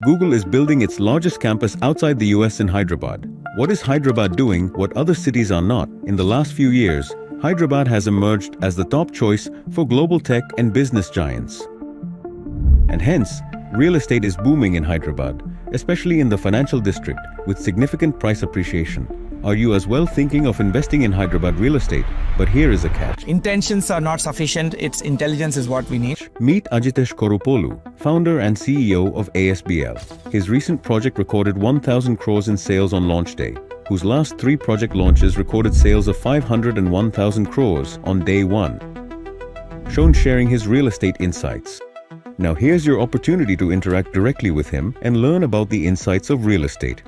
Google is building its largest campus outside the US in Hyderabad. What is Hyderabad doing what other cities are not? In the last few years, Hyderabad has emerged as the top choice for global tech and business giants. And hence, real estate is booming in Hyderabad, especially in the financial district, with significant price appreciation. Are you as well thinking of investing in Hyderabad real estate? But here is a catch. Intentions are not sufficient, it's intelligence is what we need. Meet Ajitesh Korupolu, founder and CEO of ASBL. His recent project recorded 1,000 crores in sales on launch day, whose last 3 project launches recorded sales of 501,000 crores on day 1. Shown sharing his real estate insights. Now here's your opportunity to interact directly with him and learn about the insights of real estate.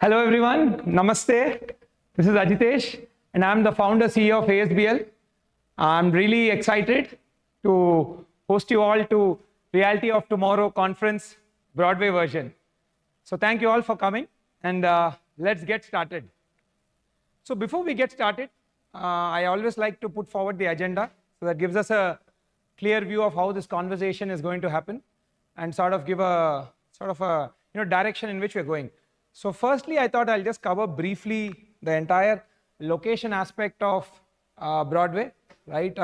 Hello everyone, Namaste. This is Ajitesh and I'm the founder CEO of ASBL. I'm really excited to host you all to Reality of Tomorrow conference Broadway version. So thank you all for coming and let's get started. So before we get started, I always like to put forward the agenda so that gives us a clear view of how this conversation is going to happen and sort of give a direction in which we're going. So firstly, I thought I'll just cover briefly the entire location aspect of Broadway, right?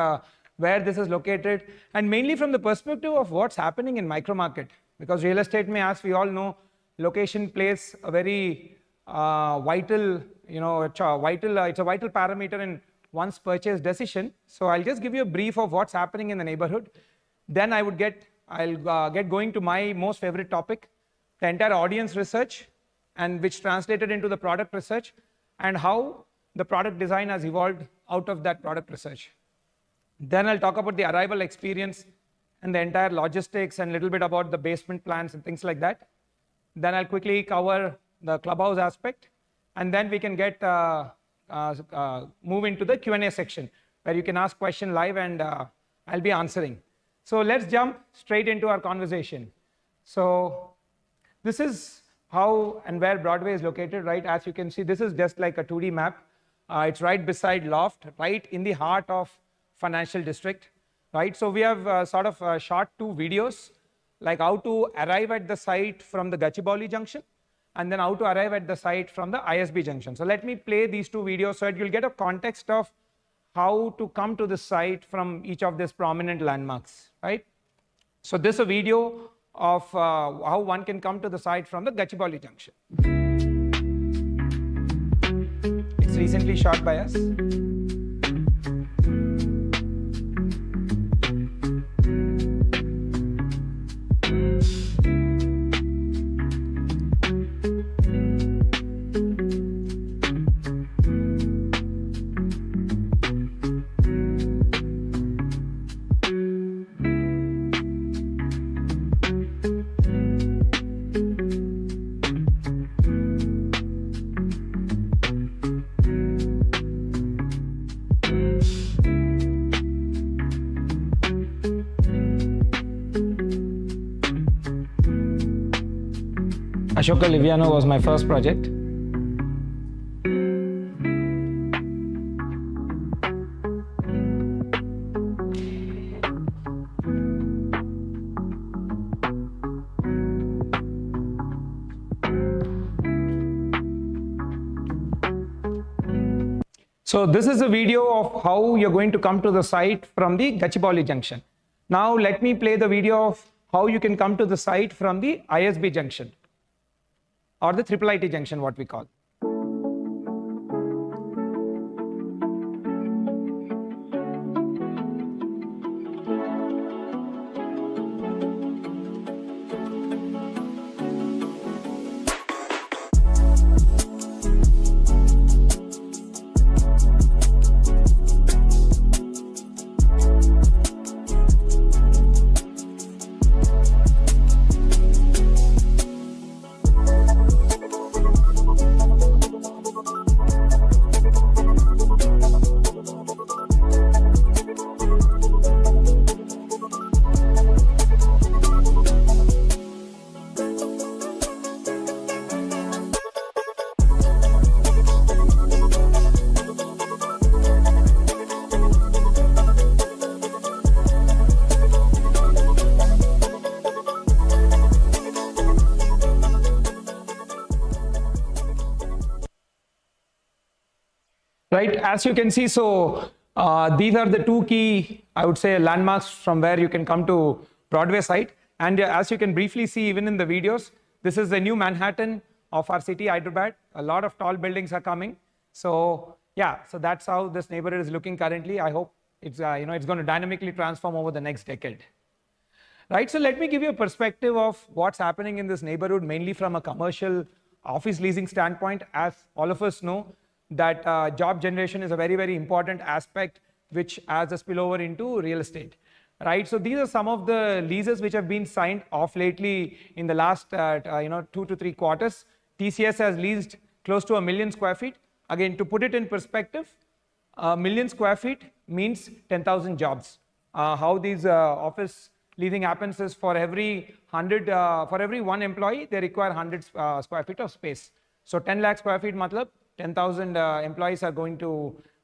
Where this is located, and mainly from the perspective of what's happening in micro market. Because real estate, as we all know, location plays a very vital, it's a vital parameter in one's purchase decision. So I'll just give you a brief of what's happening in the neighborhood. Then I'll get going to my most favorite topic, the entire audience research, and which translated into the product research and how the product design has evolved out of that product research. Then I'll talk about the arrival experience and the entire logistics and a little bit about the basement plans and things like that. Then I'll quickly cover the Clubhouse aspect, and then we can get move into the Q&A section where you can ask questions live and I'll be answering. So let's jump straight into our conversation. So this is how and where Broadway is located, right? As you can see, this is just like a 2D map. It's right beside Loft, right in the heart of financial district, right? So we have shot 2 videos, like how to arrive at the site from the Gachibowli junction, and then how to arrive at the site from the ISB junction. So let me play these 2 videos so that you'll get a context of how to come to the site from each of these prominent landmarks, right? So this is a video of how one can come to the site from the Gachibowli junction. It's recently shot by us. Ashoka Liviano was my first project. So this is a video of how you're going to come to the site from the Gachibowli junction. Now let me play the video of how you can come to the site from the ISB junction, or the IIIT junction, what we call. Right, as you can see, so these are the 2 key, I would say, landmarks from where you can come to Broadway site. And as you can briefly see, even in the videos, this is the new Manhattan of our city, Hyderabad. A lot of tall buildings are coming. So yeah, so that's how this neighborhood is looking currently. I hope it's it's going to dynamically transform over the next decade. Right, so let me give you a perspective of what's happening in this neighborhood, mainly from a commercial office leasing standpoint. As all of us know, that job generation is a very, very important aspect which has a spillover into real estate, right? So these are some of the leases which have been signed off lately in the last 2 to 3 quarters. TCS has leased close to 1 million square feet. Again, to put it in perspective, 1 million square feet means 10,000 jobs. How these office leasing happens is for every 100, for every one employee, they require 100 square feet of space. So 10 lakh square feet matlab 10,000 employees are going to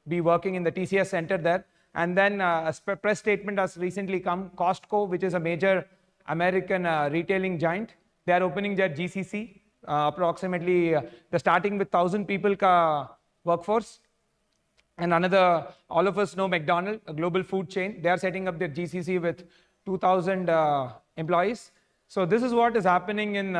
be working in the TCS center there. And then a press statement has recently come. Costco, which is a major American retailing giant, they are opening their GCC. Approximately, they're starting with 1,000 people ka workforce. And another, all of us know McDonald's, a global food chain. They are setting up their GCC with 2,000 employees. So this is what is happening in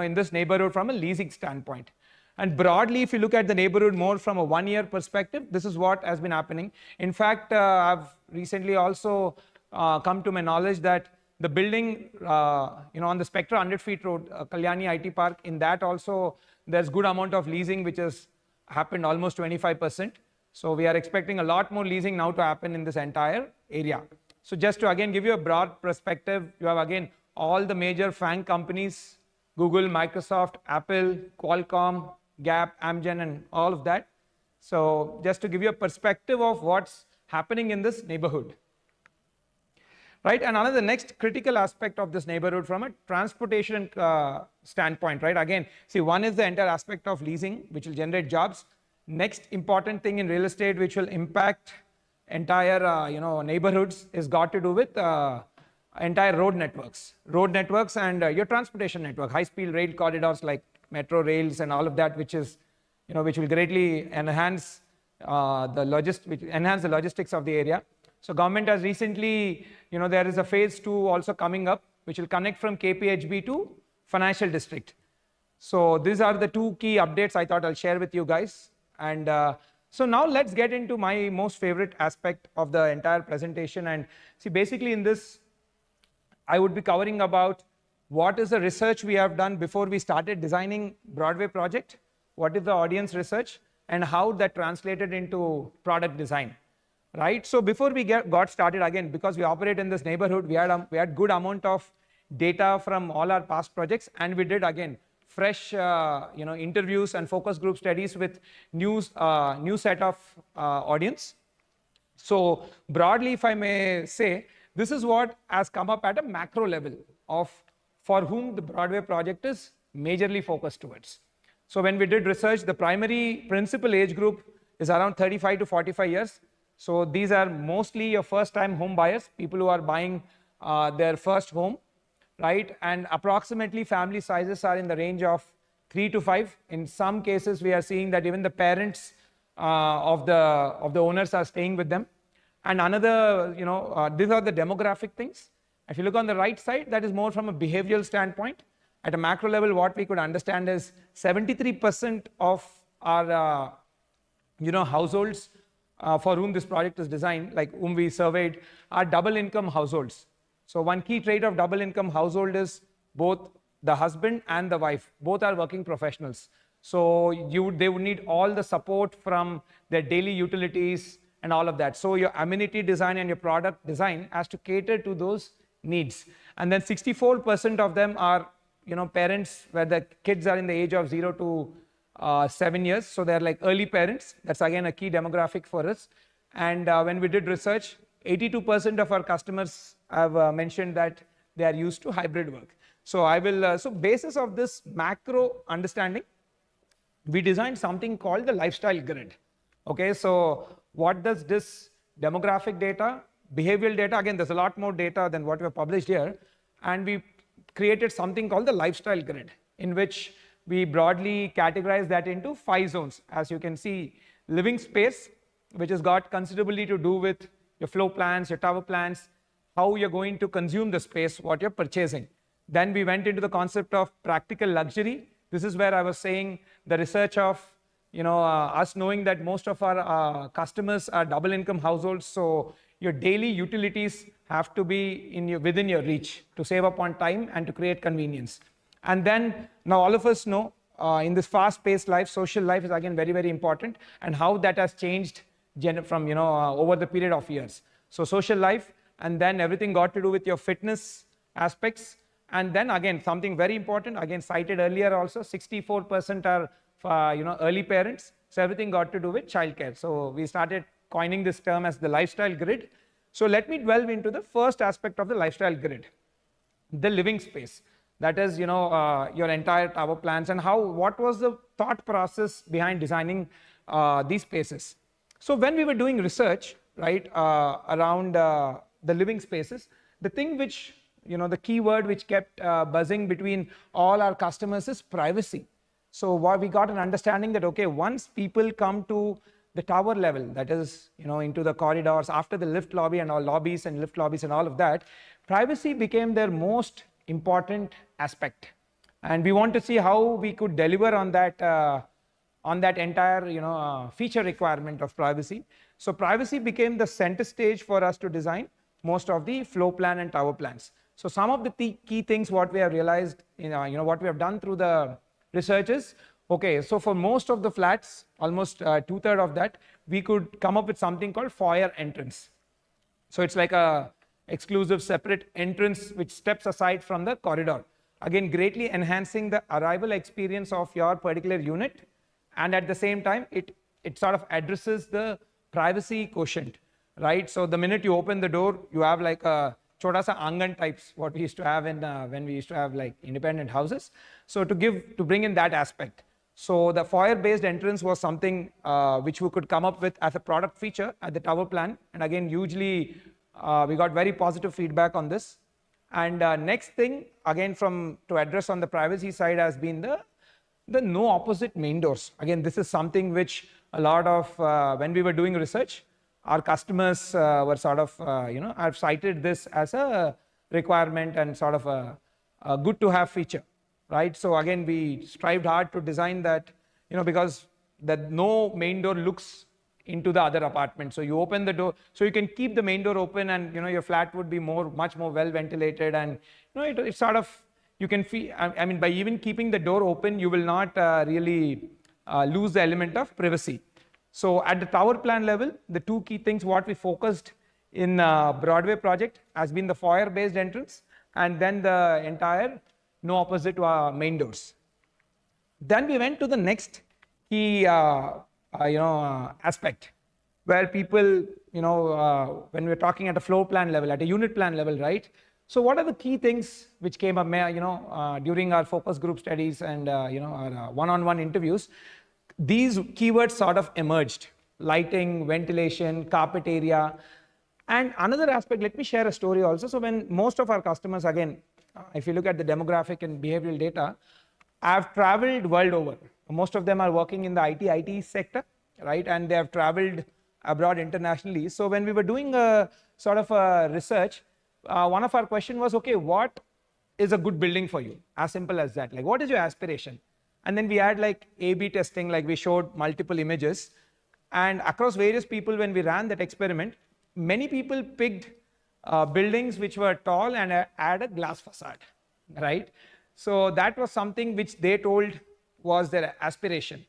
in this neighborhood from a leasing standpoint. And broadly, if you look at the neighborhood more from a one-year perspective, this is what has been happening. In fact, I've recently also come to my knowledge that the building, on the Spectra 100 feet road, Kalyani IT Park, in that also there's good amount of leasing which has happened, almost 25%. So we are expecting a lot more leasing now to happen in this entire area. So just to again give you a broad perspective, you have again all the major FANG companies, Google, Microsoft, Apple, Qualcomm, Gap, Amgen, and all of that. So just to give you a perspective of what's happening in this neighborhood. Right, and another next critical aspect of this neighborhood from a transportation standpoint, right? Again, see, one is the entire aspect of leasing, which will generate jobs. Next important thing in real estate, which will impact entire, neighborhoods, is got to do with entire road networks and your transportation network, high-speed rail corridors like metro rails and all of that, which is, which will greatly enhance the logistics of the area. So government has recently, there is a phase 2 also coming up, which will connect from KPHB to financial district. So these are the two key updates I thought I'll share with you guys. And so now let's get into my most favorite aspect of the entire presentation. And see, basically in this, I would be covering about what is the research we have done before we started designing Broadway project, what is the audience research, and how that translated into product design. Right, so before we got started, again, because we operate in this neighborhood, we had good amount of data from all our past projects, and we did again fresh interviews and focus group studies with new set of audience. So broadly, if I may say, this is what has come up at a macro level of for whom the Broadway project is majorly focused towards. So when we did research, the primary principal age group is around 35 to 45 years. So these are mostly your first-time home buyers, people who are buying their first home, right? And approximately family sizes are in the range of 3 to 5. In some cases, we are seeing that even the parents of the owners are staying with them. And another, these are the demographic things. If you look on the right side, that is more from a behavioral standpoint. At a macro level, what we could understand is 73% of our, households for whom this project is designed, like whom we surveyed, are double income households. So one key trait of double income household is both the husband and the wife, both are working professionals. So they would need all the support from their daily utilities and all of that. So your amenity design and your product design has to cater to those needs. And then 64% of them are, parents where the kids are in the age of 0 to 7 years, so they're like early parents. That's again a key demographic for us. And when we did research, 82% of our customers have mentioned that they are used to hybrid work. So I will, so basis of this macro understanding, we designed something called the lifestyle grid. Okay, so what does this demographic data, behavioral data, again there's a lot more data than what we have published here, and we created something called the lifestyle grid, in which we broadly categorize that into 5 zones. As you can see, living space, which has got considerably to do with your floor plans, your tower plans, how you're going to consume the space, what you're purchasing. Then we went into the concept of practical luxury. This is where I was saying the research of, us knowing that most of our customers are double income households. So your daily utilities have to be within your reach to save up on time and to create convenience. And then now all of us know in this fast-paced life, social life is again very, very important, and how that has changed from over the period of years. So social life, and then everything got to do with your fitness aspects. And then again, something very important, again cited earlier also, 64% are early parents. So everything got to do with childcare. So we started coining this term as the lifestyle grid. So let me delve into the first aspect of the lifestyle grid, the living space. That is, your entire tower plans and what was the thought process behind designing these spaces. So when we were doing research, right, around the living spaces, the thing which, the keyword which kept buzzing between all our customers is privacy. So what we got an understanding that, okay, once people come to the tower level, that is, into the corridors, after the lift lobby and all lobbies and lift lobbies and all of that, privacy became their most important aspect. And we want to see how we could deliver on that entire, feature requirement of privacy. So privacy became the center stage for us to design most of the floor plan and tower plans. So some of the key things what we have realized, what we have done through the research is, okay, so for most of the flats, almost 2/3 of that, we could come up with something called foyer entrance. So it's like a exclusive separate entrance which steps aside from the corridor. Again, greatly enhancing the arrival experience of your particular unit. And at the same time, it sort of addresses the privacy quotient, right? So the minute you open the door, you have like a chota sa angan types, what we used to have in when we used to have like independent houses. So to bring in that aspect. So the foyer-based entrance was something which we could come up with as a product feature at the tower plan. And again, hugely, we got very positive feedback on this. And next thing, again, to address on the privacy side has been the no opposite main doors. Again, this is something which a lot of, when we were doing research, our customers were sort of, have cited this as a requirement and sort of a good to have feature, right? So again, we strived hard to design that, because that no main door looks into the other apartment. So you open the door, so you can keep the main door open and, your flat would be much more well ventilated and, it sort of, you can feel, I mean, by even keeping the door open, you will not really lose the element of privacy. So at the tower plan level, the two key things what we focused in Broadway project has been the foyer-based entrance and then the entire no opposite main doors. Then we went to the next key, aspect where people, when we're talking at a floor plan level, at a unit plan level, right? So what are the key things which came up, during our focus group studies and, our one-on-one interviews? These keywords sort of emerged: lighting, ventilation, carpet area. And another aspect, let me share a story also. So when most of our customers, again, if you look at the demographic and behavioral data, have traveled world over. Most of them are working in the IT sector, right? And they have traveled abroad internationally. So when we were doing a sort of a research, one of our question was, okay, what is a good building for you? As simple as that. Like, what is your aspiration? And then we had like A/B testing, like we showed multiple images. And across various people, when we ran that experiment, many people picked buildings which were tall and had a glass facade, right? So that was something which they told was their aspiration.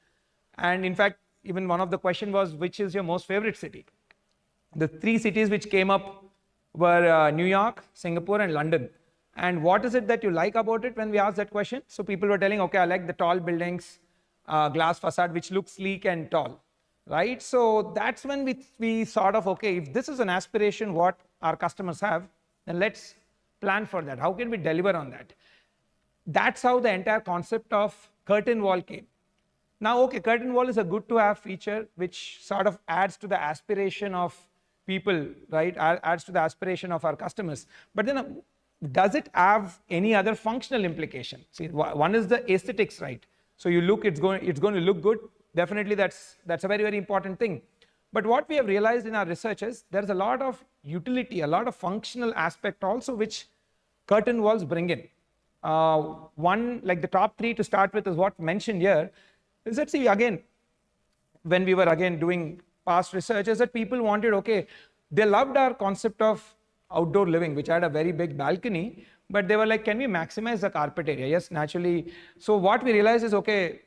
And in fact, even one of the question was, which is your most favorite city? The 3 cities which came up were New York, Singapore, and London. And what is it that you like about it when we asked that question? So people were telling, okay, I like the tall buildings, glass facade, which looks sleek and tall, right? So that's when we sort of, okay, if this is an aspiration what our customers have, then let's plan for that. How can we deliver on that? That's how the entire concept of curtain wall came. Now, okay, curtain wall is a good to have feature which sort of adds to the aspiration of people, right? Adds to the aspiration of our customers. But then does it have any other functional implication? See, one is the aesthetics, right? So you look, it's going to look good. Definitely that's a very, very important thing. But what we have realized in our research is there's a lot of utility, a lot of functional aspect also which curtain walls bring in. One, like the top 3 to start with is what mentioned here, is that, see, again, when we were again doing past research, is that people wanted, okay, they loved our concept of outdoor living, which had a very big balcony, but they were like, can we maximize the carpet area? Yes, naturally. So what we realized is, okay,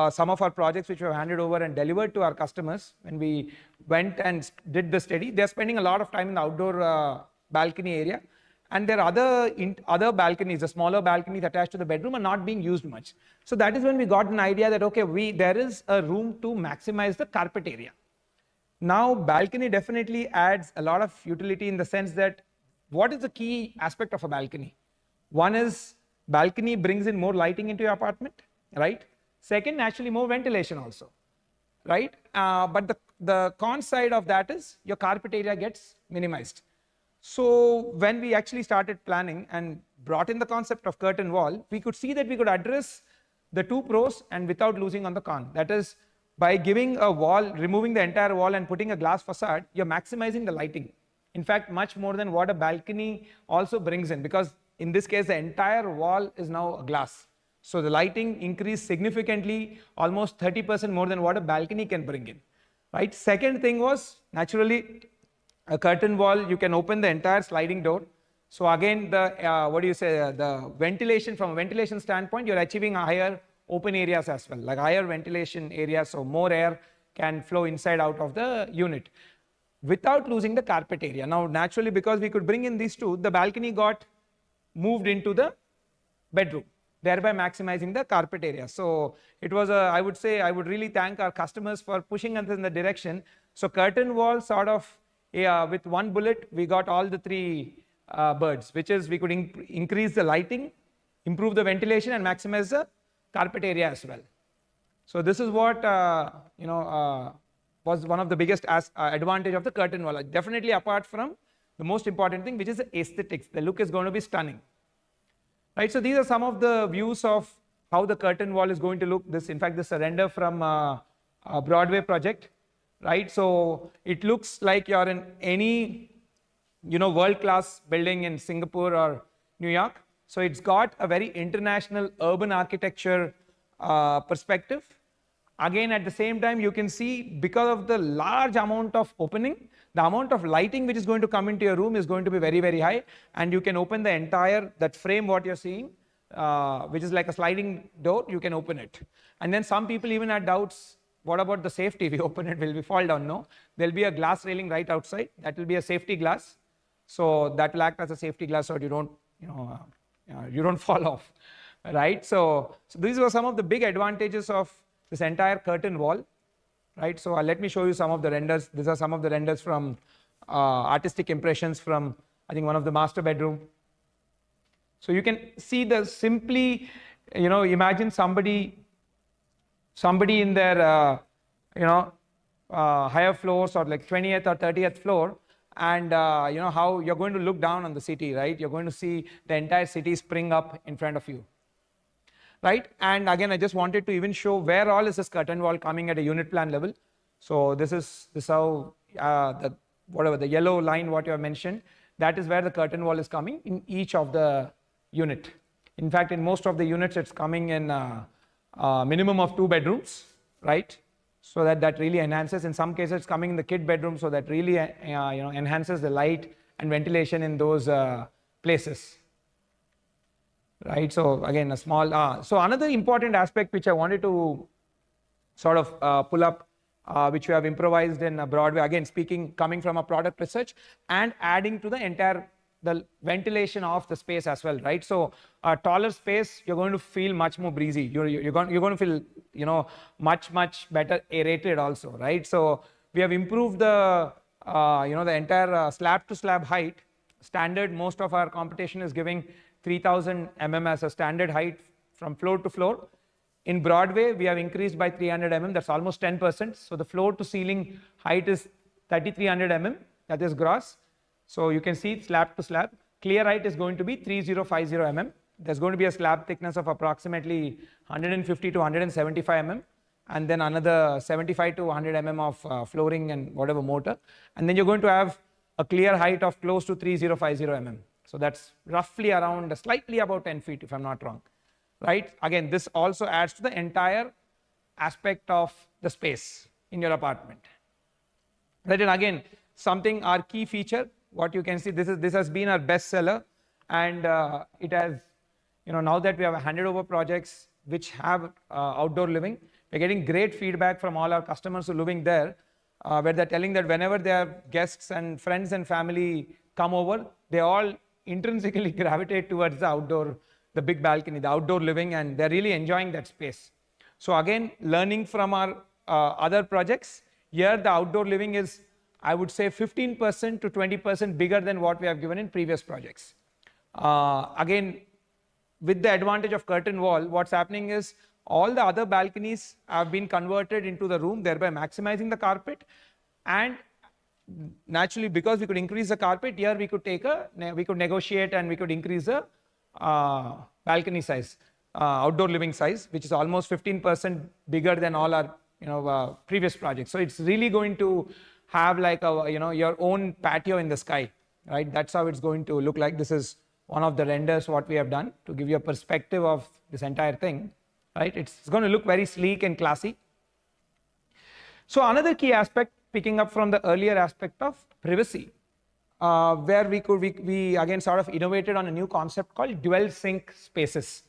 some of our projects which we have handed over and delivered to our customers, when we went and did the study, they're spending a lot of time in the outdoor balcony area. and there are other balconies, the smaller balconies attached to the bedroom are not being used much. So that is when we got an idea that, okay, there is a room to maximize the carpet area. Now, balcony definitely adds a lot of utility in the sense that what is the key aspect of a balcony? One is balcony brings in more lighting into your apartment, right? Second, naturally more ventilation also, right? But the con side of that is your carpet area gets minimized. So when we actually started planning and brought in the concept of curtain wall, we could see that we could address the two pros and without losing on the con. That is, by giving a wall, removing the entire wall and putting a glass facade, you're maximizing the lighting. In fact, much more than what a balcony also brings in, because in this case, the entire wall is now a glass. So the lighting increased significantly, almost 30% more than what a balcony can bring in, right? Second thing was, naturally, a curtain wall, you can open the entire sliding door. So again, the ventilation, from a ventilation standpoint, you're achieving a higher open areas as well, like higher ventilation areas, so more air can flow inside out of the unit without losing the carpet area. Now, naturally, because we could bring in these two, the balcony got moved into the bedroom, thereby maximizing the carpet area. So it was I would say, I would really thank our customers for pushing us in the direction. So curtain wall sort of, with one bullet, we got all the three birds, which is we could increase the lighting, improve the ventilation, and maximize the carpet area as well. So this is what was one of the biggest advantage of the curtain wall. Definitely apart from the most important thing, which is the aesthetics. The look is going to be stunning, right? So these are some of the views of how the curtain wall is going to look. This, in fact, this is a render from a Broadway project, right? So it looks like you're in any world-class building in Singapore or New York. So it's got a very international urban architecture perspective. Again, at the same time, you can see, because of the large amount of opening, the amount of lighting which is going to come into your room is going to be very, very high. And you can open the entire, that frame what you're seeing, which is like a sliding door, you can open it. And then some people even had doubts, what about the safety? We open it, will we fall down? No, there'll be a glass railing right outside. That will be a safety glass. So that will act as a safety glass so you don't, you don't fall off, right? So these were some of the big advantages of this entire curtain wall, right? So let me show you some of the renders. These are some of the renders from artistic impressions from, I think, one of the master bedroom. So you can see the simply, imagine somebody in their, higher floors or like 20th or 30th floor, and how you're going to look down on the city, right? You're going to see the entire city spring up in front of you, right? And again, I just wanted to even show where all is this curtain wall coming at a unit plan level. So this how the yellow line what you have mentioned, that is where the curtain wall is coming in each of the unit. In fact, in most of the units, it's coming in a minimum of 2 bedrooms, right? So that really enhances. In some cases, it's coming in the kid bedroom, so that really enhances the light and ventilation in those places, right? So again, a small. So another important aspect which I wanted to sort of pull up, which we have improvised in Broadway. Again, coming from a product research and adding to the ventilation of the space as well, right? So a taller space, you're going to feel much more breezy. You're going to feel, much better aerated also, right? So we have improved the, the entire slab to slab height. Standard, most of our competition is giving 3000 as a standard height from floor to floor. In Broadway, we have increased by 300 that's almost 10%. So the floor to ceiling height is 3300 that is gross. So you can see slab to slab. Clear height is going to be 3050 There's going to be a slab thickness of approximately 150 to 175 and then another 75 to 100 of flooring and whatever mortar. And then you're going to have a clear height of close to 3050 So that's roughly around, slightly about 10 feet, if I'm not wrong, right? Again, this also adds to the entire aspect of the space in your apartment. Right, and again, our key feature, what you can see, this has been our best seller, and it has, now that we have handed over projects which have outdoor living, we're getting great feedback from all our customers who are living there, where they're telling that whenever their guests and friends and family come over, they all intrinsically gravitate towards the outdoor, the big balcony, the outdoor living, and they're really enjoying that space. So again, learning from our other projects, here the outdoor living is, I would say, 15% to 20% bigger than what we have given in previous projects. Again, with the advantage of curtain wall, what's happening is all the other balconies have been converted into the room, thereby maximizing the carpet. And naturally, because we could increase the carpet, here we could negotiate and we could increase the balcony size, outdoor living size, which is almost 15% bigger than all our previous projects. So it's really going to have like your own patio in the sky, right? That's how it's going to look like. This is one of the renders what we have done to give you a perspective of this entire thing, right? It's going to look very sleek and classy. So another key aspect, picking up from the earlier aspect of privacy, where we again sort of innovated on a new concept called dual sync spaces.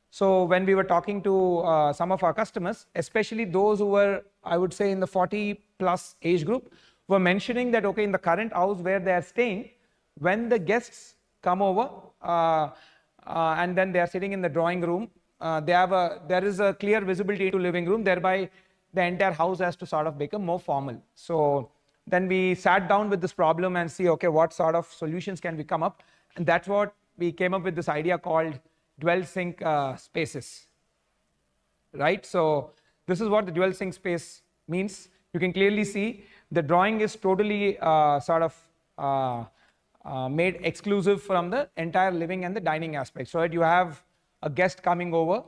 So when we were talking to some of our customers, especially those who were, I would say, in the 40 plus age group, were mentioning that, okay, in the current house where they are staying, when the guests come over and then they are sitting in the drawing room, there is a clear visibility to living room, thereby the entire house has to sort of become more formal. So then we sat down with this problem and see, okay, what sort of solutions can we come up? And that's what we came up with, this idea called dual sync spaces, right? So this is what the dual sync space means. You can clearly see the drawing is totally made exclusive from the entire living and the dining aspect. So that you have a guest coming over,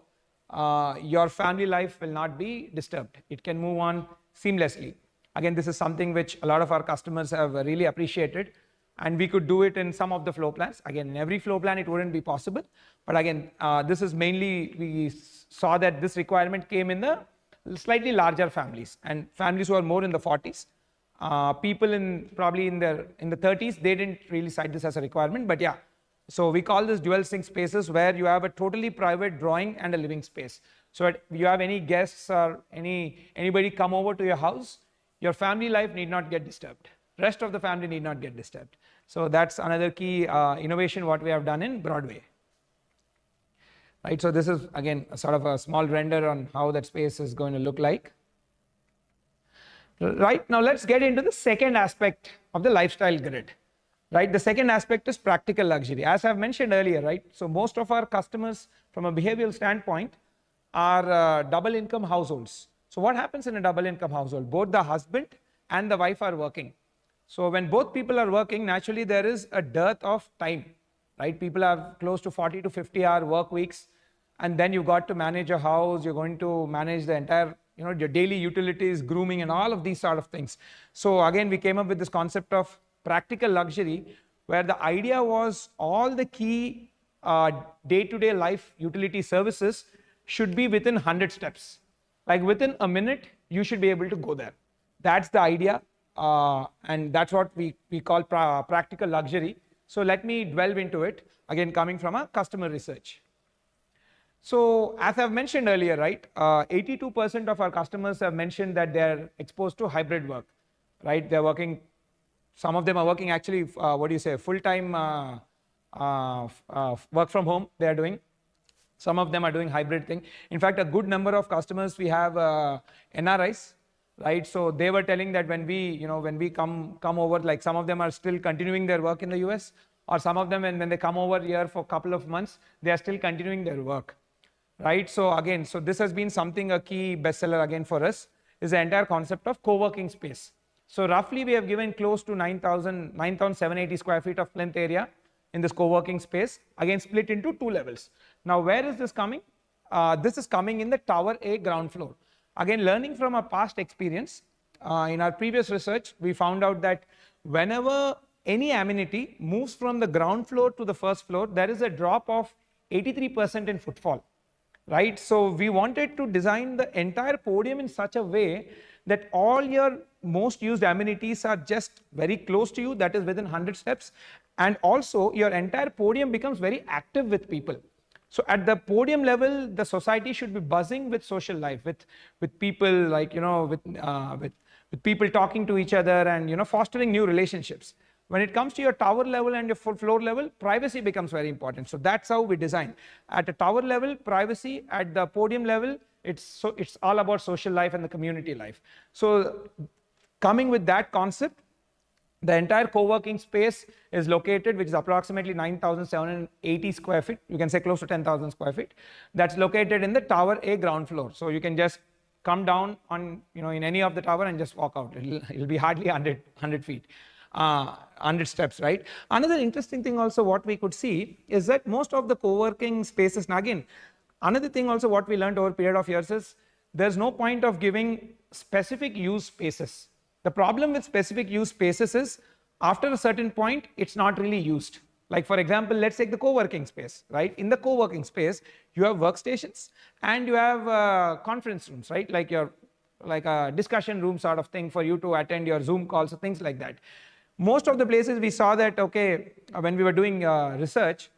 your family life will not be disturbed. It can move on seamlessly. Again, this is something which a lot of our customers have really appreciated, and we could do it in some of the floor plans. Again, in every floor plan it wouldn't be possible, but again, this is mainly, we saw that this requirement came in the slightly larger families and families who are more in the 40s. People probably in the 30s, they didn't really cite this as a requirement, but yeah. So we call this dual sync spaces, where you have a totally private drawing and a living space. So if you have any guests or anybody come over to your house, your family life need not get disturbed. Rest of the family need not get disturbed. So that's another key innovation what we have done in Broadway. Right, so this is again a sort of a small render on how that space is going to look like. Right, now let's get into the second aspect of the lifestyle grid. Right, the second aspect is practical luxury. As I've mentioned earlier, right, so most of our customers from a behavioral standpoint are double income households. So what happens in a double income household? Both the husband and the wife are working. So when both people are working, naturally there is a dearth of time, right? People have close to 40 to 50-hour work weeks, and then you got to manage a house, you're going to manage the entire, your daily utilities, grooming, and all of these sort of things. So again, we came up with this concept of practical luxury, where the idea was all the key day-to-day life utility services should be within 100 steps. Like within a minute, you should be able to go there. That's the idea, and that's what we call practical luxury. So let me delve into it, again coming from a customer research. So as I've mentioned earlier, right, 82% of our customers have mentioned that they're exposed to hybrid work, right? They're working, some of them are working actually, full-time work from home they are doing. Some of them are doing hybrid thing. In fact, a good number of customers, we have NRIs, right? So they were telling that when we come over, like some of them are still continuing their work in the US, or some of them when they come over here for a couple of months, they are still continuing their work, right? So again, so this has been something, a key bestseller again for us, is the entire concept of co-working space. So roughly we have given close to 9,780 square feet of plinth area in this co-working space, again split into 2 levels. Now where is this coming? This is coming in the Tower A ground floor. Again, learning from our past experience, in our previous research, we found out that whenever any amenity moves from the ground floor to the first floor, there is a drop of 83% in footfall, right? So we wanted to design the entire podium in such a way that all your most used amenities are just very close to you, that is within 100 steps, and also your entire podium becomes very active with people. So at the podium level, the society should be buzzing with social life, with people, like, with people talking to each other and, fostering new relationships. When it comes to your tower level and your full floor level, privacy becomes very important. So that's how we design. At a tower level, privacy. At the podium level, it's all about social life and the community life. So coming with that concept, the entire co-working space is located, which is approximately 9,780 square feet. You can say close to 10,000 square feet. That's located in the Tower A ground floor. So you can just come down on, in any of the tower and just walk out. It'll be hardly 100 feet, 100 steps, right? Another interesting thing also what we could see is that most of the co-working spaces, now again, another thing also what we learned over a period of years is there's no point of giving specific use spaces. The problem with specific use spaces is after a certain point, it's not really used. Like for example, let's take the co-working space, right? In the co-working space, you have workstations and you have conference rooms, right? Like a discussion room sort of thing for you to attend your Zoom calls or things like that. Most of the places we saw that, okay, when we were doing research,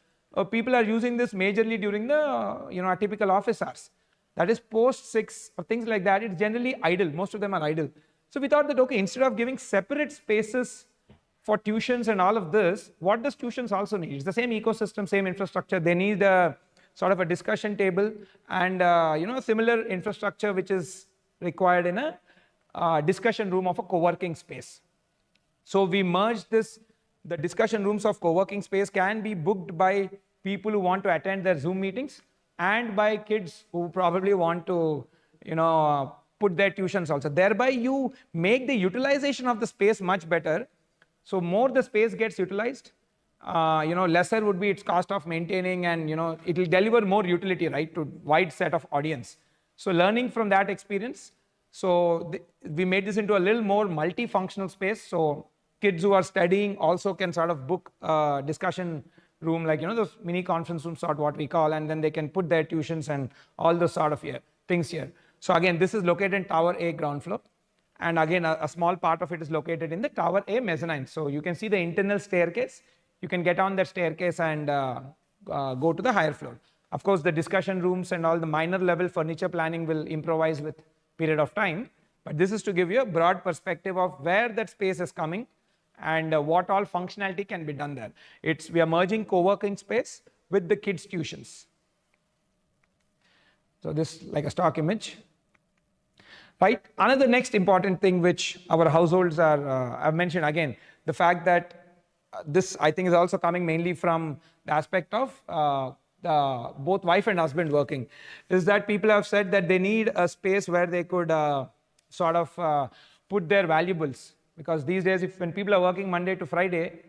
people are using this majorly during the, typical office hours. That is post 6 or things like that. It's generally idle. Most of them are idle. So we thought that, okay, instead of giving separate spaces for tuitions and all of this, what does tuitions also need? It's the same ecosystem, same infrastructure. They need a sort of a discussion table and a similar infrastructure which is required in a discussion room of a co-working space. So we merged this. The discussion rooms of co-working space can be booked by people who want to attend their Zoom meetings and by kids who probably want to, put their tuitions also. Thereby you make the utilization of the space much better. So more the space gets utilized, lesser would be its cost of maintaining, and it will deliver more utility, right, to wide set of audience. So learning from that experience, so we made this into a little more multifunctional space. So kids who are studying also can sort of book a discussion room, like those mini conference rooms, sort what we call, and then they can put their tuitions and all those sort of things here. So again, this is located in Tower A ground floor. And again, a small part of it is located in the Tower A mezzanine. So you can see the internal staircase. You can get on that staircase and go to the higher floor. Of course, the discussion rooms and all the minor level furniture planning will improvise with period of time. But this is to give you a broad perspective of where that space is coming and what all functionality can be done there. We are merging co-working space with the kids' tuitions. So this like a stock image. Right. Another next important thing which our households are, I've mentioned again, the fact that this I think is also coming mainly from the aspect of both wife and husband working, is that people have said that they need a space where they could sort of put their valuables. Because these days, when people are working Monday to Friday,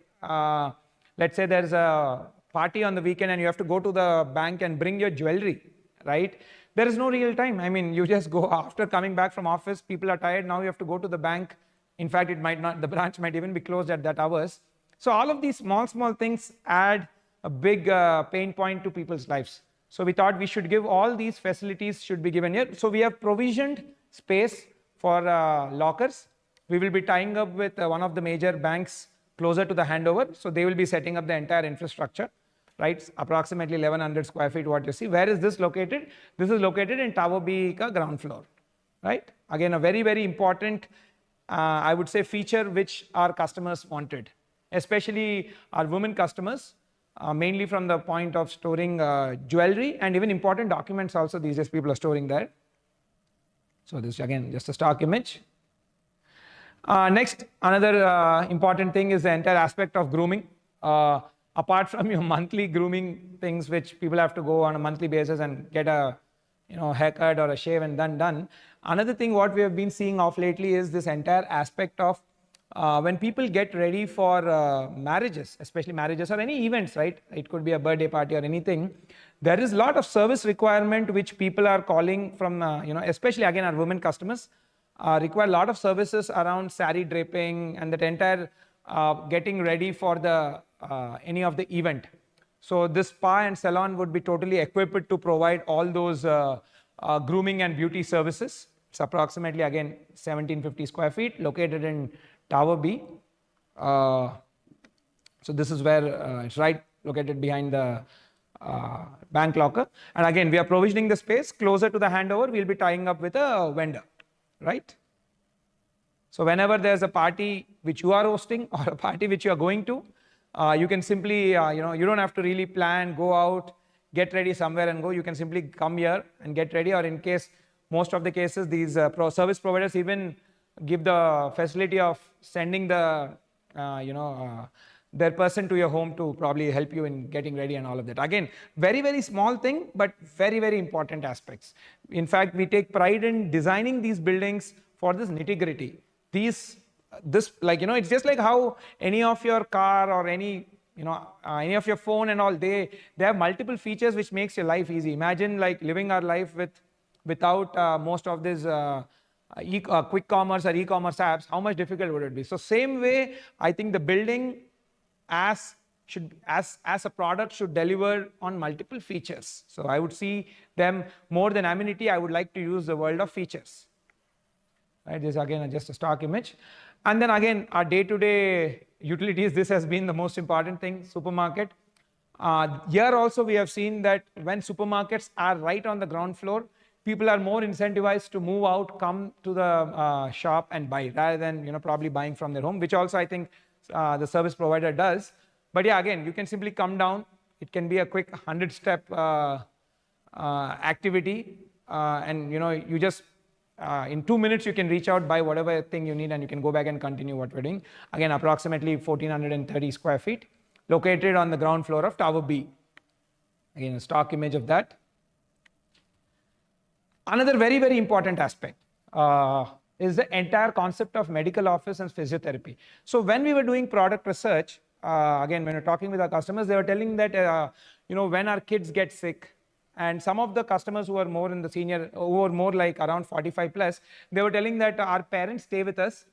let's say there's a party on the weekend and you have to go to the bank and bring your jewelry, right? There is no real time. I mean, you just go after coming back from office, people are tired, now you have to go to the bank. In fact, the branch might even be closed at that hours. So all of these small things add a big pain point to people's lives. So we thought we should give all these facilities should be given here. So we have provisioned space for lockers. We will be tying up with one of the major banks closer to the handover. So they will be setting up the entire infrastructure. Right, approximately 1,100 square feet, what you see. Where is this located? This is located in Tower B ka ground floor, right? Again, a very, very important, I would say, feature which our customers wanted, especially our women customers, mainly from the point of storing jewelry and even important documents also these days people are storing there. So this again, just a stock image. Next, another important thing is the entire aspect of grooming. Apart from your monthly grooming things, which people have to go on a monthly basis and get a haircut or a shave and done. Another thing what we have been seeing of lately is this entire aspect of when people get ready for marriages, especially marriages or any events, right? It could be a birthday party or anything. There is a lot of service requirement which people are calling from, especially again our women customers require a lot of services around saree draping and that entire getting ready for the any of the event. So this spa and salon would be totally equipped to provide all those grooming and beauty services. It's approximately again 1750 square feet located in Tower B. So this is where it's right located behind the bank locker. And again, we are provisioning the space closer to the handover. We'll be tying up with a vendor, right? So whenever there's a party which you are hosting or a party which you are going to, you can simply, you don't have to really plan, go out, get ready somewhere and go. You can simply come here and get ready, or in case, most of the cases, these service providers even give the facility of sending their person to your home to probably help you in getting ready and all of that. Again, very, very small thing, but very, very important aspects. In fact, we take pride in designing these buildings for this nitty-gritty. It's just like how any of your car or any of your phone and all, they have multiple features which makes your life easy. Imagine like living our life without most of this quick commerce or e-commerce apps. How much difficult would it be? So same way, I think the building as a product should deliver on multiple features. So I would see them more than amenity. I would like to use the word of features. Right, this is again just a stock image. And then again, our day-to-day utilities, this has been the most important thing, supermarket. Here also we have seen that when supermarkets are right on the ground floor, people are more incentivized to move out, come to the shop and buy, rather than probably buying from their home, which also I think the service provider does. But yeah, again, you can simply come down. It can be a quick 100-step activity, and you just in 2 minutes you can reach out, buy whatever thing you need, and you can go back and continue what we're doing. Again, approximately 1430 square feet, located on the ground floor of Tower B. Again, a stock image of that. Another very, very important aspect is the entire concept of medical office and physiotherapy. So when we were doing product research, again, when we're talking with our customers, they were telling that, when our kids get sick, and some of the customers who are more in the senior, who are more like around 45 plus, they were telling that our parents stay with us.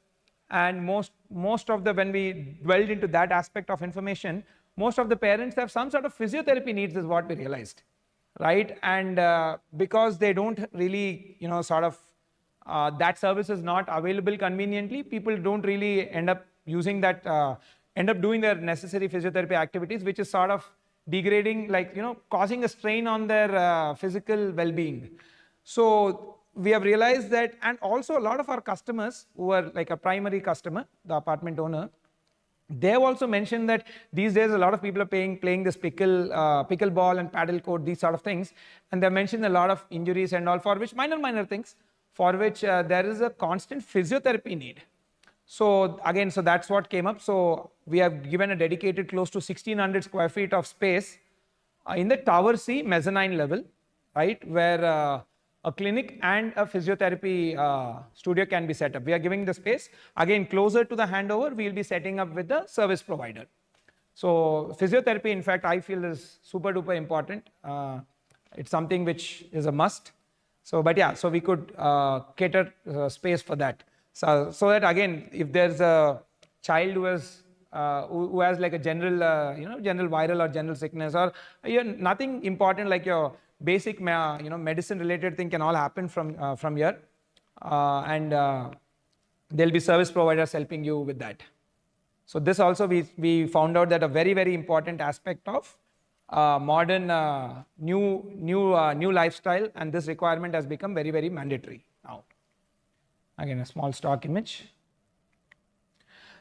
And most of the, when we dwelled into that aspect of information, most of the parents have some sort of physiotherapy needs, is what we realized. Right, and because they don't really, that service is not available conveniently, people don't really end up using that, end up doing their necessary physiotherapy activities, which is sort of degrading, causing a strain on their physical well-being. So we have realized that, and also a lot of our customers who are like a primary customer, the apartment owner, they have also mentioned that these days a lot of people are playing this pickleball and paddle court, these sort of things, and they mentioned a lot of injuries and all, for which minor things, for which there is a constant physiotherapy need. So again, so that's what came up. So we have given a dedicated close to 1600 square feet of space in the Tower C mezzanine level, right, where a clinic and a physiotherapy studio can be set up. We are giving the space. Again, closer to the handover, we will be setting up with the service provider. So physiotherapy, in fact, I feel is super duper important. It's something which is a must. So, but yeah, so we could cater space for that. So that again, if there's a child who has like a general, general viral or general sickness, or nothing important like your basic, medicine related thing can all happen from here, and there'll be service providers helping you with that. So this also we found out that a very, very important aspect of modern new lifestyle, and this requirement has become very, very mandatory now. Again, a small stock image.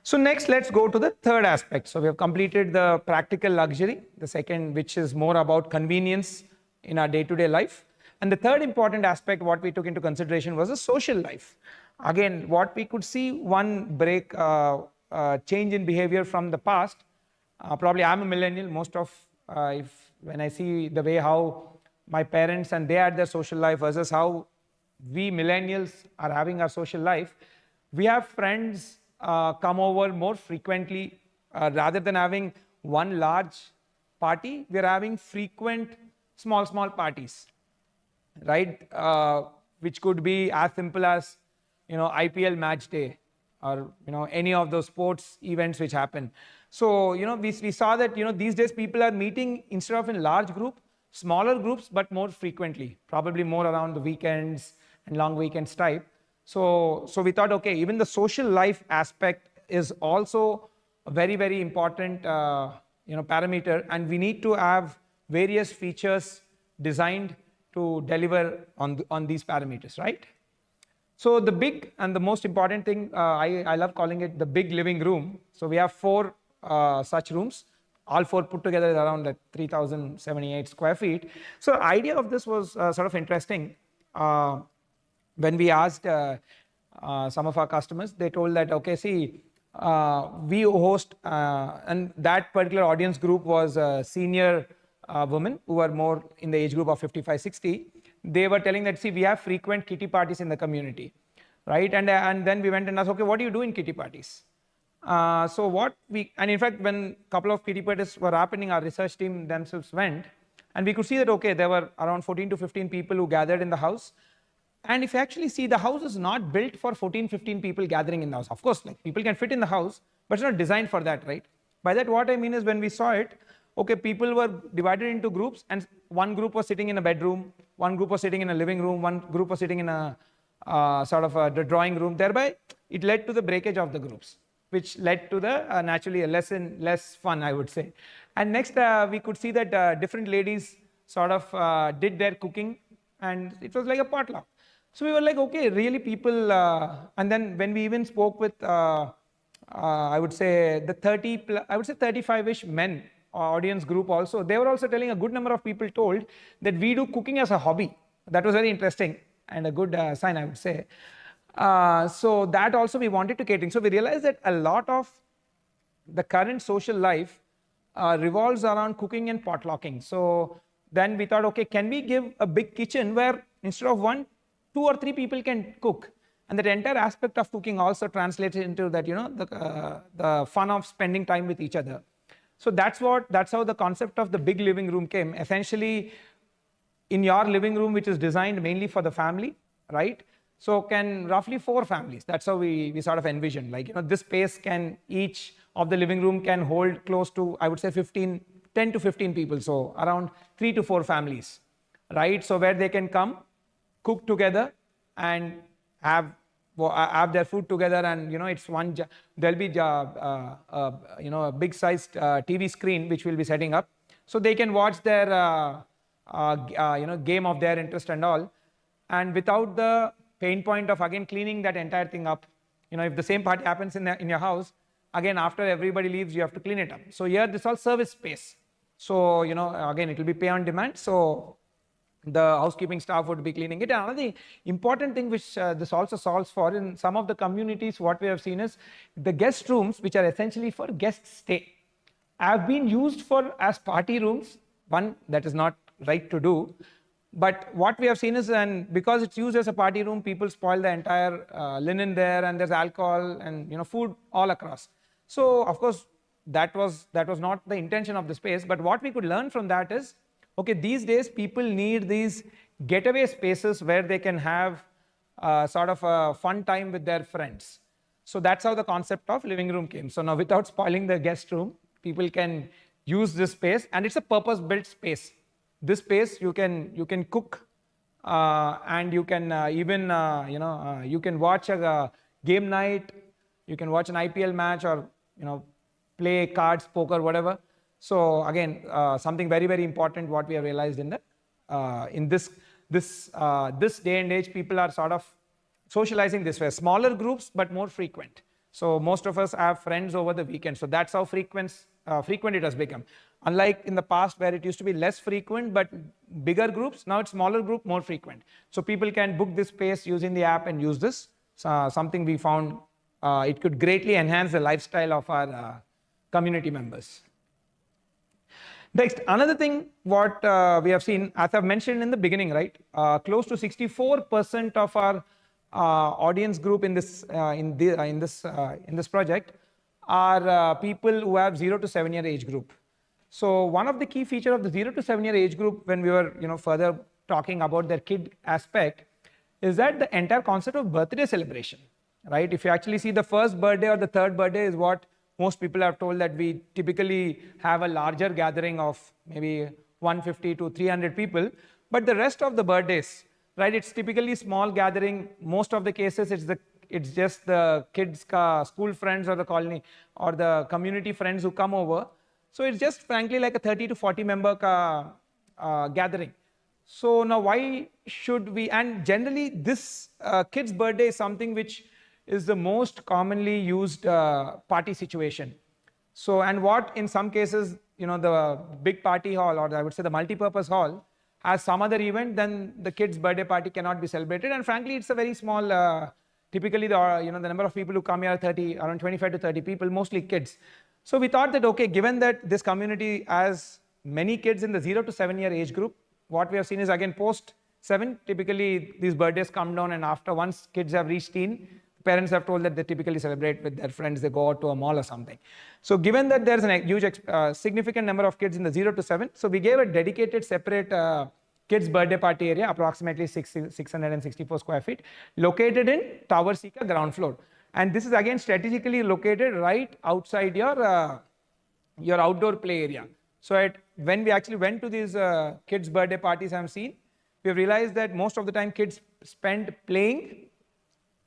So next, let's go to the third aspect. So we have completed the practical luxury, the second, which is more about convenience in our day-to-day life. And the third important aspect what we took into consideration was the social life. Again, what we could see, one break, change in behavior from the past. Probably I'm a millennial. Most of, when I see the way how my parents and they had their social life versus how we millennials are having our social life, we have friends come over more frequently. Rather than having one large party, we are having frequent small parties, right? Which could be as simple as, IPL match day, or, any of those sports events which happen. So, we saw that, these days people are meeting instead of in large group, smaller groups, but more frequently, probably more around the weekends and long weekends type. So we thought, okay, even the social life aspect is also a very, very important, parameter, and we need to have various features designed to deliver on these parameters, right? So the big and the most important thing, I love calling it the big living room. So we have 4 such rooms. All 4 put together is around like 3,078 square feet. So the idea of this was sort of interesting. When we asked some of our customers, they told that, okay, see, we host, and that particular audience group was senior women who were more in the age group of 55, 60. They were telling that, see, we have frequent kitty parties in the community, right? And then we went and asked, okay, what do you do in kitty parties? And in fact, when a couple of kitty parties were happening, our research team themselves went, and we could see that, okay, there were around 14 to 15 people who gathered in the house. And if you actually see, the house is not built for 14, 15 people gathering in the house. Of course, like people can fit in the house, but it's not designed for that, right? By that, what I mean is when we saw it, okay, people were divided into groups, and one group was sitting in a bedroom, one group was sitting in a living room, one group was sitting in a sort of the drawing room. Thereby, it led to the breakage of the groups, which led to the naturally less fun, I would say. And next, we could see that different ladies sort of did their cooking, and it was like a potluck. So we were like, okay, really people, and then when we even spoke with, I would say the 35-ish men audience group also, they were also telling, a good number of people told that we do cooking as a hobby. That was very interesting and a good sign, I would say. So that also we wanted to cater. So we realized that a lot of the current social life revolves around cooking and potlucking. So then we thought, okay, can we give a big kitchen where instead of 1, 2 or 3 people can cook, and that entire aspect of cooking also translates into that, the fun of spending time with each other. So that's how the concept of the big living room came. Essentially, in your living room, which is designed mainly for the family, right? So can roughly 4 families. That's how we sort of envision. Like, this space each of the living room can hold close to, I would say 10 to 15 people. So around 3 to 4 families, right? So where they can come, cook together, and have their food together, and it's there'll be a big sized TV screen which we'll be setting up, so they can watch their game of their interest and all, and without the pain point of again cleaning that entire thing up. If the same party happens in your house, again after everybody leaves, you have to clean it up. So here this all service space. So again it will be pay on demand. So the housekeeping staff would be cleaning it. And another important thing which this also solves for in some of the communities, what we have seen is the guest rooms, which are essentially for guest stay, have been used as party rooms. One, that is not right to do. But what we have seen is, and because it's used as a party room, people spoil the entire linen there, and there's alcohol and food all across. So of course that was not the intention of the space. But what we could learn from that is, okay, these days people need these getaway spaces where they can have sort of a fun time with their friends. So that's how the concept of living room came. So now, without spoiling the guest room, people can use this space, and it's a purpose-built space. This space you can cook, and you can even you can watch a game night, you can watch an IPL match, or play cards, poker, whatever. So again, something very, very important what we have realized in this day and age, people are sort of socializing this way, smaller groups but more frequent. So most of us have friends over the weekend. So that's how frequent it has become. Unlike in the past where it used to be less frequent but bigger groups, now it's smaller group, more frequent. So people can book this space using the app and use this. Something we found it could greatly enhance the lifestyle of our community members. Next, another thing what we have seen, as I've mentioned in the beginning, right? Close to 64% of our audience group in this project are people who have 0 to 7 year age group. So one of the key feature of the 0 to 7 year age group, when we were further talking about their kid aspect, is that the entire concept of birthday celebration, right? If you actually see, the first birthday or the third birthday is what most people have told, that we typically have a larger gathering of maybe 150 to 300 people. But the rest of the birthdays, right, it's typically small gathering. Most of the cases, it's just the kids' school friends or the colony or the community friends who come over. So it's just frankly like a 30 to 40 member gathering. So now why should we, and generally this kid's birthday is something which is the most commonly used party situation. So, and what in some cases, the big party hall, or I would say the multi-purpose hall, has some other event, then the kid's birthday party cannot be celebrated. And frankly, it's a very small, typically the number of people who come here are 30, around 25 to 30 people, mostly kids. So we thought that, okay, given that this community has many kids in the 0 to 7 year age group, what we have seen is again post 7, typically these birthdays come down, and after once kids have reached teen, parents have told that they typically celebrate with their friends, they go out to a mall or something. So given that there's a huge, significant number of kids in the 0 to 7, so we gave a dedicated separate kids birthday party area, approximately 664 square feet, located in Tower Sika ground floor. And this is again strategically located right outside your outdoor play area. So when we actually went to these kids birthday parties I've seen, we have realized that most of the time kids spend playing,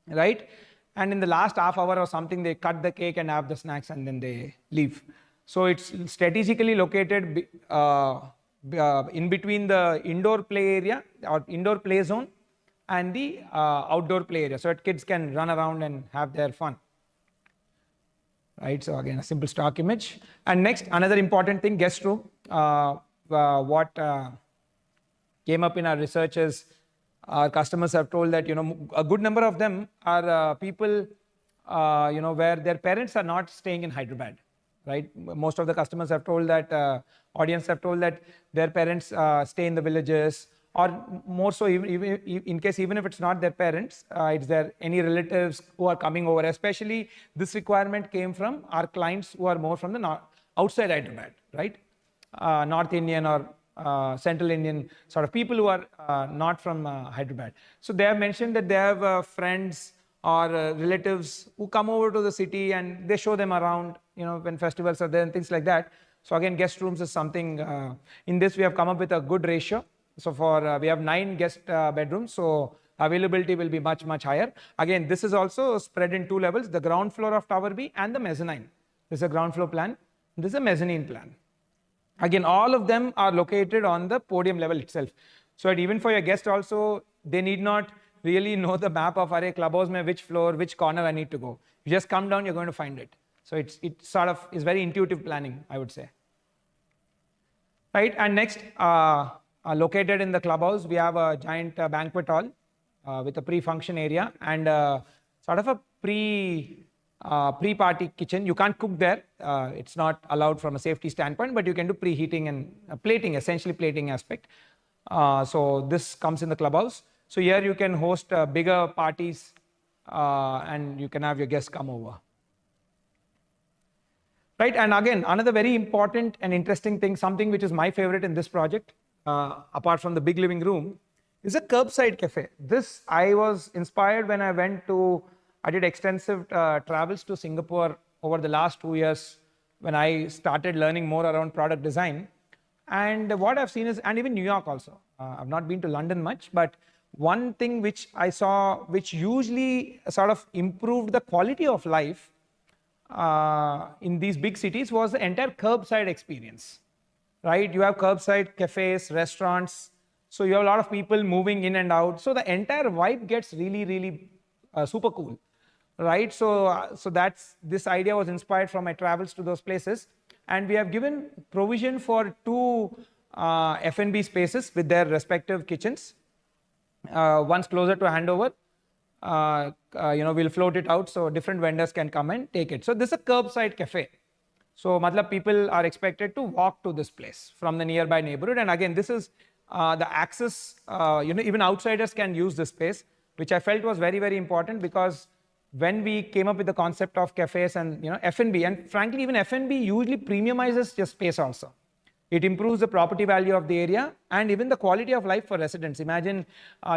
right? And in the last half hour or something, they cut the cake and have the snacks and then they leave. So it's strategically located in between the indoor play area or indoor play zone and the outdoor play area, so that kids can run around and have their fun. Right, so again, a simple stock image. And next, another important thing, guest room. What came up in our research is our customers have told that, a good number of them are people, where their parents are not staying in Hyderabad, right? Most of the customers have told that, audience have told that their parents stay in the villages, or more so, even if it's not their parents, it's any relatives who are coming over. Especially this requirement came from our clients who are more from the outside Hyderabad, right? North Indian or Central Indian sort of people who are not from Hyderabad. So they have mentioned that they have friends or relatives who come over to the city and they show them around, when festivals are there and things like that. So again, guest rooms is something, in this we have come up with a good ratio. So we have 9 guest bedrooms, so availability will be much, much higher. Again, this is also spread in 2 levels, the ground floor of Tower B and the mezzanine. This is a ground floor plan, this is a mezzanine plan. Again, all of them are located on the podium level itself. So that even for your guest also, they need not really know the map of Clubhouse, which floor, which corner I need to go. You just come down, you're going to find it. So it sort of is very intuitive planning, I would say. Right, and next, located in the clubhouse, we have a giant banquet hall with a pre-function area and sort of a pre-party kitchen. You can't cook there. It's not allowed from a safety standpoint, but you can do preheating and plating, essentially plating aspect. So this comes in the clubhouse. So here you can host bigger parties and you can have your guests come over. Right, and again, another very important and interesting thing, something which is my favorite in this project, apart from the big living room, is a curbside cafe. This I was inspired when I did extensive travels to Singapore over the last 2 years when I started learning more around product design. And what I've seen is, and even New York also, I've not been to London much, but one thing which I saw, which usually sort of improved the quality of life in these big cities, was the entire curbside experience. Right, you have curbside cafes, restaurants, so you have a lot of people moving in and out. So the entire vibe gets really, really super cool, right? So this idea was inspired from my travels to those places, and we have given provision for 2 F&B spaces with their respective kitchens. One's closer to handover. We'll float it out so different vendors can come and take it. So this is a curbside cafe. So, people are expected to walk to this place from the nearby neighborhood. And again, this is the access, even outsiders can use this space, which I felt was very, very important, because when we came up with the concept of cafes and, F&B, and frankly, even F&B usually premiumizes your space also. It improves the property value of the area and even the quality of life for residents. Imagine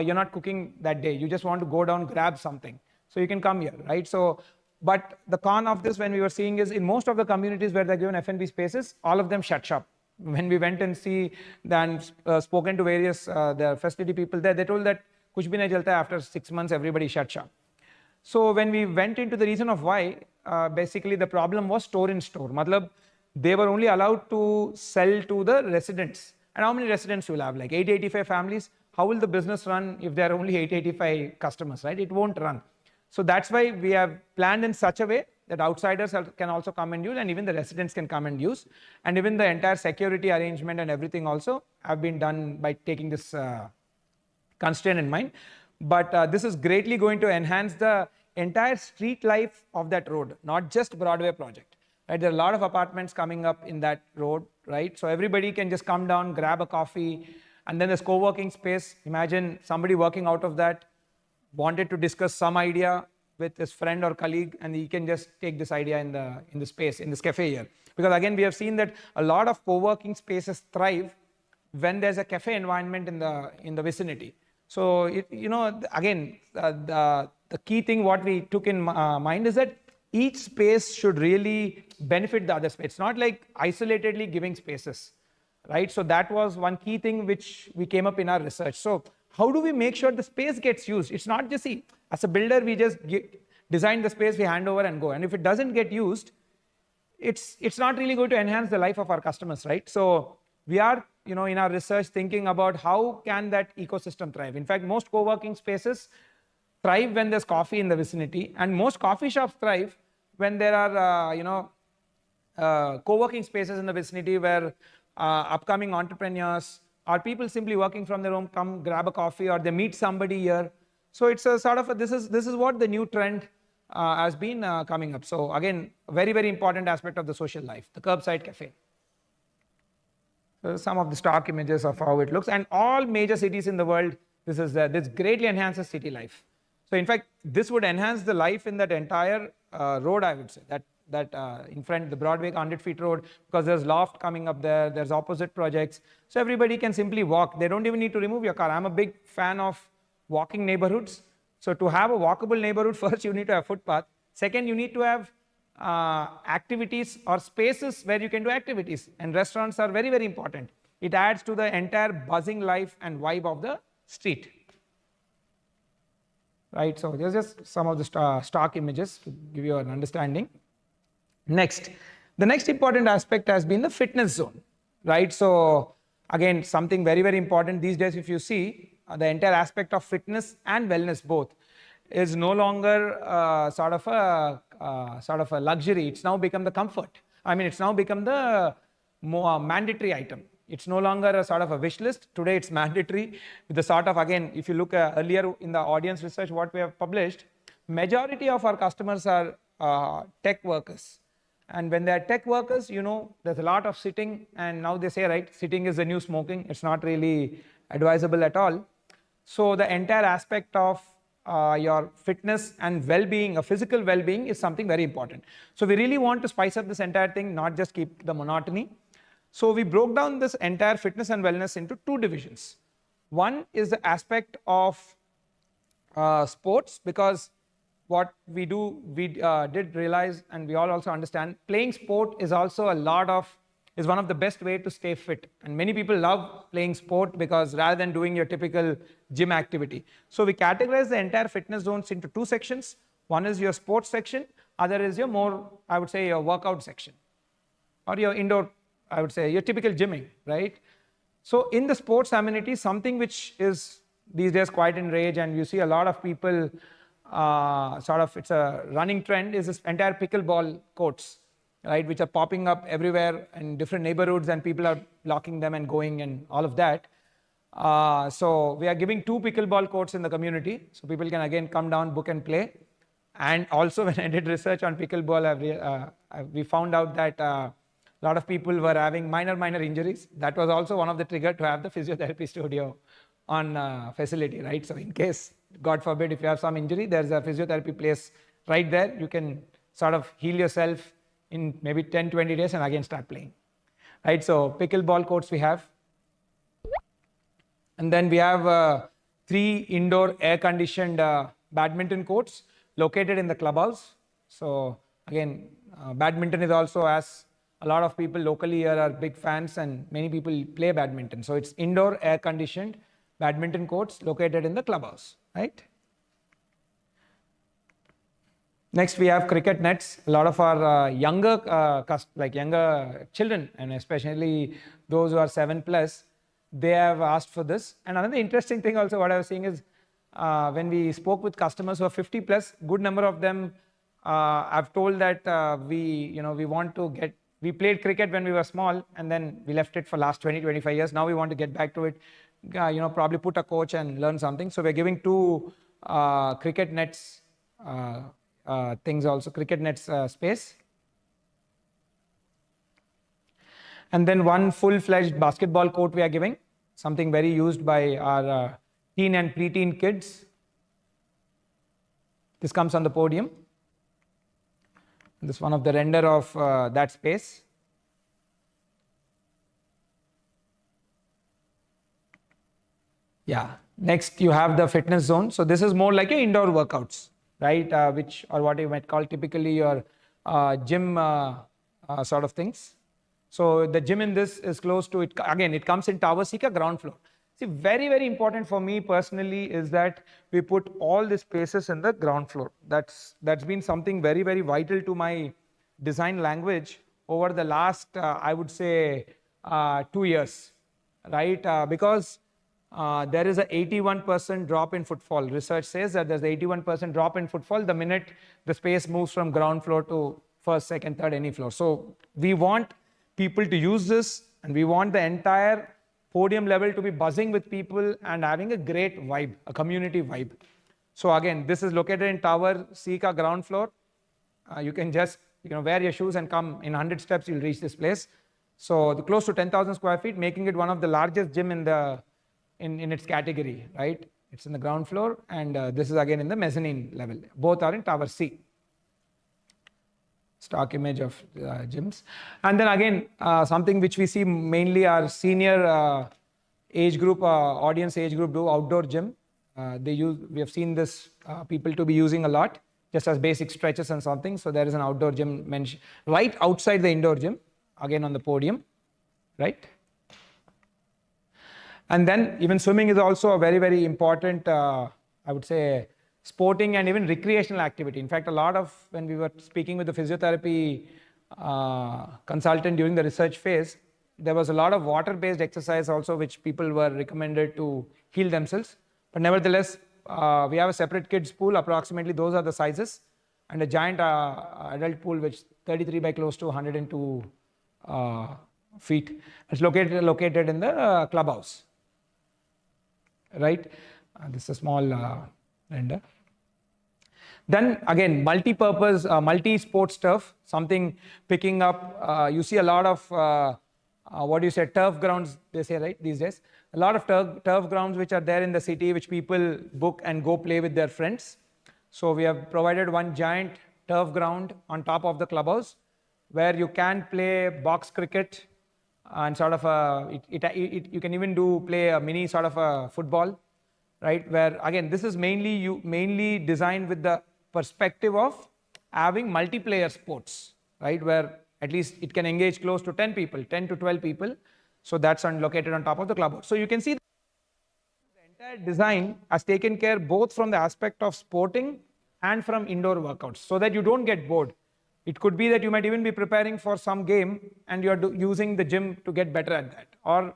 you're not cooking that day. You just want to go down, grab something. So you can come here, right? So, but the con of this, when we were seeing, is in most of the communities where they're given F&B spaces, all of them shut shop. When we went and spoken to various the facility people there, they told that kuch bhi nahi chalta hai, after 6 months everybody shut shop. So when we went into the reason of why, basically the problem was store in store. Matlab, they were only allowed to sell to the residents, And how many residents you will have? Like 885 families. How will the business run if there are only 885 customers, right? It won't run. So that's why we have planned in such a way that outsiders can also come and use, and even the residents can come and use. And even the entire security arrangement and everything also have been done by taking this constraint in mind. But this is greatly going to enhance the entire street life of that road, not just Broadway project. Right? There are a lot of apartments coming up in that road, right? So everybody can just come down, grab a coffee, and then there's co-working space. Imagine somebody working out of that wanted to discuss some idea with his friend or colleague, and he can just take this idea in the space, in this cafe here. Because again, we have seen that a lot of co-working spaces thrive when there's a cafe environment in the vicinity. So again, the key thing what we took in mind is that each space should really benefit the other space. It's not like isolatedly giving spaces, right? So that was one key thing which we came up in our research. So how do we make sure the space gets used? It's not just, see, as a builder, we just design the space, we hand over and go. And if it doesn't get used, it's not really going to enhance the life of our customers, right? So we are, in our research thinking about how can that ecosystem thrive. In fact, most co-working spaces thrive when there's coffee in the vicinity, and most coffee shops thrive when there are, co-working spaces in the vicinity where upcoming entrepreneurs or people simply working from their home come grab a coffee, or they meet somebody here. So it's a sort of this is what the new trend has been coming up. So again, very, very important aspect of the social life, the curbside cafe. So some of the stock images of how it looks, and all major cities in the world, this greatly enhances city life. So in fact, this would enhance the life in that entire road, I would say, that in front, the Broadway 100 feet road, because there's loft coming up there, there's opposite projects. So everybody can simply walk. They don't even need to remove your car. I'm a big fan of walking neighborhoods. So to have a walkable neighborhood, first you need to have footpath. Second, you need to have activities or spaces where you can do activities. And restaurants are very, very important. It adds to the entire buzzing life and vibe of the street. Right, so there's just some of the stock images to give you an understanding. Next, the next important aspect has been the fitness zone, right? So again, something very, very important these days, if you see, the entire aspect of fitness and wellness both is no longer sort of a luxury. It's now become the comfort. I mean, it's now become the more mandatory item. It's no longer a sort of a wish list. Today it's mandatory with the sort of, again, if you look earlier in the audience research, what we have published, majority of our customers are tech workers. And when they are tech workers, there's a lot of sitting, and now they say, right, sitting is the new smoking. It's not really advisable at all. So the entire aspect of your fitness and well-being, a physical well-being, is something very important. So we really want to spice up this entire thing, not just keep the monotony. So we broke down this entire fitness and wellness into two divisions. One is the aspect of sports, because what we do, we did realize, and we all also understand, playing sport is also is one of the best way to stay fit. And many people love playing sport because rather than doing your typical gym activity. So we categorize the entire fitness zones into two sections. One is your sports section, other is your more, I would say, your workout section, or your indoor, I would say, your typical gymming, right? So in the sports amenities, something which is these days quite in rage, and you see a lot of people it's a running trend, is this entire pickleball courts, right, which are popping up everywhere in different neighborhoods, and people are blocking them and going and all of that. So we are giving 2 pickleball courts in the community, so people can again come down, book and play. And also when I did research on pickleball, we found out that a lot of people were having minor injuries. That was also one of the triggers to have the physiotherapy studio on facility, right? So in case, God forbid, if you have some injury, there's a physiotherapy place right there. You can sort of heal yourself in maybe 10-20 days and again start playing, right? So pickleball courts we have. And then we have 3 indoor air-conditioned badminton courts located in the clubhouse. So again, badminton is also, as a lot of people locally here are big fans, and many people play badminton. So it's indoor air-conditioned badminton courts located in the clubhouse, right? Next, we have cricket nets. A lot of our younger children, and especially those who are 7+, they have asked for this. And another interesting thing also what I was seeing is when we spoke with customers who are 50 plus, good number of them have told that we want to get, we played cricket when we were small and then we left it for last 20-25 years. Now we want to get back to it, probably put a coach and learn something. So we're giving 2 cricket nets things also, cricket nets space. And then 1 full-fledged basketball court we are giving, something very used by our teen and preteen kids. This comes on the podium. This is one of the render of that space. Yeah. Next, you have the fitness zone. So this is more like your indoor workouts, right? Which or what you might call typically your gym sort of things. So the gym in this is close to it. Again, it comes in Tower C, ground floor. See, very, very important for me personally is that we put all the spaces in the ground floor. That's been something very, very vital to my design language over the last, I would say, 2 years, right? Because there is a 81% drop in footfall. Research says that there's 81% drop in footfall the minute the space moves from ground floor to first, second, third, any floor. So we want people to use this, and we want the entire podium level to be buzzing with people and having a great vibe, a community vibe. So again, this is located in Tower C ground floor. You can just wear your shoes and come in 100 steps, you'll reach this place. So close to 10,000 square feet, making it one of the largest gym in the in its category, right? It's in the ground floor, and this is again in the mezzanine level. Both are in Tower C. Stock image of gyms. And then again, something which we see mainly our senior age group, audience age group do, outdoor gym. We have seen this people to be using a lot, just as basic stretches and something. So there is an outdoor gym mentioned right outside the indoor gym, again on the podium, right? And then even swimming is also a very, very important, I would say, sporting and even recreational activity. In fact, a lot of, when we were speaking with the physiotherapy consultant during the research phase, there was a lot of water-based exercise also which people were recommended to heal themselves. But nevertheless, we have a separate kids pool, approximately those are the sizes, and a giant adult pool which 33 by close to 102 feet. It's located in the clubhouse, right? This is a small render. Then again, multi-purpose, multi-sports turf, something picking up, you see a lot of, turf grounds, they say, right, these days. A lot of turf grounds which are there in the city, which people book and go play with their friends. So we have provided one giant turf ground on top of the clubhouse, where you can play box cricket and sort of you can even play a mini sort of a football, right? Where again, this is mainly designed with the perspective of having multiplayer sports, right? Where at least it can engage close to 10 people, 10 to 12 people. So that's located on top of the clubhouse. So you can see the entire design has taken care both from the aspect of sporting and from indoor workouts, so that you don't get bored. It could be that you might even be preparing for some game and you're using the gym to get better at that. Or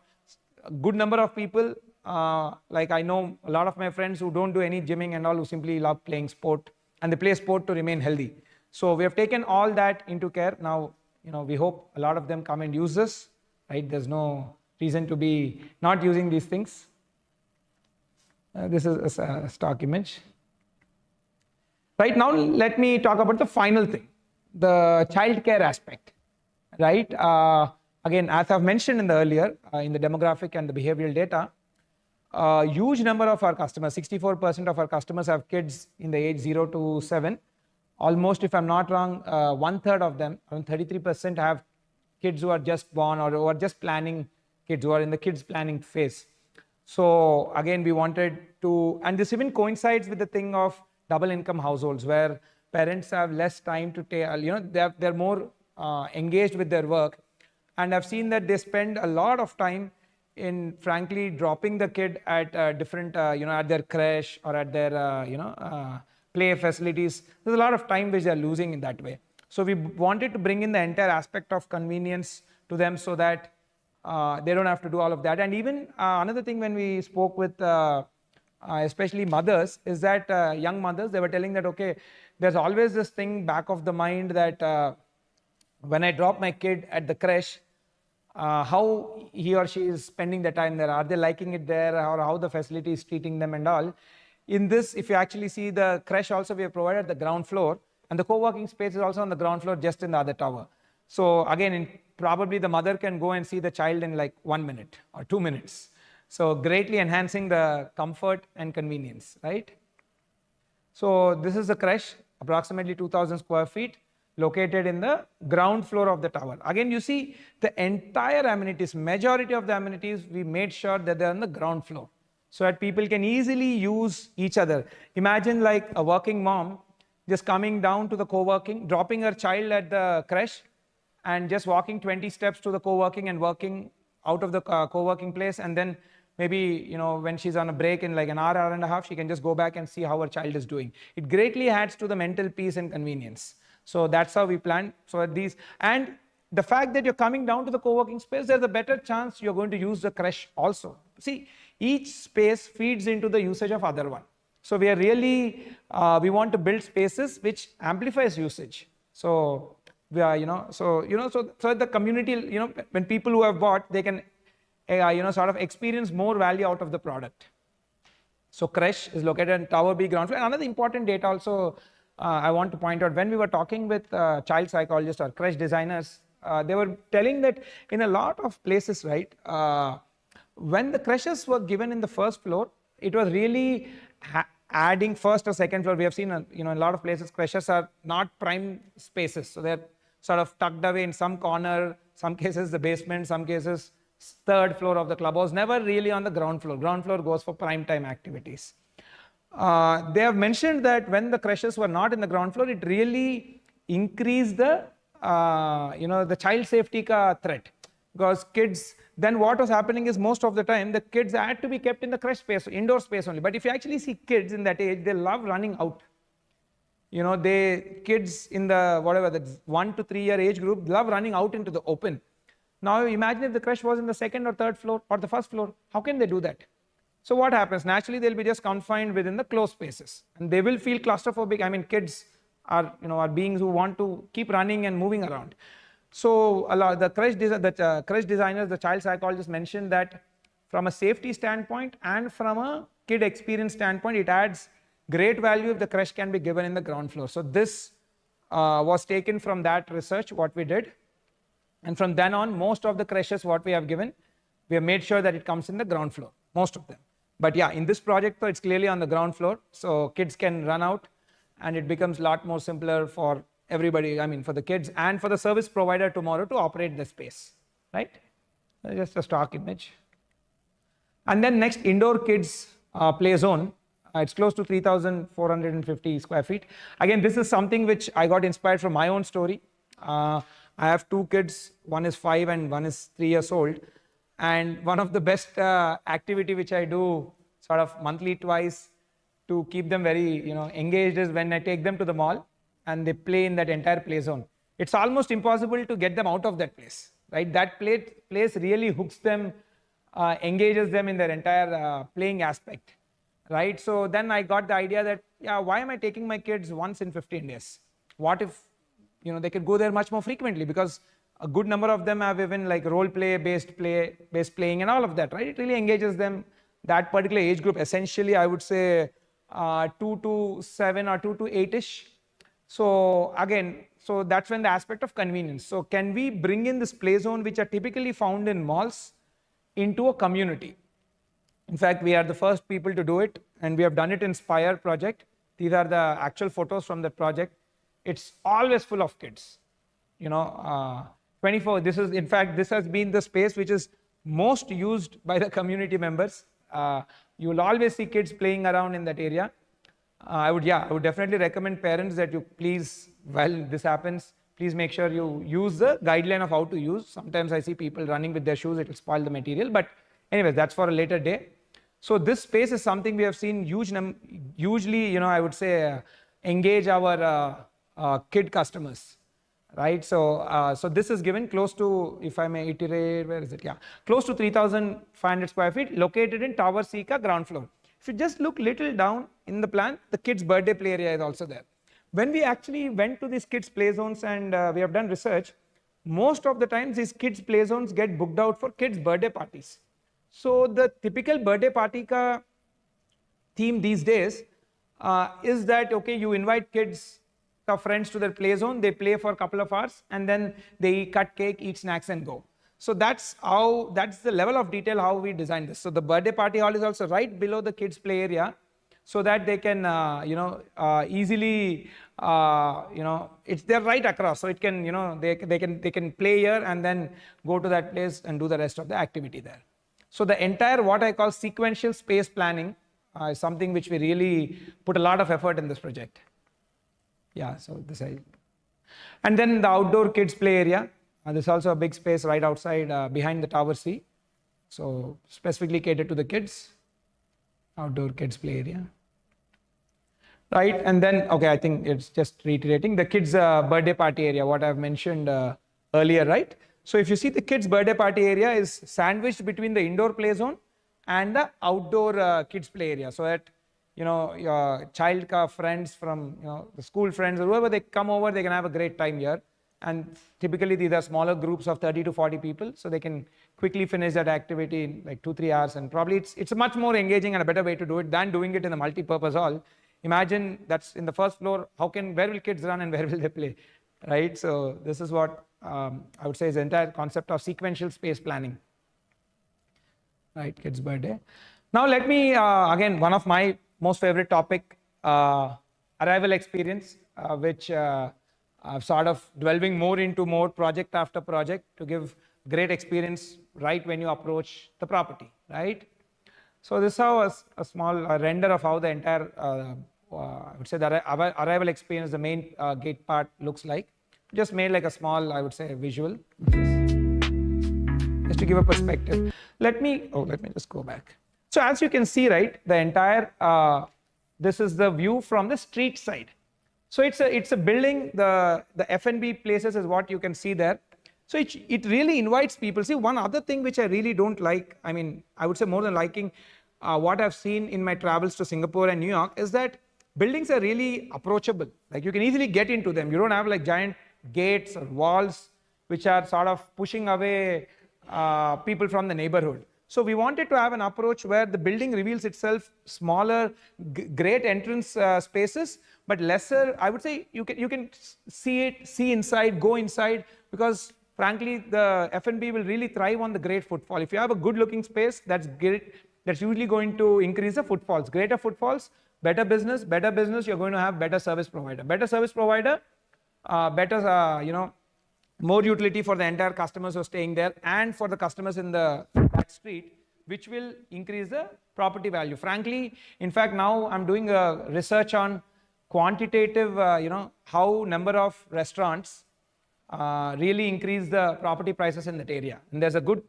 a good number of people, like I know a lot of my friends who don't do any gymming and all, who simply love playing sport, and they play sport to remain healthy. So we have taken all that into care. Now, we hope a lot of them come and use this, right? There's no reason to be not using these things. This is a stock image. Right now, let me talk about the final thing, the childcare aspect, right? Again, as I've mentioned in the earlier, in the demographic and the behavioral data, a huge number of our customers, 64% of our customers have kids in the age 0 to 7. Almost, if I'm not wrong, 1/3 of them, around 33% have kids who are just born or who are just planning kids, who are in the kids planning phase. So again, we wanted to, and this even coincides with the thing of double income households, where parents have less time to take, they're more engaged with their work. And I've seen that they spend a lot of time in, frankly, dropping the kid at different, at their creche or at their, play facilities. There's a lot of time which they're losing in that way. So we wanted to bring in the entire aspect of convenience to them, so that They don't have to do all of that. And even another thing when we spoke with especially mothers is that young mothers, they were telling that, okay, there's always this thing back of the mind that when I drop my kid at the creche, how he or she is spending the time there. Are they liking it there, or how the facility is treating them and all. In this, if you actually see the creche also, we have provided the ground floor, and the co-working space is also on the ground floor, just in the other tower. So again, probably the mother can go and see the child in like 1 minute or 2 minutes. So greatly enhancing the comfort and convenience, right? So this is the creche, approximately 2,000 square feet, located in the ground floor of the tower. Again, you see the entire amenities, majority of the amenities, we made sure that they're on the ground floor, so that people can easily use each other. Imagine like a working mom just coming down to the co-working, dropping her child at the creche, and just walking 20 steps to the co-working and working out of the co-working place, and then maybe, when she's on a break in like an hour, hour and a half, she can just go back and see how her child is doing. It greatly adds to the mental peace and convenience. So that's how we plan. So these, and the fact that you're coming down to the co-working space, there's a better chance you're going to use the creche also. See, each space feeds into the usage of other one. So we are really, we want to build spaces which amplifies usage. So we are, so the community, when people who have bought, they can, sort of experience more value out of the product. So creche is located in Tower B ground floor. Another important data also I want to point out, when we were talking with child psychologists or creche designers, they were telling that in a lot of places, right, when the creches were given in the first floor, it was really adding first or second floor. We have seen, in a lot of places, creches are not prime spaces. So they're sort of tucked away in some corner, some cases the basement, some cases third floor of the clubhouse, never really on the ground floor. Ground floor goes for prime time activities. They have mentioned that when the creches were not in the ground floor, it really increased the, the child safety threat. Because kids, then what was happening is most of the time, the kids had to be kept in the creche space, indoor space only. But if you actually see kids in that age, they love running out. Kids in the, the 1 to 3 year age group love running out into the open. Now imagine if the creche was in the second or third floor or the first floor, how can they do that? So what happens? Naturally, they'll be just confined within the closed spaces, and they will feel claustrophobic. I mean, kids are, are beings who want to keep running and moving around. So the creche designers, the child psychologists mentioned that from a safety standpoint and from a kid experience standpoint, it adds great value if the creche can be given in the ground floor. So this was taken from that research, what we did. And from then on, most of the creches, what we have given, we have made sure that it comes in the ground floor, most of them. But yeah, in this project, though, it's clearly on the ground floor. So kids can run out, and it becomes a lot more simpler for everybody, I mean, for the kids and for the service provider tomorrow to operate the space, right? Just a stock image. And then next, indoor kids play zone. It's close to 3,450 square feet. Again, this is something which I got inspired from my own story. I have 2 kids, one is 5 and one is 3 years old. And one of the best activity which I do sort of monthly twice to keep them very engaged is when I take them to the mall and they play in that entire play zone. It's almost impossible to get them out of that place, right? That place really hooks them, engages them in their entire playing aspect, right? So then I got the idea that, yeah, why am I taking my kids once in 15 days? What if they could go there much more frequently, because a good number of them have even like role play based playing and all of that, right? It really engages them, that particular age group, essentially I would say 2 to 7 or 2 to 8ish. So again, so that's when the aspect of convenience. So can we bring in this play zone which are typically found in malls into a community? In fact, we are the first people to do it, and we have done it in Spire project. These are the actual photos from that project. It's always full of kids, 24. This is, in fact, this has been the space which is most used by the community members. You will always see kids playing around in that area. I would definitely recommend parents that you please, while this happens, please make sure you use the guideline of how to use. Sometimes I see people running with their shoes, it will spoil the material. But anyways, that's for a later day. So this space is something we have seen hugely, I would say, engage our kid customers, right? So this is given close to, if I may iterate, where is it? Yeah, close to 3,500 square feet, located in Tower C ka ground floor. If you just look little down in the plan, the kids' birthday play area is also there. When we actually went to these kids' play zones and we have done research, most of the times these kids' play zones get booked out for kids' birthday parties. So the typical birthday party ka theme these days is that, okay, you invite kids, friends to their play zone, they play for a couple of hours, and then they cut cake, eat snacks, and go. So that's the level of detail how we designed this. So the birthday party hall is also right below the kids' play area, so that they can, easily, they're right across, so it can, they can play here and then go to that place and do the rest of the activity there. So the entire, what I call sequential space planning, is something which we really put a lot of effort in this project. Yeah, so this is, and then the outdoor kids play area. There's also a big space right outside behind the Tower C. So specifically catered to the kids, outdoor kids play area. Right, and then, okay, I think it's just reiterating the kids' birthday party area, what I've mentioned earlier, right? So if you see, the kids' birthday party area is sandwiched between the indoor play zone and the outdoor kids' play area, so that, your child ka friends from, the school friends or whoever, they come over, they can have a great time here. And typically these are smaller groups of 30 to 40 people, so they can quickly finish that activity in like 2-3 hours. And probably it's a much more engaging and a better way to do it than doing it in the multi-purpose hall. Imagine that's in the first floor, where will kids run and where will they play, right? So this is what I would say is the entire concept of sequential space planning, right? Kids' birthday. Now let me, again, one of my most favorite topic, arrival experience, which I'm sort of delving more into more project after project to give great experience right when you approach the property, right? So this is how a small render of how the entire, I would say, the arrival experience, the main gate part looks like. Just made like a small, I would say, visual, just to give a perspective. Let me just go back. So as you can see, right, the entire, this is the view from the street side. So it's a building, the F&B places is what you can see there. So it really invites people. See, one other thing which I really don't like, I mean, I would say more than liking what I've seen in my travels to Singapore and New York, is that buildings are really approachable. Like, you can easily get into them. You don't have like giant gates or walls which are sort of pushing away people from the neighborhood. So we wanted to have an approach where the building reveals itself smaller, great entrance spaces, but lesser. I would say you can see inside, go inside, because frankly the F&B will really thrive on the great footfall. If you have a good looking space, that's great. That's usually going to increase the footfalls. Greater footfalls, better business, you're going to have better service provider. Better service provider, better, more utility for the entire customers who are staying there and for the customers in that street, which will increase the property value. Frankly, in fact, now I'm doing a research on quantitative, how number of restaurants really increase the property prices in that area. And there's a good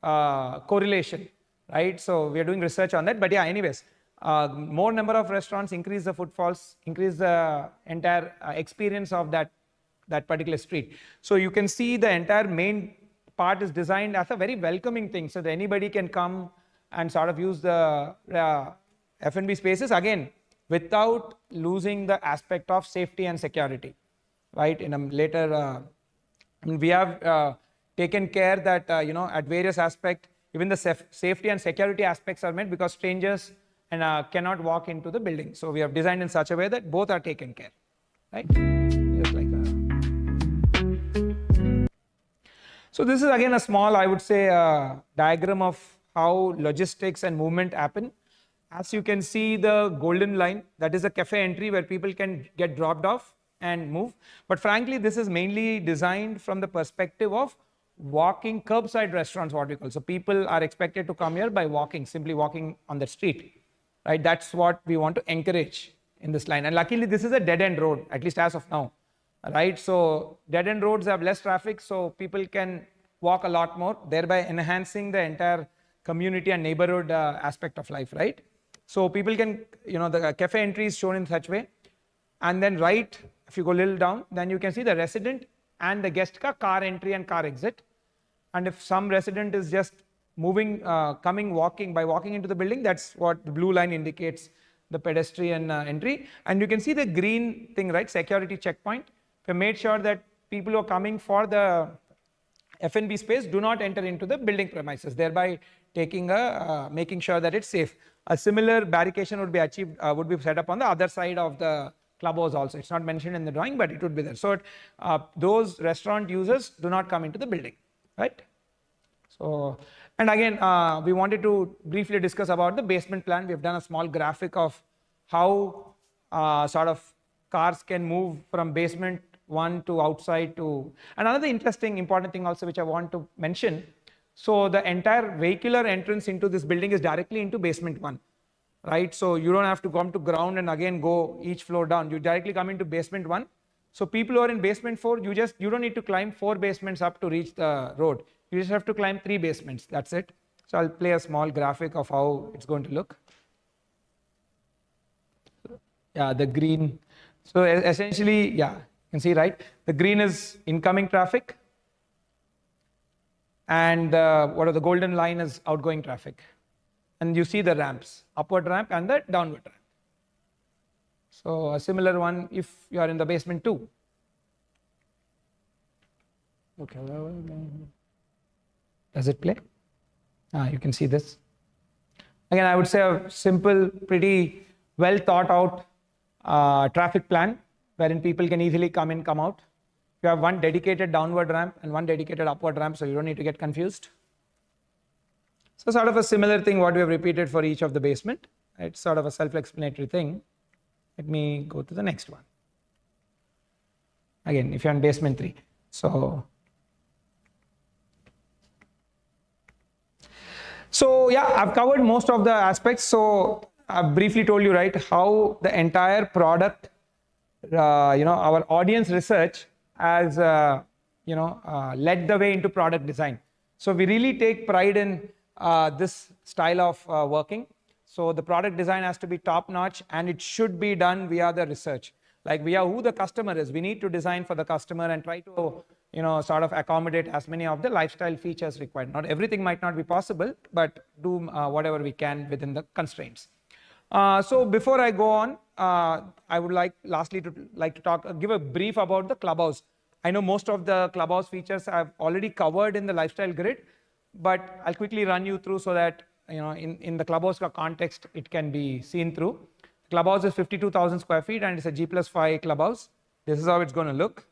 correlation, right? So we are doing research on that. But yeah, anyways, more number of restaurants increase the footfalls, increase the entire experience of that particular street. So you can see the entire main part is designed as a very welcoming thing, so that anybody can come and sort of use the F&B spaces, again, without losing the aspect of safety and security, right? In a later, we have taken care that, at various aspects, even the safety and security aspects are met, because strangers cannot walk into the building. So we have designed in such a way that both are taken care, right? Just like so this is again a small, I would say, diagram of how logistics and movement happen. As you can see, the golden line, that is a cafe entry where people can get dropped off and move. But frankly, this is mainly designed from the perspective of walking, curbside restaurants, what we call. So people are expected to come here by walking, simply walking on the street, right? That's what we want to encourage in this line. And luckily, this is a dead-end road, at least as of now, right? So dead-end roads have less traffic, so people can walk a lot more, thereby enhancing the entire community and neighborhood aspect of life, right? So people can, the cafe entry is shown in such way. And then right, if you go a little down, then you can see the resident and the guest ka car entry and car exit. And if some resident is just moving, walking into the building, that's what the blue line indicates, the pedestrian entry. And you can see the green thing, right? Security checkpoint. We made sure that people who are coming for the F&B space do not enter into the building premises, thereby making sure that it's safe. A similar barricade would be set up on the other side of the clubhouse also. It's not mentioned in the drawing, but it would be there. So those restaurant users do not come into the building, right? So, and again, we wanted to briefly discuss about the basement plan. We have done a small graphic of how sort of cars can move from basement 1 to outside to. Another interesting, important thing also which I want to mention. So the entire vehicular entrance into this building is directly into basement 1, right? So you don't have to come to ground and again go each floor down. You directly come into basement 1. So people who are in basement 4, you don't need to climb 4 basements up to reach the road. You just have to climb 3 basements. That's it. So I'll play a small graphic of how it's going to look. Yeah, the green. So essentially, yeah, you can see, right? The green is incoming traffic, and the golden line is outgoing traffic. And you see the ramps, upward ramp and the downward ramp. So a similar one if you are in the basement 2. Okay. Does it play? You can see this. Again, I would say a simple, pretty well thought out traffic plan wherein people can easily come in, come out. You have one dedicated downward ramp and one dedicated upward ramp, so you don't need to get confused. So sort of a similar thing what we have repeated for each of the basement. It's sort of a self-explanatory thing. Let me go to the next one. Again, if you're in basement 3. So yeah, I've covered most of the aspects. So I've briefly told you, right, how the entire product, our audience research has, led the way into product design. So we really take pride in this style of working. So the product design has to be top notch and it should be done via the research. Like via who the customer is. We need to design for the customer and try to sort of accommodate as many of the lifestyle features required. Not everything might not be possible, but do whatever we can within the constraints. So before I go on, I would lastly to give a brief about the Clubhouse. I know most of the Clubhouse features I've already covered in the lifestyle grid, but I'll quickly run you through so that in the Clubhouse context it can be seen through. Clubhouse is 52,000 square feet and it's a G+5 clubhouse. This is how it's going to look.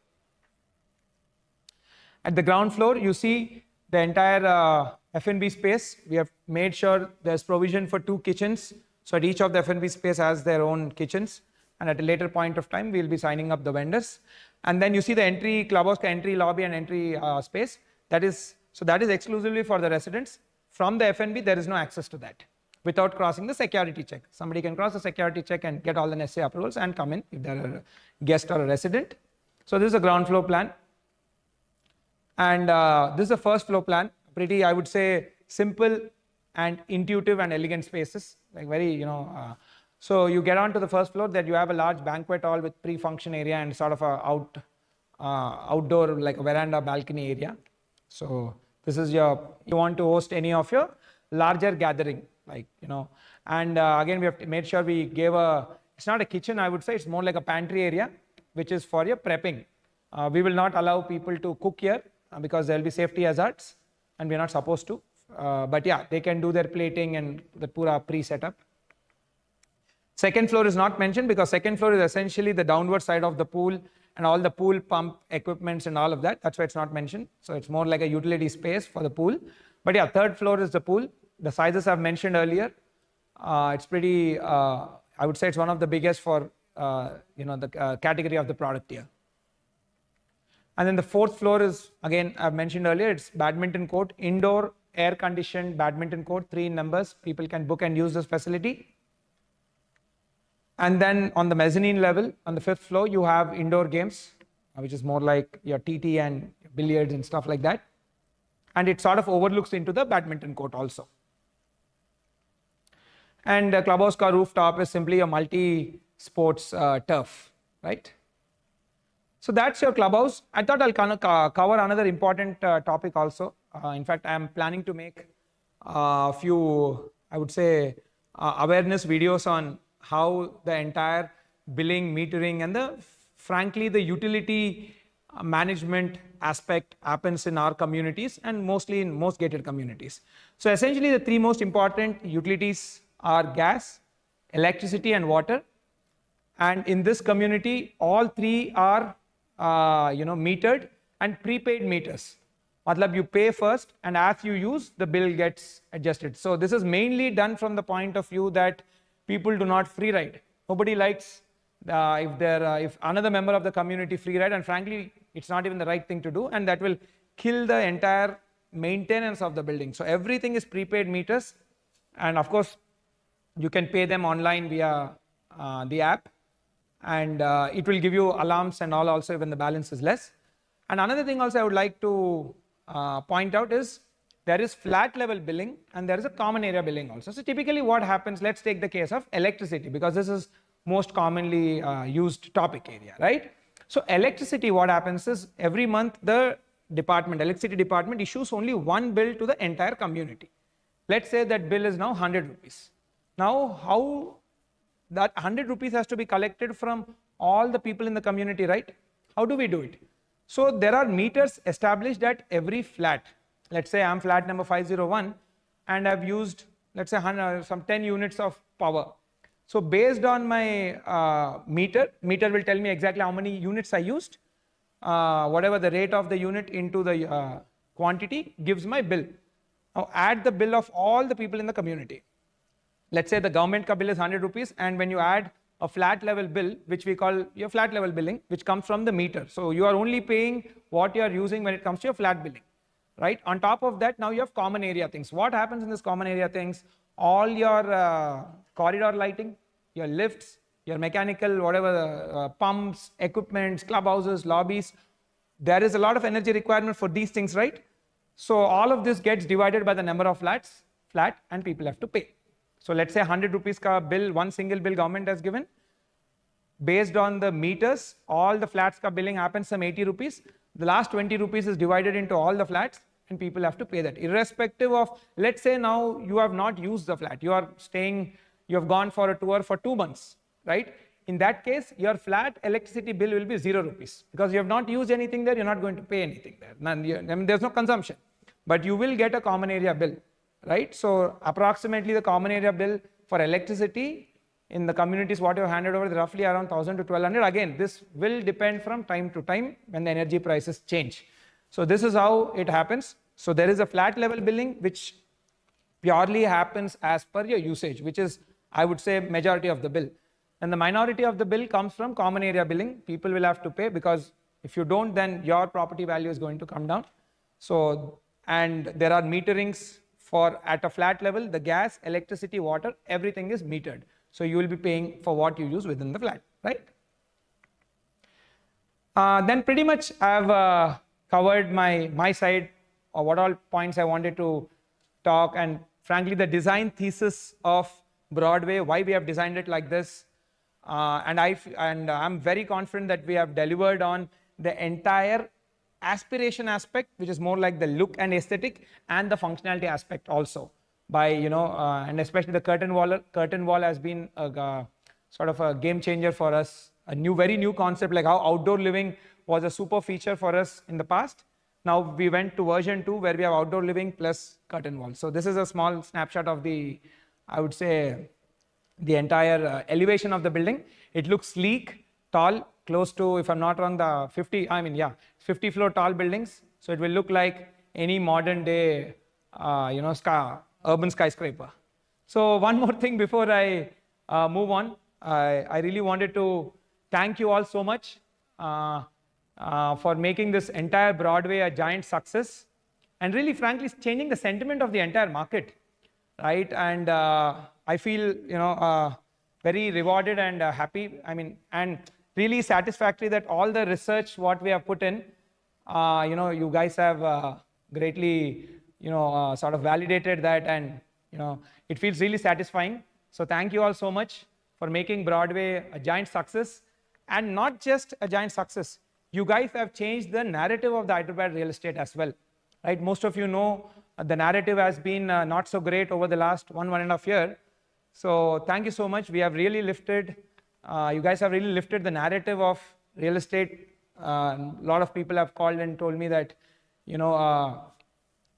At the ground floor, you see the entire F&B space. We have made sure there's provision for 2 kitchens. So at each of the F&B space has their own kitchens. And at a later point of time, we'll be signing up the vendors. And then you see the Clubhouse entry lobby and entry space. That is exclusively for the residents. From the F&B, there is no access to that without crossing the security check. Somebody can cross the security check and get all the necessary approvals and come in if they're a guest or a resident. So this is a ground floor plan. And this is the first floor plan. Pretty, I would say, simple and intuitive and elegant spaces. Like very, so you get onto the first floor that you have a large banquet hall with pre-function area and sort of a outdoor, like a veranda balcony area. So this is you want to host any of your larger gathering, and again, we have made sure we gave it's not a kitchen, I would say, it's more like a pantry area, which is for your prepping. We will not allow people to cook here because there will be safety hazards and we're not supposed to. But yeah, they can do their plating and the pura pre-setup. Second floor is not mentioned because second floor is essentially the downward side of the pool and all the pool pump equipments and all of that. That's why it's not mentioned. So it's more like a utility space for the pool. But yeah, third floor is the pool. The sizes I've mentioned earlier. It's pretty, I would say it's one of the biggest for, the category of the product here. And then the fourth floor is, again, I've mentioned earlier, it's badminton court, indoor air-conditioned badminton court, 3 numbers. People can book and use this facility. And then on the mezzanine level, on the 5th floor, you have indoor games, which is more like your TT and billiards and stuff like that. And it sort of overlooks into the badminton court also. And the Clubhouse rooftop is simply a multi-sports turf, right? So that's your Clubhouse. I thought I'll kind of cover another important topic also. In fact, I'm planning to make a few, I would say, awareness videos on how the entire billing, metering, and frankly, the utility management aspect happens in our communities and mostly in most gated communities. So essentially, the three most important utilities are gas, electricity, and water. And in this community, all three are metered and prepaid meters. Matlab, you pay first, and as you use, the bill gets adjusted. So this is mainly done from the point of view that people do not free ride. Nobody likes if another member of the community free ride, and frankly, it's not even the right thing to do, and that will kill the entire maintenance of the building. So everything is prepaid meters, and of course, you can pay them online via the app, and it will give you alarms and all also when the balance is less. And another thing also I would like to point out is there is flat level billing and there is a common area billing also. So typically what happens, let's take the case of electricity, because this is most commonly used topic area, right? So electricity, what happens is every month the electricity department issues only one bill to the entire community. Let's say that bill is now 100 rupees. Now how that 100 rupees has to be collected from all the people in the community, right? How do we do it? So there are meters established at every flat. Let's say I'm flat number 501 and I've used, let's say some 10 units of power. So based on my meter will tell me exactly how many units I used. Whatever the rate of the unit into the quantity gives my bill. Now add the bill of all the people in the community. Let's say the government bill is 100 rupees, and when you add a flat level bill, which we call your flat level billing, which comes from the meter. So you are only paying what you are using when it comes to your flat billing, right? On top of that, now you have common area things. What happens in this common area things? All your corridor lighting, your lifts, your mechanical, whatever, pumps, equipments, clubhouses, lobbies, there is a lot of energy requirement for these things, right? So all of this gets divided by the number of flats, and people have to pay. So let's say 100 rupees ka bill, one single bill government has given. Based on the meters, all the flats ka billing happens some 80 rupees. The last 20 rupees is divided into all the flats and people have to pay that. Irrespective of, let's say now you have not used the flat. You are staying, you have gone for a tour for 2 months, right? In that case, your flat electricity bill will be 0 rupees because you have not used anything there, you're not going to pay anything there. I mean, there's no consumption, but you will get a common area bill. Right? So approximately the common area bill for electricity in the communities what you have handed over is roughly around 1,000 to 1,200. Again, this will depend from time to time when the energy prices change. So this is how it happens. So there is a flat level billing which purely happens as per your usage, which is, I would say, majority of the bill. And the minority of the bill comes from common area billing. People will have to pay because if you don't, then your property value is going to come down. So, and there are meterings for at a flat level, the gas, electricity, water, everything is metered. So you will be paying for what you use within the flat, right? Then pretty much I've covered my side or what all points I wanted to talk, and frankly the design thesis of Broadway, why we have designed it like this, and I'm very confident that we have delivered on the entire aspiration aspect, which is more like the look and aesthetic, and the functionality aspect also. By and especially the curtain wall has been a sort of a game changer for us. A very new concept, like how outdoor living was a super feature for us in the past. Now we went to version 2 where we have outdoor living plus curtain wall. So this is a small snapshot of the, I would say, the entire elevation of the building. It looks sleek, tall, close to, if I'm not wrong, the 50 floor tall buildings. So it will look like any modern day, urban skyscraper. So one more thing before I move on, I really wanted to thank you all so much for making this entire Broadway a giant success, and really, frankly, changing the sentiment of the entire market, right? And I feel, very rewarded and happy. I mean, and really satisfactory that all the research what we have put in, you guys have greatly, sort of validated that, and it feels really satisfying. So thank you all so much for making Broadway a giant success, and not just a giant success. you guys have changed the narrative of the Hyderabad real estate as well, right? Most of you know the narrative has been not so great over the last 1.5 year. So thank you so much. We have really lifted, you guys have really lifted the narrative of real estate. A lot of people have called and told me that,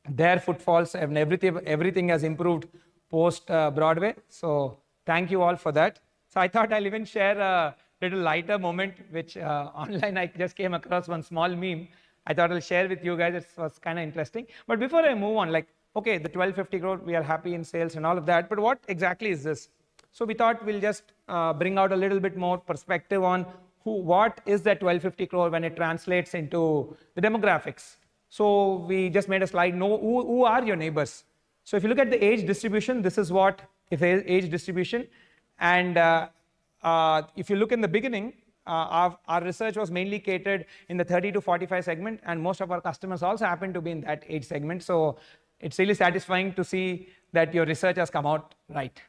their footfalls and everything has improved post Broadway. So thank you all for that. So I thought I'll even share a little lighter moment, which online I just came across one small meme. I thought I'll share with you guys. It was kind of interesting. But before I move on, like, okay, the 1250 crore, we are happy in sales and all of that. But what exactly is this? So we thought we'll just bring out a little bit more perspective on what is that 1250 crore when it translates into the demographics. So we just made a slide. Who are your neighbors? So if you look at the age distribution, this is what if age distribution. And if you look in the beginning, our research was mainly catered in the 30 to 45 segment, and most of our customers also happen to be in that age segment. So it's really satisfying to see that your research has come out right.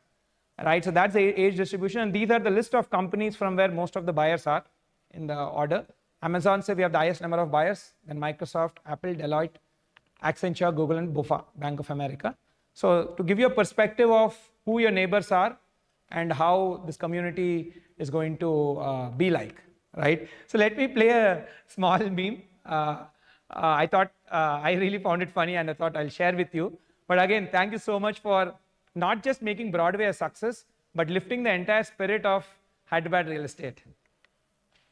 Right, so that's the age distribution, and these are the list of companies from where most of the buyers are in the order. Amazon says we have the highest number of buyers, then Microsoft, Apple, Deloitte, Accenture, Google, and BofA, Bank of America. So to give you a perspective of who your neighbors are and how this community is going to be like, right? So let me play a small meme. I thought I really found it funny, and I thought I'll share with you. But again, thank you so much for not just making Broadway a success, but lifting the entire spirit of Hyderabad real estate.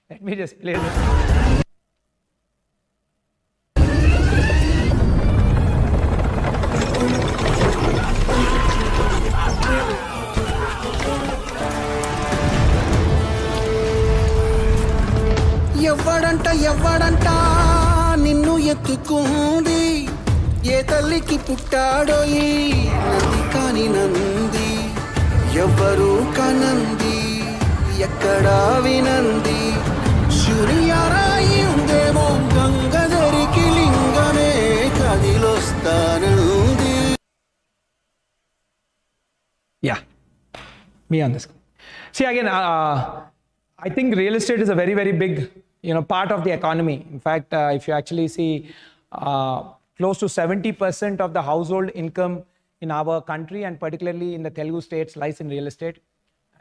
Let me just play this. ఎవ్వడంట నిన్ను ఎత్తుకుంది ఏ తల్లికి పుట్టాడో ఈ నంది కాని నంది ఎవ్వరూ కనంది ఎక్కడా వినంది శూన్యరాయి ఉందేమో గంగధరికి లింగమే కదిలొస్తానంది. Yeah, me on this. See again, I think real estate is a very, very big part of the economy. In fact, if you actually see close to 70% of the household income in our country, and particularly in the Telugu states, lies in real estate.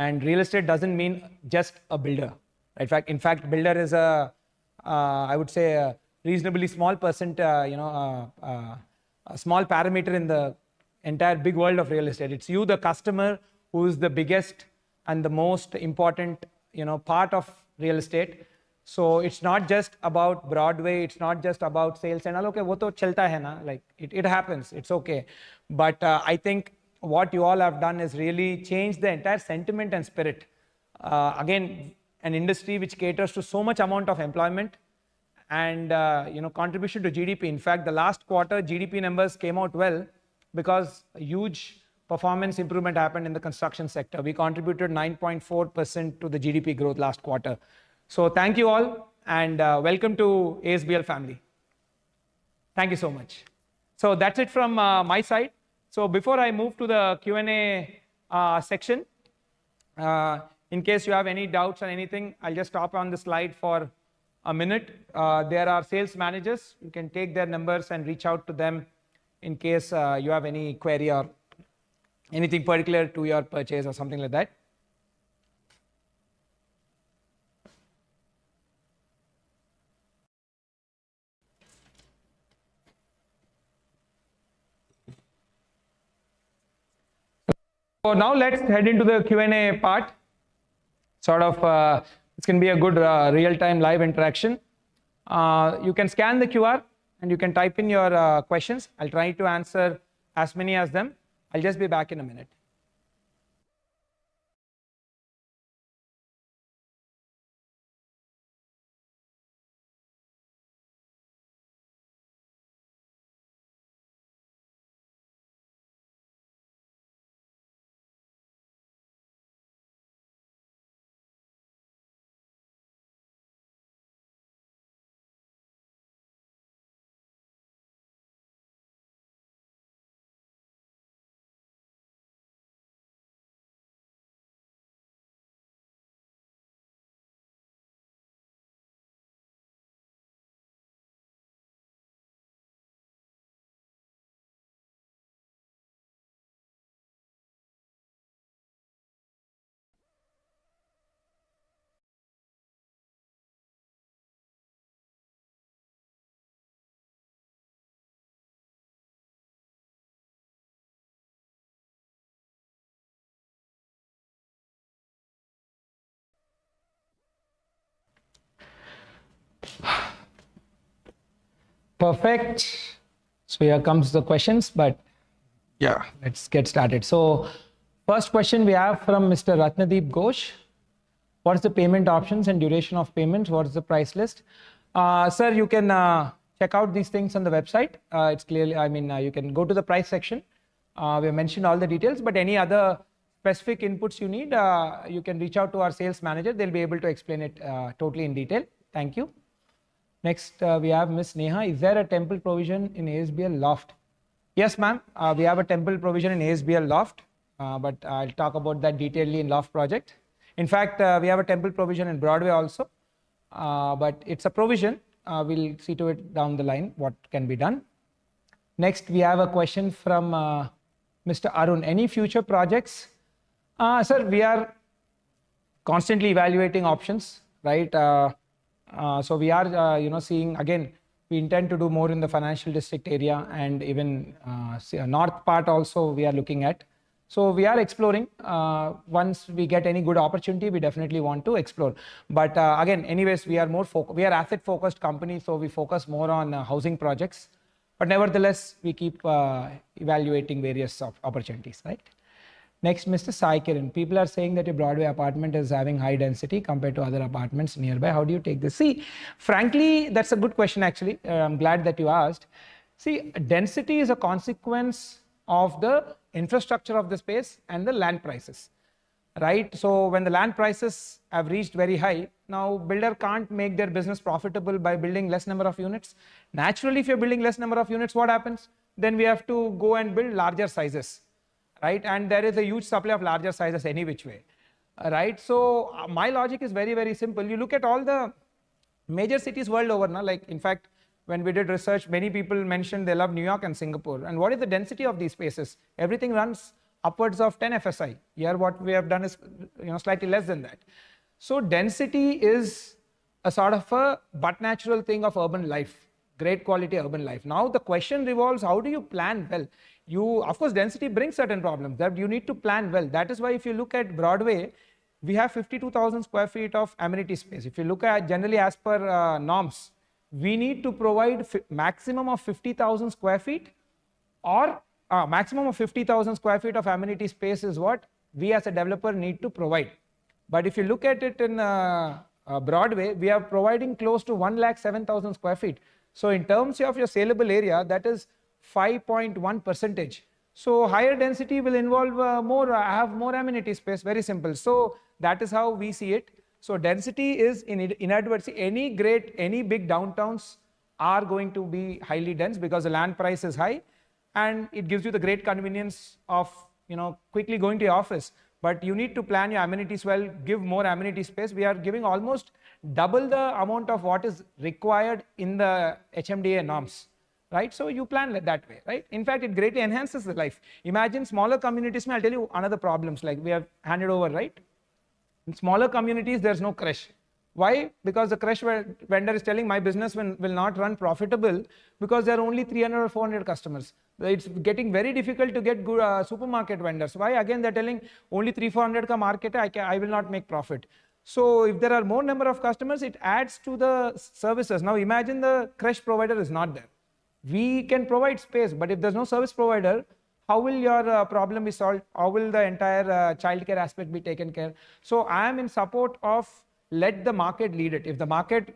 And real estate doesn't mean just a builder. In fact, builder is I would say a reasonably small percent, a small parameter in the entire big world of real estate. It's you, the customer, who is the biggest and the most important, part of real estate. So it's not just about Broadway, it's not just about sales and all. Okay, wo to chalta hai na, like it happens, it's okay. But I think what you all have done is really change the entire sentiment and spirit. Again, an industry which caters to so much amount of employment and contribution to GDP. In fact, the last quarter GDP numbers came out well because a huge performance improvement happened in the construction sector. We contributed 9.4% to the GDP growth last quarter. So thank you all, and welcome to ASBL family. Thank you so much. So that's it from my side. So before I move to the Q&A section, in case you have any doubts or anything, I'll just stop on the slide for a minute. There are sales managers. You can take their numbers and reach out to them in case you have any query or anything particular to your purchase or something like that. So now let's head into the Q&A part. Sort of, it's going to be a good real-time live interaction. You can scan the QR and you can type in your questions. I'll try to answer as many as them. I'll just be back in a minute. Perfect. So here comes the questions, but yeah, let's get started. So first question we have from Mr. Ratnadeep Ghosh. What is the payment options and duration of payments? What is the price list? Sir, you can check out these things on the website. It's clearly, you can go to the price section. We have mentioned all the details, but any other specific inputs you need, you can reach out to our sales manager. They'll be able to explain it totally in detail. Thank you. Next, we have Ms. Neha. Is there a temple provision in ASBL Loft? Yes, ma'am. We have a temple provision in ASBL Loft, but I'll talk about that detailedly in Loft project. In fact, we have a temple provision in Broadway also, but it's a provision. We'll see to it down the line what can be done. Next, we have a question from Mr. Arun. Any future projects? Sir, we are constantly evaluating options, right? So we are, seeing, again, we intend to do more in the financial district area, and even north part also we are looking at. So we are exploring. Once we get any good opportunity, we definitely want to explore. But again, anyways, we are we are asset focused company, so we focus more on housing projects. But nevertheless, we keep evaluating various opportunities, right? Next, Mr. Sai Kiran. People are saying that a Broadway apartment is having high density compared to other apartments nearby. How do you take this? See, frankly, that's a good question actually. I'm glad that you asked. See, density is a consequence of the infrastructure of the space and the land prices, right? So when the land prices have reached very high, now builder can't make their business profitable by building less number of units. Naturally, if you're building less number of units, what happens? Then we have to go and build larger sizes, right? And there is a huge supply of larger sizes any which way, right? So my logic is very, very simple. You look at all the major cities world over now, like in fact, when we did research, many people mentioned they love New York and Singapore. And what is the density of these spaces? Everything runs upwards of 10 FSI. Here what we have done is slightly less than that. So density is a sort of a but natural thing of urban life, great quality urban life. Now the question revolves, how do you plan well? Of course, density brings certain problems that you need to plan well. That is why if you look at Broadway, we have 52,000 square feet of amenity space. If you look at generally as per norms, we need to provide maximum of 50,000 square feet, or maximum of 50,000 square feet of amenity space is what we as a developer need to provide. But if you look at it in Broadway, we are providing close to 107,000 square feet. So in terms of your saleable area, that is 5.1%. So higher density will involve have more amenity space, very simple. So that is how we see it. So density is inadvertently, any big downtowns are going to be highly dense because the land price is high, and it gives you the great convenience of quickly going to your office. But you need to plan your amenities well, give more amenity space. We are giving almost double the amount of what is required in the HMDA norms, right? So you plan that way, right? In fact, it greatly enhances the life. Imagine smaller communities. I'll tell you another problems like we have handed over, right? In smaller communities, there's no creche. Why? Because the creche vendor is telling my business will not run profitable because there are only 300 or 400 customers. It's getting very difficult to get good supermarket vendors. Why? Again, they're telling only 300-400 ka market, I will not make profit. So if there are more number of customers, it adds to the services. Now imagine the creche provider is not there. We can provide space, but if there's no service provider, how will your problem be solved? How will the entire childcare aspect be taken care? So I am in support of let the market lead it. If the market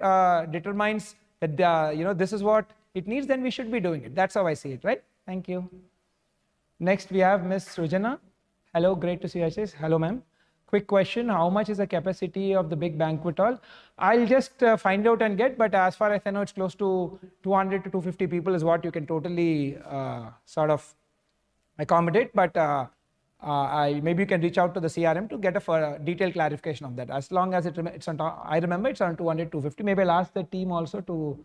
determines that this is what it needs, then we should be doing it. That's how I see it, right? Thank you. Next we have Ms. Sujana. Hello, great to see you. Hello, ma'am. Quick question: how much is the capacity of the big banquet hall? I'll just find out and get, but as far as I know, it's close to 200 to 250 people is what you can totally sort of accommodate, but maybe you can reach out to the CRM to get a detailed clarification of that. As long as it's on top, I remember it's on 200, 250. Maybe I'll ask the team also to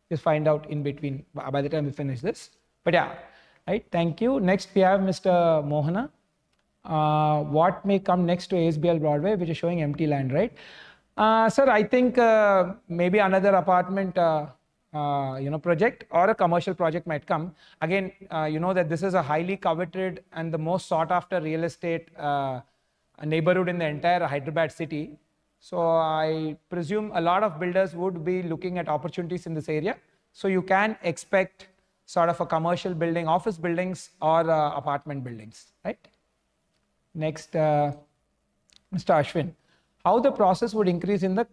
just find out in between by the time we finish this. But yeah, right. Thank you. Next we have Mr. Mohana. What may come next to ASBL Broadway, which is showing empty land, right? Sir, I think maybe another apartment project or a commercial project might come. Again, that this is a highly coveted and the most sought after real estate neighborhood in the entire Hyderabad city. So I presume a lot of builders would be looking at opportunities in this area. So you can expect sort of a commercial building, office buildings, or apartment buildings, right? Next, Mr. Ashwin, how the process would increase in the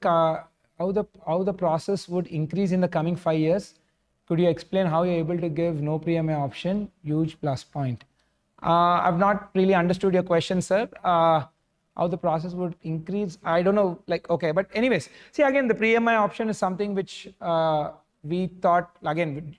how the process would increase in the coming 5 years? Could you explain how you're able to give no pre-MI option? Huge plus point. I've not really understood your question, sir. How the process would increase, I don't know, like, okay, but anyways, see, again, the pre-MI option is something which we thought, again,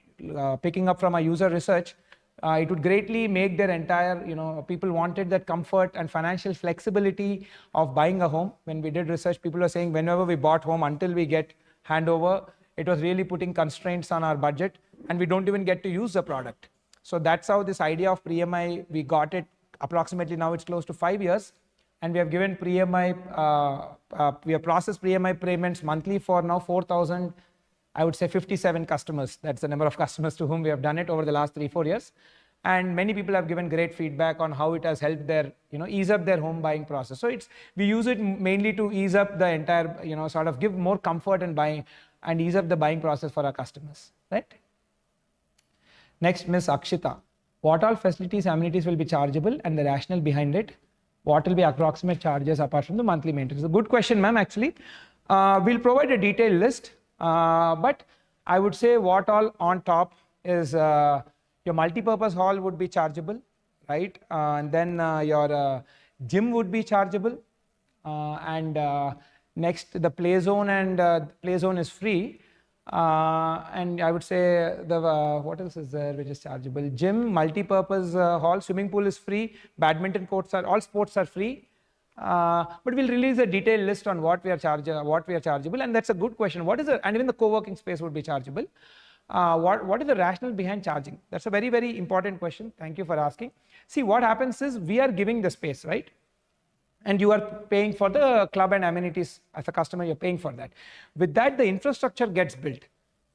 picking up from our user research, it would greatly make their entire, people wanted that comfort and financial flexibility of buying a home. When we did research, people were saying whenever we bought home until we get handover, it was really putting constraints on our budget and we don't even get to use the product. So that's how this idea of pre-MI, we got it approximately, now it's close to 5 years. And we have given pre-MI, we have processed pre-MI payments monthly for now 4,000, I would say 57 customers. That's the number of customers to whom we have done it over the last 3-4 years. And many people have given great feedback on how it has helped their, ease up their home buying process. So we use it mainly to ease up the entire, sort of give more comfort in buying and ease up the buying process for our customers, right? Next, Ms. Akshita. What all facilities, amenities will be chargeable and the rationale behind it? What will be approximate charges apart from the monthly maintenance? A good question, ma'am, actually. We'll provide a detailed list, but I would say what all on top is your multi-purpose hall would be chargeable, right? And then your gym would be chargeable. And next, the play zone and play zone is free. And I would say what else is there which is chargeable? Gym, multi-purpose hall, swimming pool is free, badminton courts all sports are free. But we'll release a detailed list on what we are chargeable, and that's a good question. And even the co-working space would be chargeable. What is the rationale behind charging? That's a very, very important question. Thank you for asking. See, what happens is we are giving the space, right? And you are paying for the club and amenities as a customer, you're paying for that. With that, the infrastructure gets built.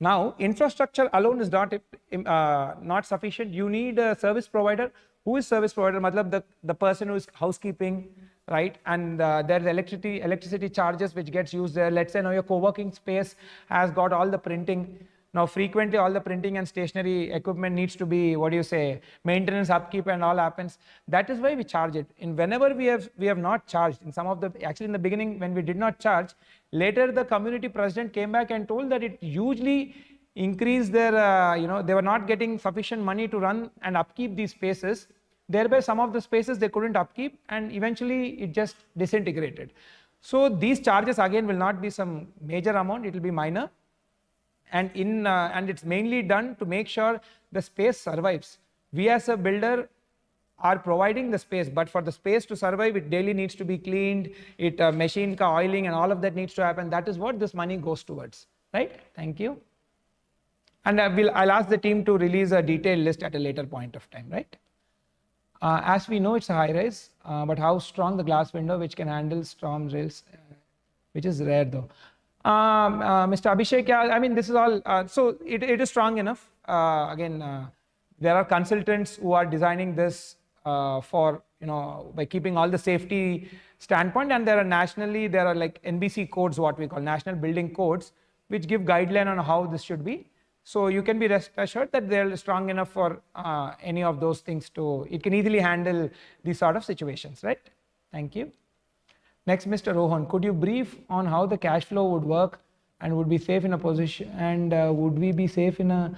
Now, infrastructure alone is not sufficient. You need a service provider. Who is service provider? Matlab the person who is housekeeping, right? And there's electricity charges which gets used there. Let's say now your co-working space has got all the printing. Now, frequently all the printing and stationery equipment needs to be, maintenance, upkeep and all happens. That is why we charge it. And whenever we have not charged, actually in the beginning when we did not charge, later the community president came back and told that it hugely increased their, they were not getting sufficient money to run and upkeep these spaces. Thereby some of the spaces they couldn't upkeep and eventually it just disintegrated. So these charges again will not be some major amount, it will be minor. And it's mainly done to make sure the space survives. We as a builder are providing the space, but for the space to survive, it daily needs to be cleaned, machine oiling and all of that needs to happen. That is what this money goes towards, right? Thank you. And I'll ask the team to release a detailed list at a later point of time, right? As we know, it's a high rise, but how strong the glass window which can handle storm rails, which is rare though. Mr. Abhishek, I mean, this is all, so it is strong enough. Again, there are consultants who are designing this for, by keeping all the safety standpoint, and there are like NBC codes, what we call National Building Codes, which give guideline on how this should be. So you can be rest assured that they're strong enough for any of those things it can easily handle these sort of situations, right? Thank you. Next, Mr. Rohan, could you brief on how the cash flow would work and would be safe in a position, and would we be safe in a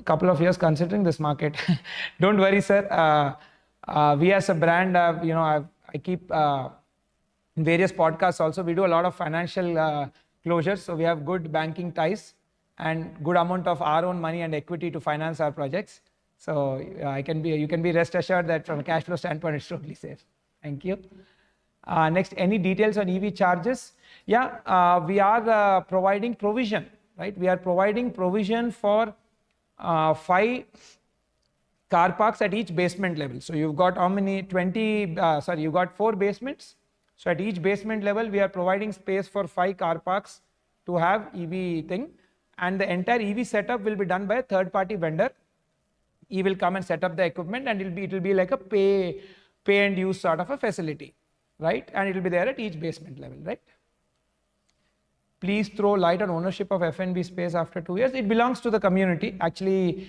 couple of years considering this market? Don't worry, sir. We as a brand, I keep in various podcasts also, we do a lot of financial closures. So we have good banking ties and good amount of our own money and equity to finance our projects. So you can be rest assured that from a cash flow standpoint, it's totally safe. Thank you. Next, any details on EV charges? Yeah, we are providing provision, right? We are providing provision for 5 car parks at each basement level. So you've got how many? You've got 4 basements. So at each basement level, we are providing space for 5 car parks to have EV thing. And the entire EV setup will be done by a third-party vendor. He will come and set up the equipment, and it will be like a pay and use sort of a facility, right? And it will be there at each basement level, right? Please throw light on ownership of F&B space after 2 years. It belongs to the community. Actually,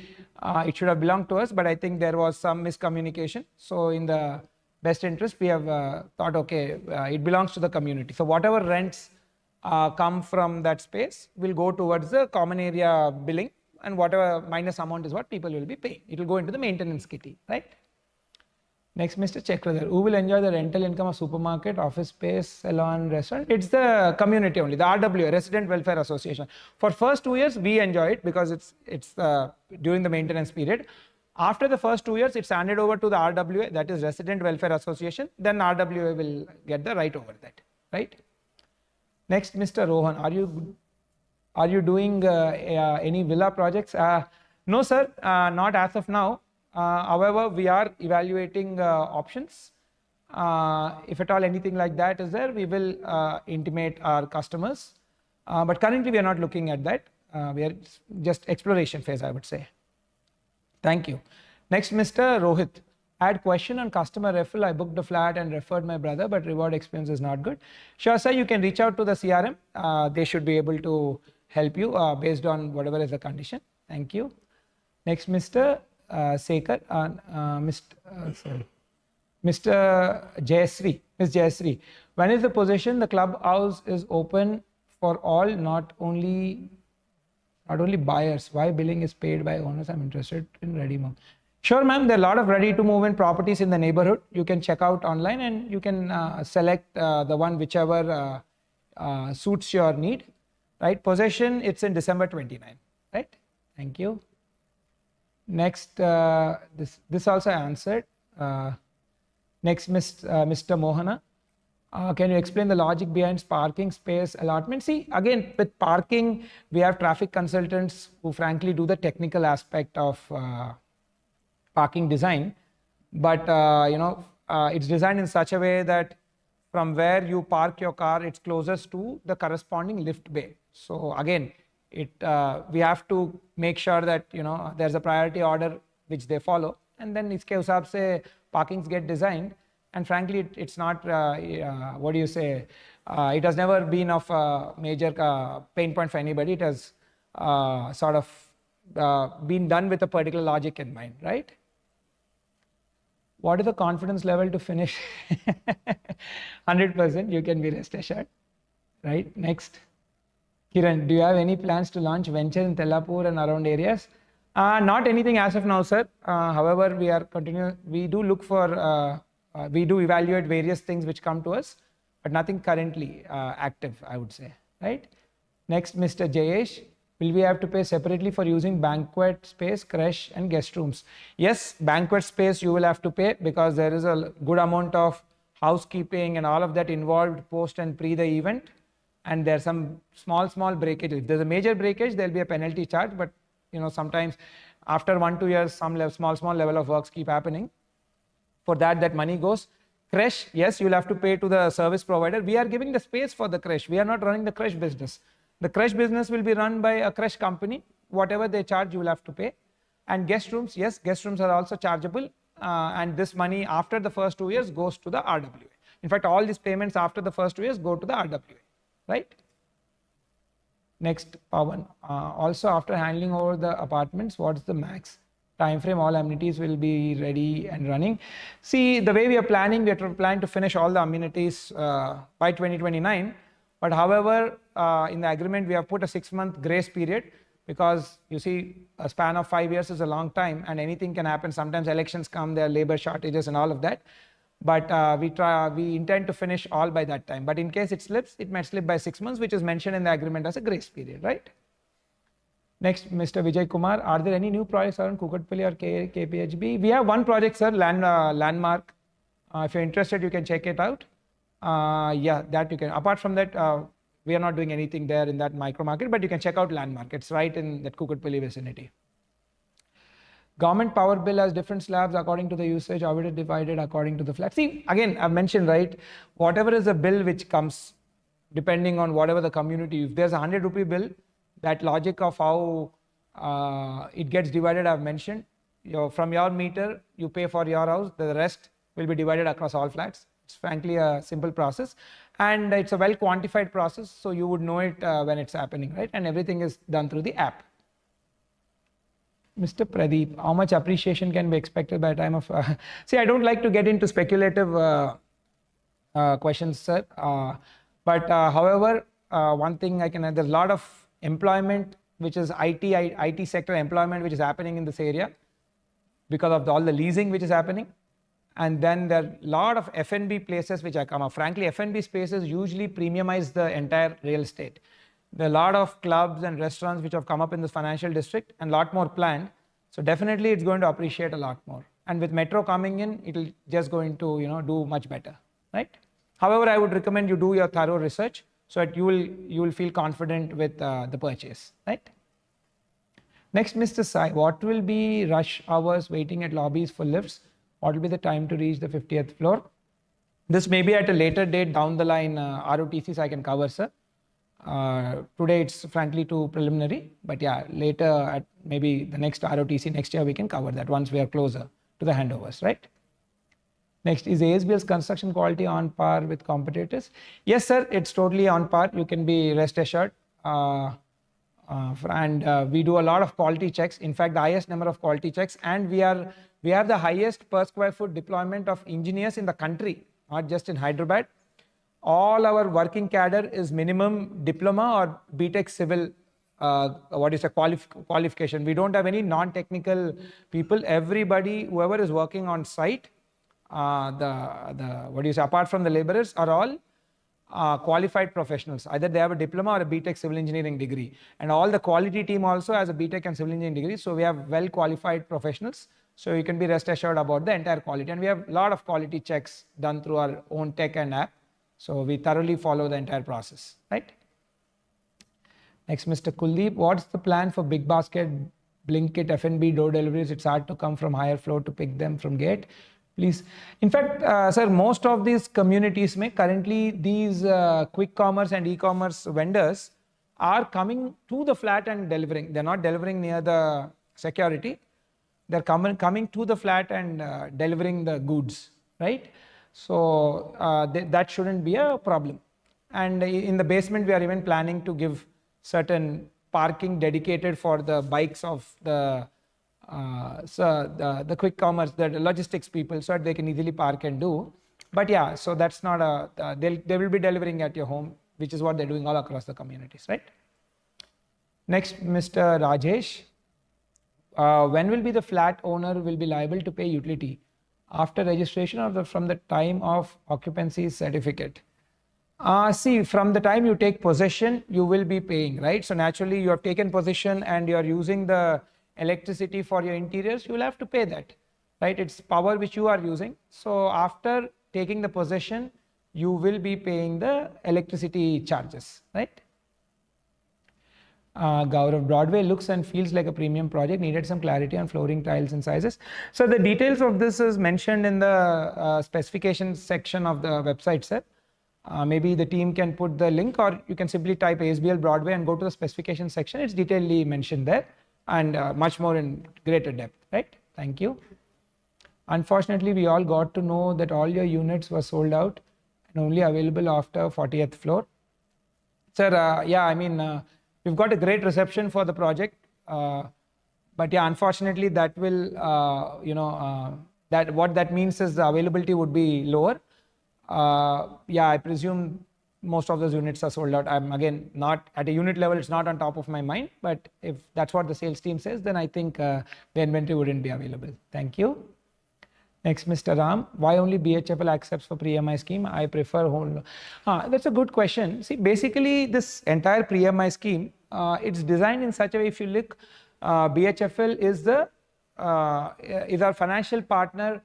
it should have belonged to us, but I think there was some miscommunication. So in the best interest, we have thought, okay, it belongs to the community. So whatever rents come from that space will go towards the common area billing, and whatever minus amount is what people will be paying. It will go into the maintenance kitty, right? Next, Mr. Chekradhar, who will enjoy the rental income of supermarket, office space, salon, restaurant? It's the community only, the RWA, Resident Welfare Association. For first 2 years, we enjoy it because it's during the maintenance period. After the first 2 years, it's handed over to the RWA, that is Resident Welfare Association. Then RWA will get the right over that, right? Next, Mr. Rohan, are you doing any villa projects? No, sir, not as of now. However, we are evaluating options. If at all anything like that is there, we will intimate our customers. But currently, we are not looking at that. We are just exploration phase, I would say. Thank you. Next, Mr. Rohit. I had question on customer referral. I booked a flat and referred my brother, but reward experience is not good. Sure, sir, you can reach out to the CRM. They should be able to help you based on whatever is the condition. Thank you. Next, Mr. Sekar, Mr. Jayasri, Ms. Jayasri. When is the position the clubhouse is open for all, not only buyers? Why billing is paid by owners? I'm interested in ready move. Sure, ma'am. There are a lot of ready to move in properties in the neighborhood. You can check out online and you can select the one whichever suits your need. Right? Possession, it's in December 29. Right? Thank you. Next, this also answered. Next, Mr. Mohana. Can you explain the logic behind parking space allotment? See, again, with parking, we have traffic consultants who frankly do the technical aspect of parking design. But, it's designed in such a way that from where you park your car, it's closest to the corresponding lift bay. So again, we have to make sure that there's a priority order which they follow, and then iske hisab se parkings get designed. And frankly, it's not what do you say? It has never been of a major pain point for anybody. It has sort of been done with a particular logic in mind, right? What is the confidence level to finish? 100%. You can be rest assured, right? Next. Kiran, do you have any plans to launch venture in Tellapur and around areas? Not anything as of now, sir. However, we are continuing. We do look for, we do evaluate various things which come to us, but nothing currently active, I would say, right? Next, Mr. Jayesh, will we have to pay separately for using banquet space, creche and guest rooms? Yes, banquet space you will have to pay because there is a good amount of housekeeping and all of that involved post and pre the event. And there's some small breakage. If there's a major breakage, there'll be a penalty charge. But sometimes after 1-2 years, some small level of works keep happening. For that money goes. Creche, yes, you'll have to pay to the service provider. We are giving the space for the creche. We are not running the creche business. The creche business will be run by a creche company. Whatever they charge, you will have to pay. And guest rooms, yes, guest rooms are also chargeable. And this money after the first 2 years goes to the RWA. In fact, all these payments after the first 2 years go to the RWA. Right? Next, Pawan. Also, after handling over the apartments, what's the max time frame all amenities will be ready and running? See, the way we are planning, we are planning to finish all the amenities by 2029. But however, in the agreement, we have put a 6-month grace period because you see, a span of 5 years is a long time and anything can happen. Sometimes elections come, there are labor shortages and all of that. But we intend to finish all by that time. But in case it slips, it might slip by 6 months, which is mentioned in the agreement as a grace period, right? Next, Mr. Vijay Kumar, are there any new projects around Kukatpally or KPHB? We have one project, sir, Landmark. If you're interested, you can check it out. Yeah, that you can. Apart from that, we are not doing anything there in that micro market, but you can check out Landmark. It's right in that Kukatpally vicinity. Government power bill has different slabs according to the usage, how it is divided according to the flat. See, again, I've mentioned, right, whatever is the bill which comes, depending on whatever the community, if there's a 100 rupee bill, that logic of how it gets divided, I've mentioned. From your meter, you pay for your house, the rest will be divided across all flats. It's frankly a simple process, and it's a well quantified process, so you would know it when it's happening, right? And everything is done through the app. Mr. Pradeep, how much appreciation can be expected by the time of... See, I don't like to get into speculative questions, sir. But however, one thing I can add, there's a lot of employment, which is IT sector employment, which is happening in this area because of all the leasing which is happening. And then there are a lot of F&B places which are come up. Frankly, F&B spaces usually premiumize the entire real estate. There are a lot of clubs and restaurants which have come up in this financial district, and a lot more planned. So definitely it's going to appreciate a lot more. And with metro coming in, it'll just going to, do much better, right? However, I would recommend you do your thorough research so that you will feel confident with the purchase, right? Next, Mr. Sai, what will be rush hours waiting at lobbies for lifts? What will be the time to reach the 50th floor? This may be at a later date down the line, ROTCs I can cover, sir. Today it's frankly too preliminary, but yeah, later at maybe the next ROTC next year we can cover that once we are closer to the handovers, right? Next, is ASBL's construction quality on par with competitors? Yes, sir, it's totally on par. You can be rest assured. And we do a lot of quality checks. In fact, the highest number of quality checks, and we have the highest per square foot deployment of engineers in the country, not just in Hyderabad. All our working cadre is minimum diploma or BTech civil, qualification. We don't have any non-technical people. Everybody, whoever is working on site, apart from the laborers, are all qualified professionals. Either they have a diploma or a BTech civil engineering degree. And all the quality team also has a BTech and civil engineering degree. So we have well qualified professionals. So you can be rest assured about the entire quality. And we have a lot of quality checks done through our own tech and app. So we thoroughly follow the entire process, right? Next, Mr. Kuldeep, what's the plan for Big Basket, Blinkit, F&B door deliveries? It's hard to come from higher floor to pick them from gate. Please. In fact, sir, most of these communities currently these quick commerce and e-commerce vendors are coming to the flat and delivering. They're not delivering near the security. They're coming to the flat and delivering the goods, right? So that shouldn't be a problem. And in the basement, we are even planning to give certain parking dedicated for the bikes of the quick commerce, the logistics people, so that they can easily park and do. But yeah, so that's not they will be delivering at your home, which is what they're doing all across the communities, right? Next, Mr. Rajesh, when will be the flat owner will be liable to pay utility? After registration or from the time of occupancy certificate? See, from the time you take possession, you will be paying, right? So naturally, you have taken possession and you are using the electricity for your interiors, you will have to pay that, right? It's power which you are using. So after taking the possession, you will be paying the electricity charges, right? Gaurav, Broadway looks and feels like a premium project, needed some clarity on flooring tiles and sizes. So the details of this is mentioned in the specifications section of the website, sir. Maybe the team can put the link, or you can simply type ASBL Broadway and go to the specification section. It's detailedly mentioned there, and much more in greater depth, right? Thank you. Unfortunately, we all got to know that all your units were sold out and only available after 40th floor. Sir, yeah, I mean, we've got a great reception for the project, but yeah, unfortunately, that will, that what that means is the availability would be lower. Yeah, I presume most of those units are sold out. I'm again not at a unit level, it's not on top of my mind, but if that's what the sales team says, then I think the inventory wouldn't be available. Thank you. Next, Mr. Ram, why only BHFL accepts for pre-MI scheme? I prefer whole. That's a good question. See, basically this entire pre-MI scheme, it's designed in such a way, if you look, BHFL is our financial partner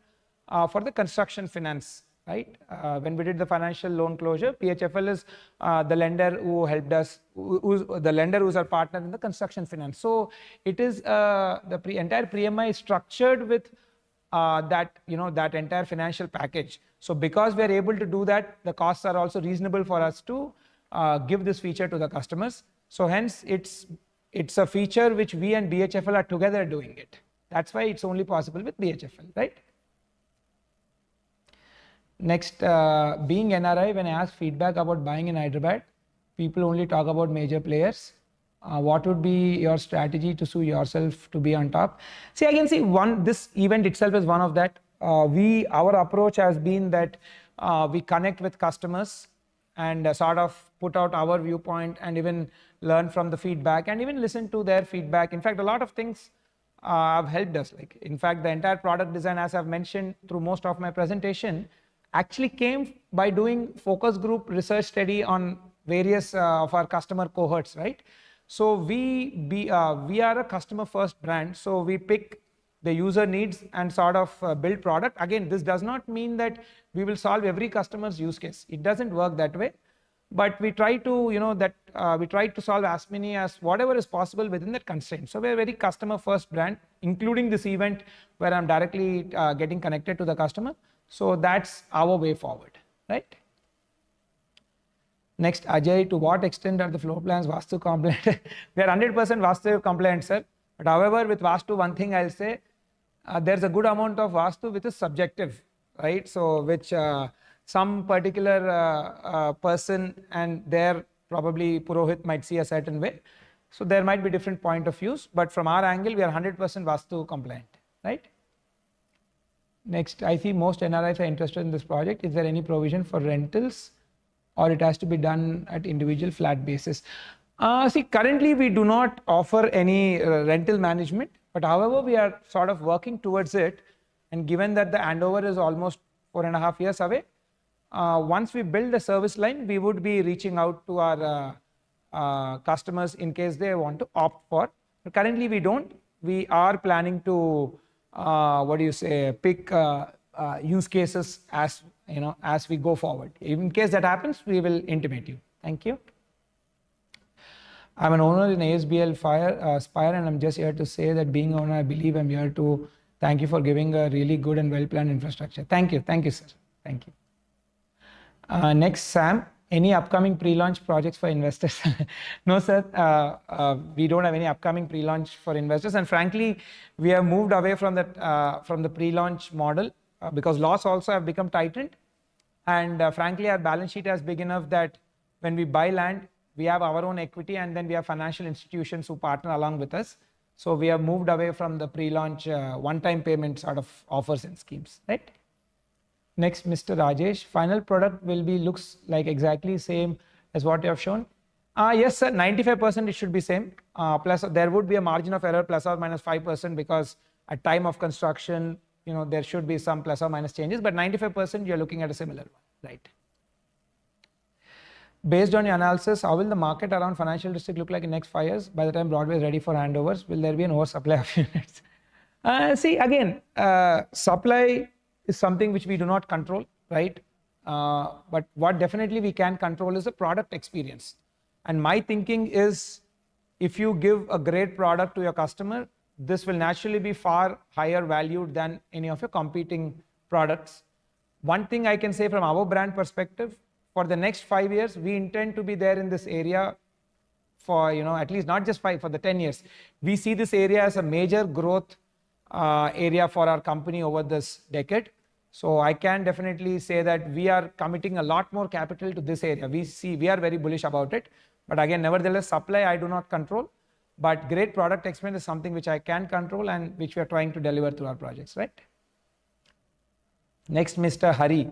for the construction finance. Right? When we did the financial loan closure, BHFL is the lender who helped us, the lender who's our partner in the construction finance. So it is the entire pre-MI is structured with that entire financial package. So because we are able to do that, the costs are also reasonable for us to give this feature to the customers. So hence it's a feature which we and BHFL are together doing it. That's why it's only possible with BHFL, right? Next, being NRI, when I ask feedback about buying in Hyderabad, people only talk about major players. What would be your strategy to sue yourself to be on top? See, I can see this event itself is one of that. Our approach has been that we connect with customers and sort of put out our viewpoint and even learn from the feedback and even listen to their feedback. In fact, a lot of things have helped us. Like, in fact, the entire product design, as I've mentioned through most of my presentation, actually came by doing focus group research study on various of our customer cohorts, right? So we are a customer first brand, so we pick the user needs and sort of build product. Again, this does not mean that we will solve every customer's use case. It doesn't work that way, but we try to, we try to solve as many as whatever is possible within that constraint. So we're a very customer first brand, including this event where I'm directly getting connected to the customer. So that's our way forward, right? Next, Ajay, to what extent are the floor plans Vastu compliant? We are 100% Vastu compliant, sir. But however, with Vastu, one thing I'll say, there's a good amount of Vastu which is subjective, right? So which some particular person and their probably Purohit might see a certain way. So there might be different point of views, but from our angle, we are 100% Vastu compliant, right? Next, I see most NRIs are interested in this project. Is there any provision for rentals, or it has to be done at individual flat basis? See, currently we do not offer any rental management, but however, we are sort of working towards it. And given that the handover is almost 4.5 years away, once we build a service line, we would be reaching out to our customers in case they want to opt for. But currently we don't. We are planning to, pick use cases as as we go forward. In case that happens, we will intimate you. Thank you. I'm an owner in ASBL Spire, and I'm just here to say that being owner, I believe I'm here to thank you for giving a really good and well-planned infrastructure. Thank you, sir. Thank you. Next, Sam, any upcoming pre-launch projects for investors? No, sir. We don't have any upcoming pre-launch for investors, and frankly, we have moved away from that from the pre-launch model because laws also have become tightened, and frankly, our balance sheet is big enough that when we buy land, we have our own equity, and then we have financial institutions who partner along with us. So we have moved away from the pre-launch one-time payment sort of offers and schemes, right? Next, Mr. Rajesh, final product will be looks like exactly same as what you have shown. Yes, sir, 95% it should be same. Plus there would be a margin of error plus or minus 5% because at time of construction, there should be some plus or minus changes, but 95% you're looking at a similar one, right? Based on your analysis, how will the market around financial district look like in next 5 years? By the time Broadway is ready for handovers, will there be an oversupply of units? See, again, supply is something which we do not control, right? But what definitely we can control is the product experience. And my thinking is, if you give a great product to your customer, this will naturally be far higher valued than any of your competing products. One thing I can say from our brand perspective, for the next 5 years, we intend to be there in this area for, at least not just 5, for the 10 years. We see this area as a major growth area for our company over this decade. So I can definitely say that we are committing a lot more capital to this area. We are very bullish about it. But again, nevertheless, supply I do not control. But great product experience is something which I can control and which we are trying to deliver through our projects, right? Next, Mr. Hari.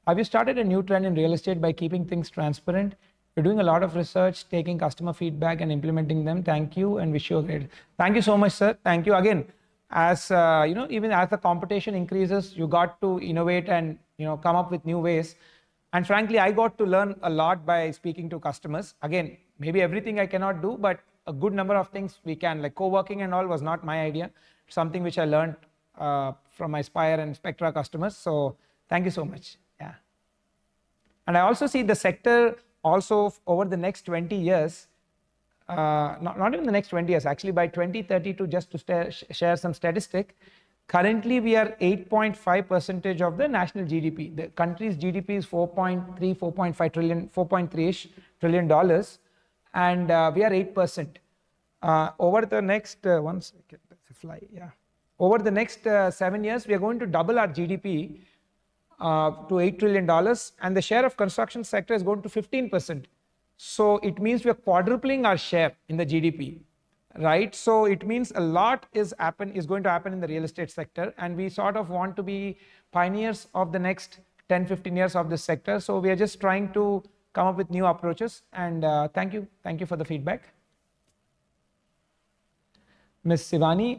Have you started a new trend in real estate by keeping things transparent? You're doing a lot of research, taking customer feedback and implementing them. Thank you and wish you a great. Thank you so much, sir. Thank you again. As even as the competition increases, you got to innovate and come up with new ways. And frankly, I got to learn a lot by speaking to customers. Again, maybe everything I cannot do, but a good number of things we can. Like co-working and all was not my idea. Something which I learned from my Spire and Spectra customers. So thank you so much. Yeah. And I also see the sector also over the next 20 years. Not even the next 20 years, actually by 2032, just to share some statistic, currently we are 8.5% of the national GDP. The country's GDP is 4.3 trillion, $4.3-ish trillion, and we are 8%. Over the next, one second, let's fly, yeah. Over the next 7 years, we are going to double our GDP. to $8 trillion, and the share of construction sector is going to 15%. So it means we are quadrupling our share in the GDP, right? So it means a lot is going to happen in the real estate sector, and we sort of want to be pioneers of the next 10-15 years of this sector. So we are just trying to come up with new approaches, and thank you for the feedback. Ms. Sivani,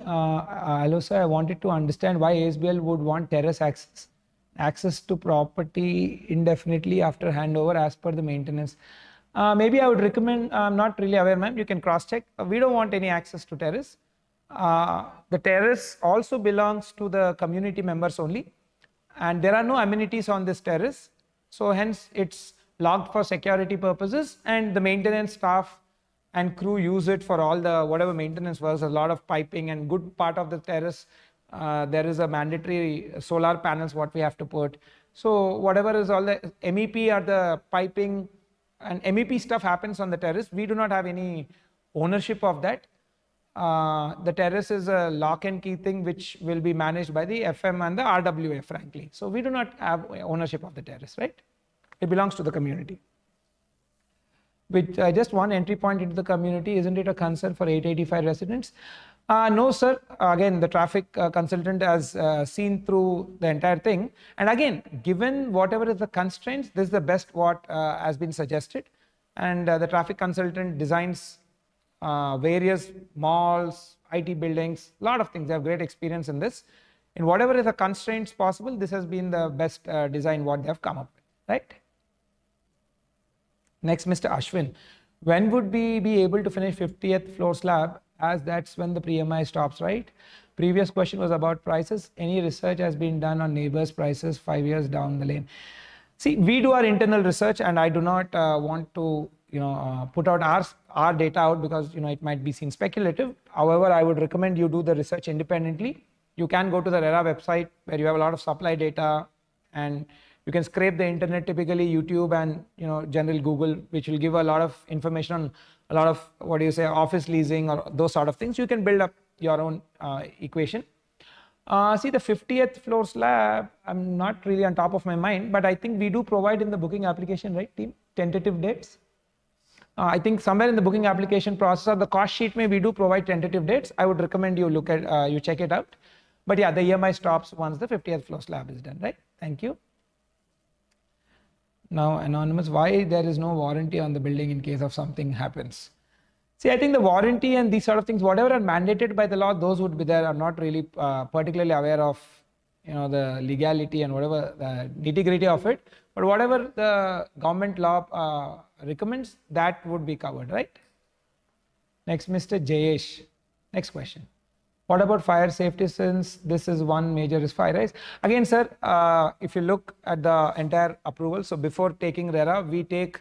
hello sir, I wanted to understand why ASBL would want terrace access to property indefinitely after handover as per the maintenance. Maybe I would recommend, I'm not really aware, ma'am, you can cross check. We don't want any access to terrace. The terrace also belongs to the community members only, and there are no amenities on this terrace. So hence it's locked for security purposes, and the maintenance staff and crew use it for all the whatever maintenance works. A lot of piping, and good part of the terrace, there is a mandatory solar panels what we have to put. So whatever is all the MEP or the piping and MEP stuff happens on the terrace. We do not have any ownership of that. The terrace is a lock and key thing which will be managed by the FM and the RWA, frankly. So we do not have ownership of the terrace, right? It belongs to the community. With just one entry point into the community, isn't it a concern for 885 residents? No, sir. Again, the traffic consultant has seen through the entire thing. And again, given whatever is the constraints, this is the best what has been suggested. And the traffic consultant designs various malls, IT buildings, a lot of things. They have great experience in this. In whatever is the constraints possible, this has been the best design what they have come up with, right? Next, Mr. Ashwin. When would we be able to finish 50th floor slab, as that's when the pre-MI stops, right? Previous question was about prices. Any research has been done on neighbors' prices 5 years down the lane? See, we do our internal research, and I do not want to put out our data out because it might be seen speculative. However, I would recommend you do the research independently. You can go to the RERA website where you have a lot of supply data, and you can scrape the internet, typically YouTube and general Google, which will give a lot of information on a lot of office leasing or those sort of things. You can build up your own equation. See, the 50th floor slab, I'm not really on top of my mind, but I think we do provide in the booking application, right, team, tentative dates. I think somewhere in the booking application process or the cost sheet, we do provide tentative dates. I would recommend you look at, you check it out. But yeah, the EMI stops once the 50th floor slab is done, right? Thank you. Now, anonymous, why there is no warranty on the building in case of something happens? See, I think the warranty and these sort of things, whatever are mandated by the law, those would be there. I'm not really particularly aware of the legality and whatever the nitty-gritty of it. But whatever the government law recommends, that would be covered, right? Next, Mr. Jayesh. Next question. What about fire safety, since this is one major risk, fire rise? Again, sir, if you look at the entire approval, so before taking RERA, we take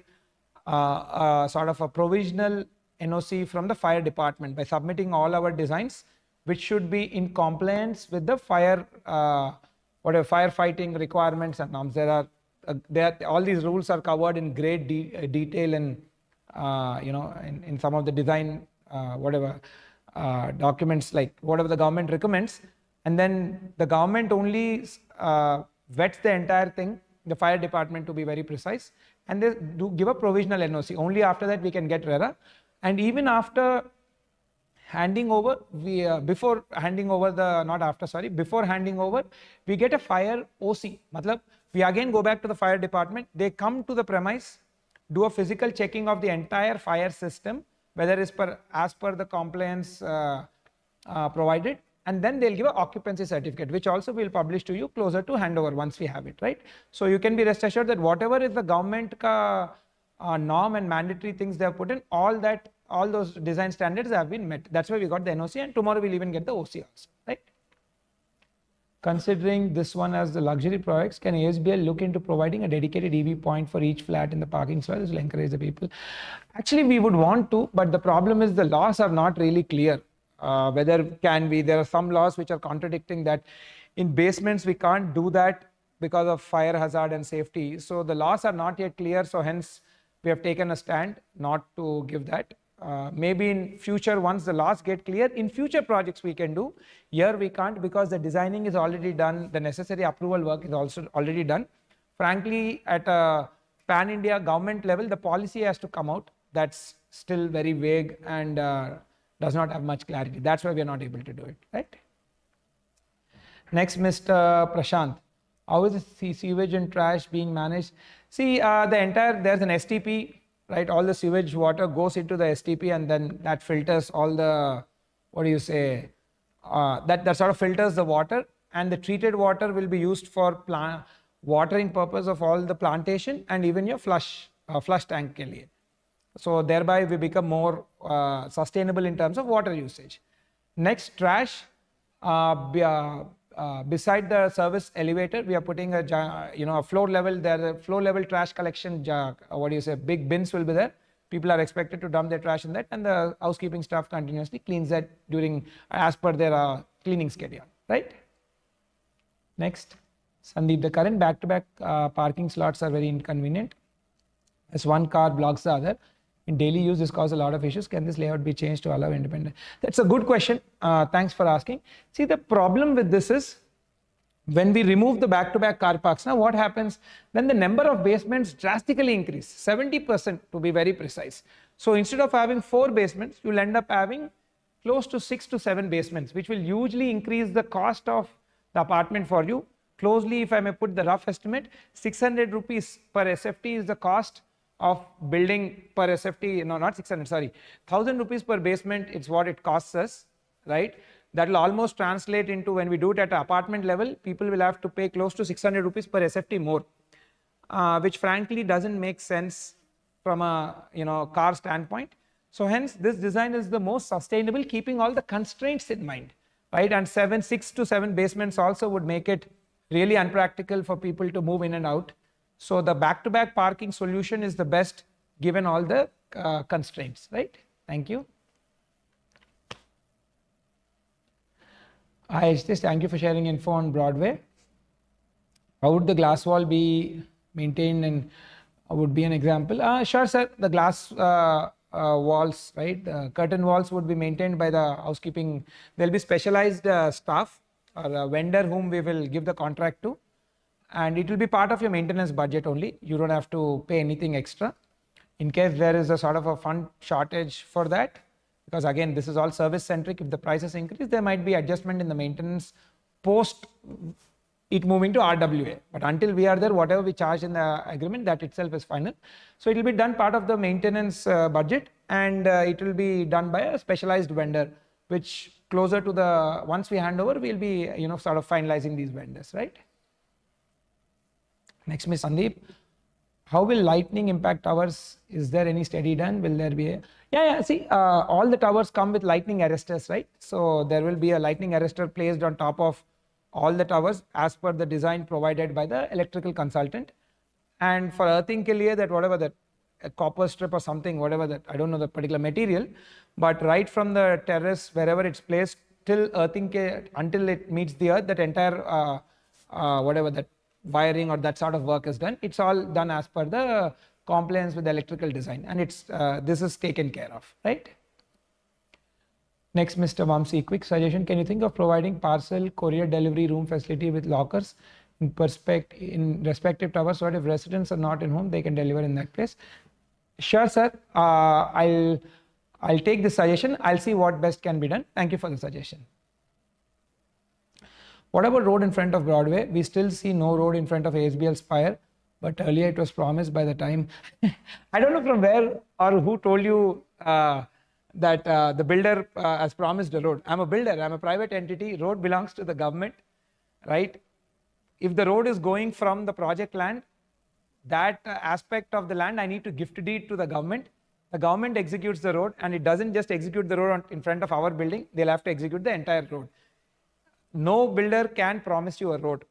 sort of a provisional NOC from the fire department by submitting all our designs, which should be in compliance with the fire, firefighting requirements and norms. All these rules are covered in great detail and in some of the design documents, like whatever the government recommends, and then the government only vets the entire thing, the fire department to be very precise, and they do give a provisional NOC. Only after that we can get RERA. And even after handing over, before handing over, we get a fire OC. Matlab, we again go back to the fire department. They come to the premise, do a physical checking of the entire fire system, whether it's as per the compliance provided, and then they'll give an occupancy certificate, which also we'll publish to you closer to handover once we have it, right? So you can be rest assured that whatever is the government norm and mandatory things they have put in, all those design standards have been met. That's why we got the NOC, and tomorrow we'll even get the OC also, right? Considering this one as the luxury products, can ASBL look into providing a dedicated EV point for each flat in the parking slot? This will encourage the people. Actually, we would want to, but the problem is the laws are not really clear. There are some laws which are contradicting that. In basements, we can't do that because of fire hazard and safety. So the laws are not yet clear. So hence, we have taken a stand not to give that. maybe in future, once the laws get clear, in future projects we can do. Here we can't because the designing is already done, the necessary approval work is also already done. Frankly, at a pan-India government level, the policy has to come out. That's still very vague and does not have much clarity. That's why we are not able to do it, right? Next, Mr. Prashant. How is the sewage and trash being managed? See, there's an STP, right? All the sewage water goes into the STP and then that filters all the, that sort of filters the water, and the treated water will be used for watering purpose of all the plantation and even your flush tank ke liye. So thereby we become more sustainable in terms of water usage. Next, trash. Beside the service elevator, we are putting a floor level. There, floor level trash collection. Big bins will be there. People are expected to dump their trash in that, and the housekeeping staff continuously cleans that as per their cleaning schedule. Right. Next, Sandeep. The current back-to-back parking slots are very inconvenient, as one car blocks the other. In daily use, this causes a lot of issues. Can this layout be changed to allow independent? That's a good question. Thanks for asking. See, the problem with this is when we remove the back-to-back car parks, now what happens? Then the number of basements drastically increase, 70% to be very precise. So instead of having 4 basements, you'll end up having close to 6 to 7 basements, which will hugely increase the cost of the apartment for you. Closely, if I may put the rough estimate, 600 rupees per SFT is the cost of building per SFT, no, not 600, sorry, 1000 rupees per basement, it's what it costs us, right? That will almost translate into, when we do it at an apartment level, people will have to pay close to 600 rupees per SFT more, which frankly doesn't make sense from a car standpoint. So hence this design is the most sustainable, keeping all the constraints in mind, right? And 6 to 7 basements also would make it really unpractical for people to move in and out. So the back-to-back parking solution is the best given all the constraints, right? Thank you. Hi, Ajitesh, thank you for sharing info on Broadway. How would the glass wall be maintained, and would be an example? Sure, sir. The glass walls, right? The curtain walls would be maintained by the housekeeping. There'll be specialized staff or a vendor whom we will give the contract to. And it will be part of your maintenance budget only. You don't have to pay anything extra. In case there is a sort of a fund shortage for that, because again, this is all service centric. If the prices increase, there might be adjustment in the maintenance post it moving to RWA. But until we are there, whatever we charge in the agreement, that itself is final. So it will be done part of the maintenance budget, and it will be done by a specialized vendor, which closer to the, once we hand over, we'll be sort of finalizing these vendors, right? Next, Ms. Sandeep, how will lightning impact towers? Is there any study done? Will there be a... Yeah, see, all the towers come with lightning arresters, right? So there will be a lightning arrestor placed on top of all the towers as per the design provided by the electrical consultant. And for earthing ke liye, that whatever that, a copper strip or something, whatever that, I don't know the particular material, but right from the terrace, wherever it's placed, till earthing ke, until it meets the earth, that entire, whatever that, wiring or that sort of work is done. It's all done as per the compliance with the electrical design, and it's this is taken care of, right? Next, Mr. Vamsi, quick suggestion. Can you think of providing parcel courier delivery room facility with lockers in respective towers, so that if residents are not in home, they can deliver in that place? Sure, sir. I'll take the suggestion. I'll see what best can be done. Thank you for the suggestion. What about road in front of Broadway? We still see no road in front of ASBL Spire, but earlier it was promised by the time. I don't know from where or who told you that the builder has promised a road. I'm a builder, I'm a private entity, road belongs to the government, right? If the road is going from the project land, that aspect of the land I need to gift deed to the government. The government executes the road, and it doesn't just execute the road in front of our building, they'll have to execute the entire road. No builder can promise you a road.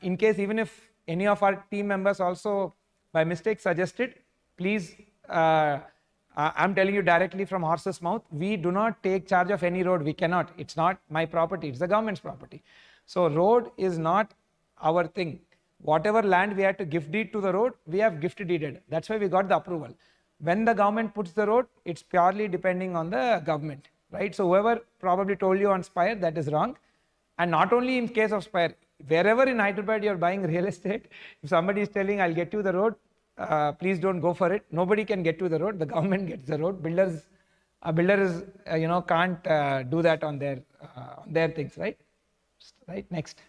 In case, even if any of our team members also by mistake suggested, please, I'm telling you directly from horse's mouth, we do not take charge of any road. We cannot. It's not my property, it's the government's property. So road is not our thing. Whatever land we had to gift deed to the road, we have gift deeded. That's why we got the approval. when the government puts the road, it's purely depending on the government, right? So whoever probably told you on Spire, that is wrong. And not only in case of Spire, wherever in Hyderabad you're buying real estate, if somebody is telling, I'll get you the road, please don't go for it. Nobody can get you the road. The government gets the road. A builder is, can't do that on their things, right? Right. Next.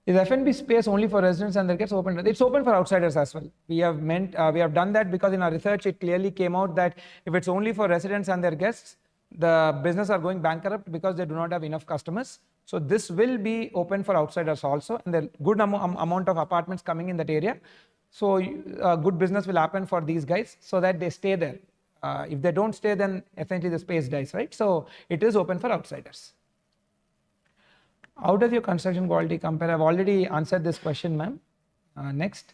Is F&B space only for residents and their guests open? It's open for outsiders as well. We have done that because in our research it clearly came out that if it's only for residents and their guests, the business are going bankrupt because they do not have enough customers. So this will be open for outsiders also, and there are good amount of apartments coming in that area. So good business will happen for these guys so that they stay there. If they don't stay, then essentially the space dies, right? So it is open for outsiders. How does your construction quality compare? I've already answered this question, ma'am. Next.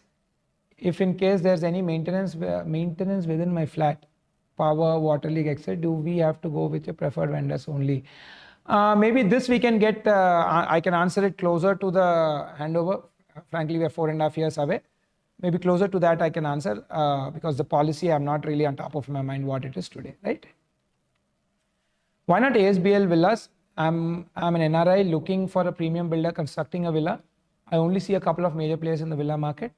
If in case there's any maintenance within my flat, power, water leak, etc., do we have to go with your preferred vendors only? Maybe this we can get, I can answer it closer to the handover. Frankly, we are 4.5 years away. Maybe closer to that I can answer because the policy, I'm not really on top of my mind what it is today, right? Why not ASBL villas? I'm an NRI looking for a premium builder constructing a villa. I only see a couple of major players in the villa market.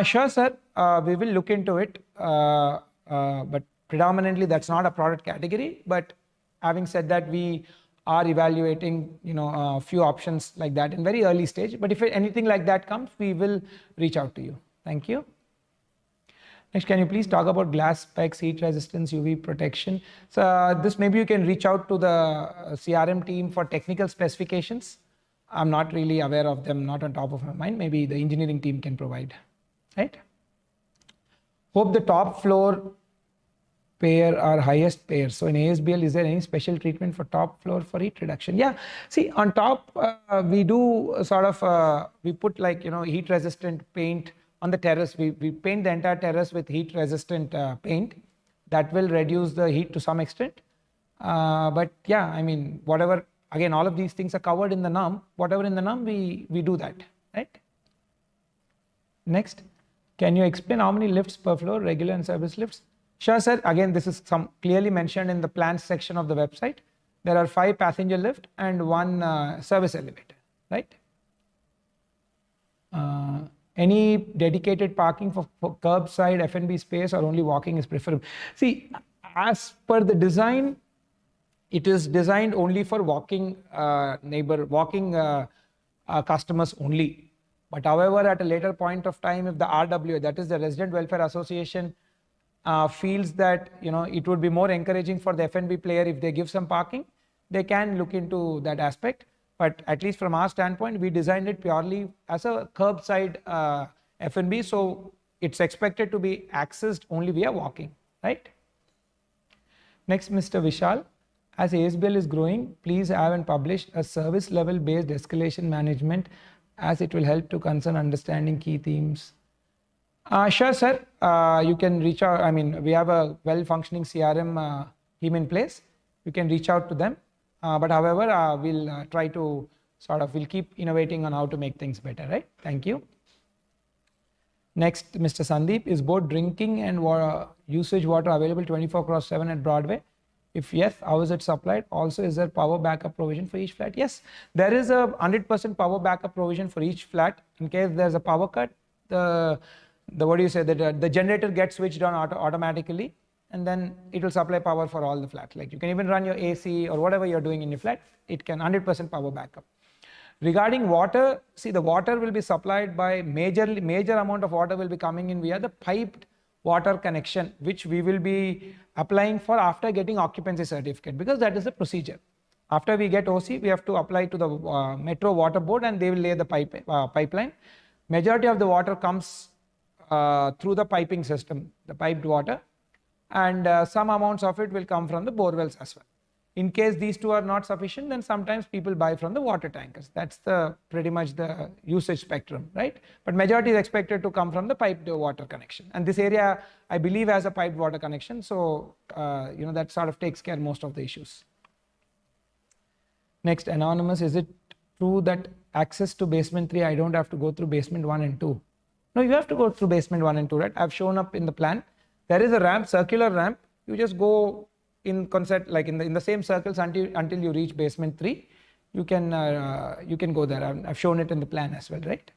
Sure, sir, we will look into it, but predominantly that's not a product category. But having said that, we are evaluating, a few options like that in very early stage. But if anything like that comes, we will reach out to you. Thank you. Next, can you please talk about glass specs, heat resistance, UV protection? So this maybe you can reach out to the CRM team for technical specifications. I'm not really aware of them, not on top of my mind. Maybe the engineering team can provide, right? Hope the top floor pair are highest pairs. So in ASBL, is there any special treatment for top floor for heat reduction? Yeah, see on top, we do sort of, we put like, heat resistant paint on the terrace. We paint the entire terrace with heat resistant paint that will reduce the heat to some extent. But yeah, I mean, whatever, again, all of these things are covered in the norm. Whatever in the norm, we do that, right? Next, can you explain how many lifts per floor, regular and service lifts? Sure, sir. Again, this is clearly mentioned in the plans section of the website. There are 5 passenger lift and 1 service elevator, right? Any dedicated parking for curbside F&B space or only walking is preferable? See, as per the design, it is designed only for walking customers only. But however, at a later point of time, if the RWA, that is the Resident Welfare Association, feels that it would be more encouraging for the F&B player if they give some parking, they can look into that aspect. But at least from our standpoint, we designed it purely as a curbside F&B, so it's expected to be accessed only via walking, right? Next, Mr. Vishal, as ASBL is growing, please have and publish a service level based escalation management, as it will help to concern understanding key themes. Sure, sir. You can reach out. I mean, we have a well-functioning CRM team in place. You can reach out to them. But however, we'll try to we'll keep innovating on how to make things better, right? Thank you. Next, Mr. Sandeep, is both drinking and usage water available 24/7 at Broadway? If yes, how is it supplied? Also, is there power backup provision for each flat? Yes, there is a 100% power backup provision for each flat. In case there's a power cut, the generator gets switched on automatically, and then it will supply power for all the flats. Like you can even run your AC or whatever you're doing in your flat, it can 100% power backup. Regarding water, see, the water will be supplied by major amount of water will be coming in via the piped water connection, which we will be applying for after getting occupancy certificate, because that is the procedure. After we get OC, we have to apply to the Metro Water Board, and they will lay the pipeline. Majority of the water comes through the piping system, the piped water, and some amounts of it will come from the borewells as well. In case these two are not sufficient, then sometimes people buy from the water tankers. That's pretty much the usage spectrum, right? But majority is expected to come from the piped water connection. And this area, I believe, has a piped water connection. So, that sort of takes care of most of the issues. Next, Anonymous, is it true that access to basement 3, I don't have to go through basement 1 and 2? No, you have to go through basement 1 and 2, right? I've shown up in the plan There is a ramp, circular ramp. You just go in concept, like in the same circles until you reach basement 3. You can go there. I've shown it in the plan as well, right?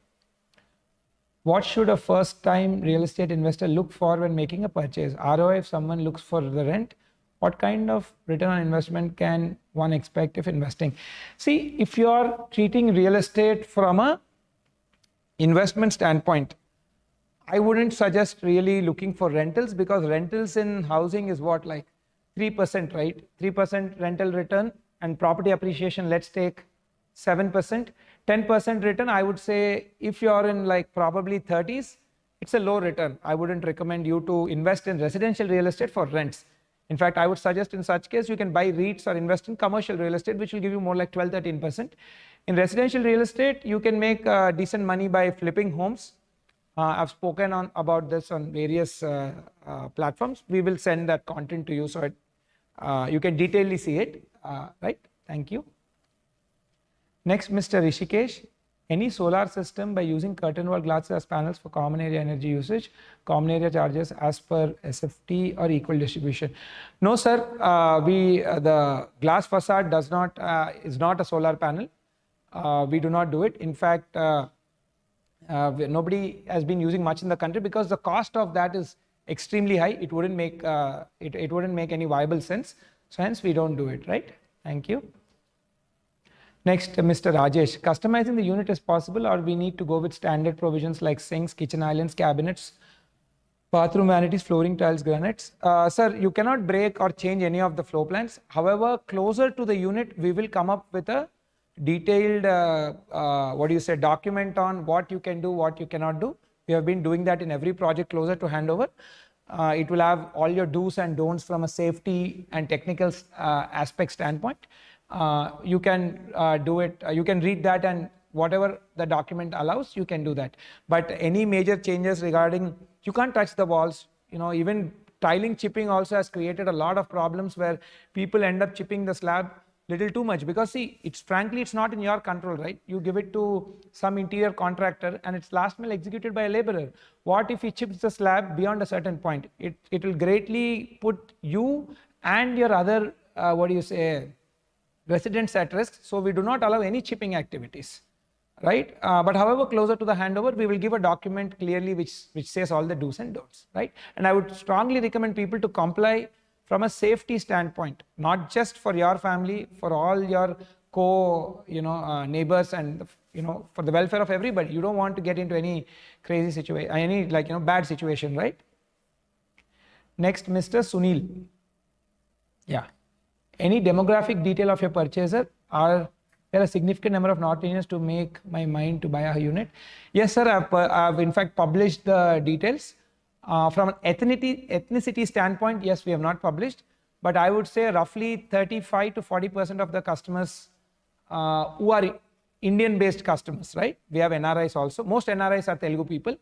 What should a first-time real estate investor look for when making a purchase? ROI if someone looks for the rent. What kind of return on investment can one expect if investing? See, if you are treating real estate from a investment standpoint, I wouldn't suggest really looking for rentals, because rentals in housing is what, like 3%, right? 3% rental return, and property appreciation, let's take 7%. 10% return, I would say if you're in like probably 30s, it's a low return. I wouldn't recommend you to invest in residential real estate for rents. In fact, I would suggest in such case, you can buy REITs or invest in commercial real estate, which will give you more like 12-13%. In residential real estate, you can make decent money by flipping homes. I've spoken about this on various platforms. We will send that content to you so you can detailedly see it, right? Thank you. Next, Mr. Rishikesh. Any solar system by using curtain wall glass as panels for common area energy usage, common area charges as per SFT or equal distribution? No, sir. The glass facade is not a solar panel. We do not do it. In fact, nobody has been using much in the country because the cost of that is extremely high. It wouldn't make it wouldn't make any viable sense. So hence we don't do it, right? Thank you. Next, Mr. Rajesh. Customizing the unit is possible, or we need to go with standard provisions like sinks, kitchen islands, cabinets, bathroom vanities, flooring tiles, granites? Sir, you cannot break or change any of the floor plans. However, closer to the unit, we will come up with a detailed document on what you can do, what you cannot do. We have been doing that in every project closer to handover. It will have all your do's and don'ts from a safety and technical aspect standpoint. You can do it, you can read that, and whatever the document allows, you can do that. But any major changes regarding, you can't touch the walls, even tiling chipping also has created a lot of problems where people end up chipping the slab little too much, because see, frankly it's not in your control, right? You give it to some interior contractor and it's last mile executed by a laborer. What if he chips the slab beyond a certain point? It will greatly put you and your other residents at risk. So we do not allow any chipping activities, right? But however, closer to the handover, we will give a document clearly which says all the do's and don'ts, right? And I would strongly recommend people to comply from a safety standpoint, not just for your family, for all your neighbors, and for the welfare of everybody. You don't want to get into any crazy situation, any bad situation, right? Next, Mr. Sunil. Yeah. Any demographic detail of your purchaser? Are there a significant number of North Indians to make my mind to buy a unit? Yes, sir. I've in fact published the details. From an ethnicity standpoint, yes, we have not published, but I would say roughly 35 to 40% of the customers who are Indian-based customers, right? We have NRIs also. Most NRIs are Telugu people,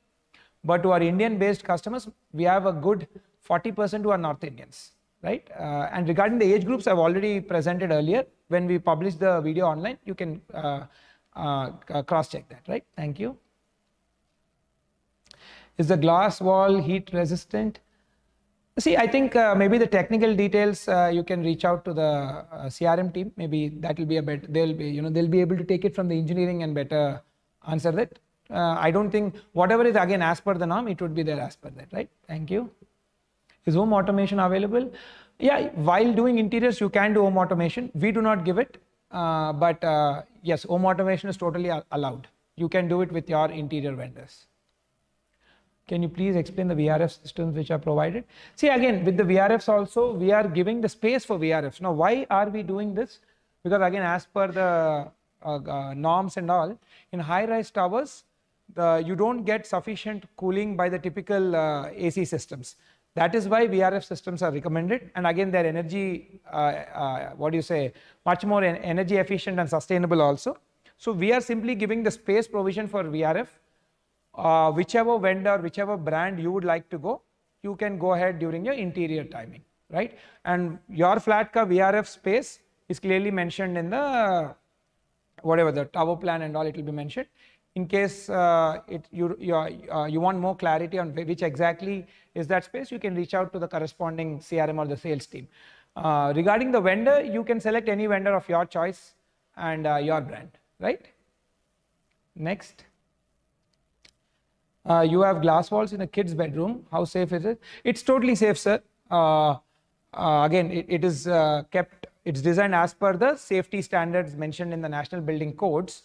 but who are Indian-based customers, we have a good 40% who are North Indians, right? And regarding the age groups, I've already presented earlier. When we publish the video online, you can cross-check that, right? Thank you. Is the glass wall heat resistant? See, I think maybe the technical details you can reach out to the CRM team. Maybe that will be a better. They'll be able to take it from the engineering and better answer that. I don't think whatever is again as per the norm, it would be there as per that, right? Thank you. Is home automation available? Yeah, while doing interiors, you can do home automation. We do not give it, but yes, home automation is totally allowed. You can do it with your interior vendors. Can you please explain the VRF systems which are provided? See, again, with the VRFs also, we are giving the space for VRFs. Now, why are we doing this? Because again, as per the norms and all, in high-rise towers, you don't get sufficient cooling by the typical AC systems. That is why VRF systems are recommended. And again, they're energy, much more energy efficient and sustainable also. So we are simply giving the space provision for VRF. Whichever vendor, whichever brand you would like to go, you can go ahead during your interior timing, right? And your flat ka VRF space is clearly mentioned in the, the tower plan and all, it will be mentioned. In case you want more clarity on which exactly is that space, you can reach out to the corresponding CRM or the sales team. Regarding the vendor, you can select any vendor of your choice and your brand, right? Next. You have glass walls in a kid's bedroom. How safe is it? It's totally safe, sir. Again, it is kept, it's designed as per the safety standards mentioned in the national building codes.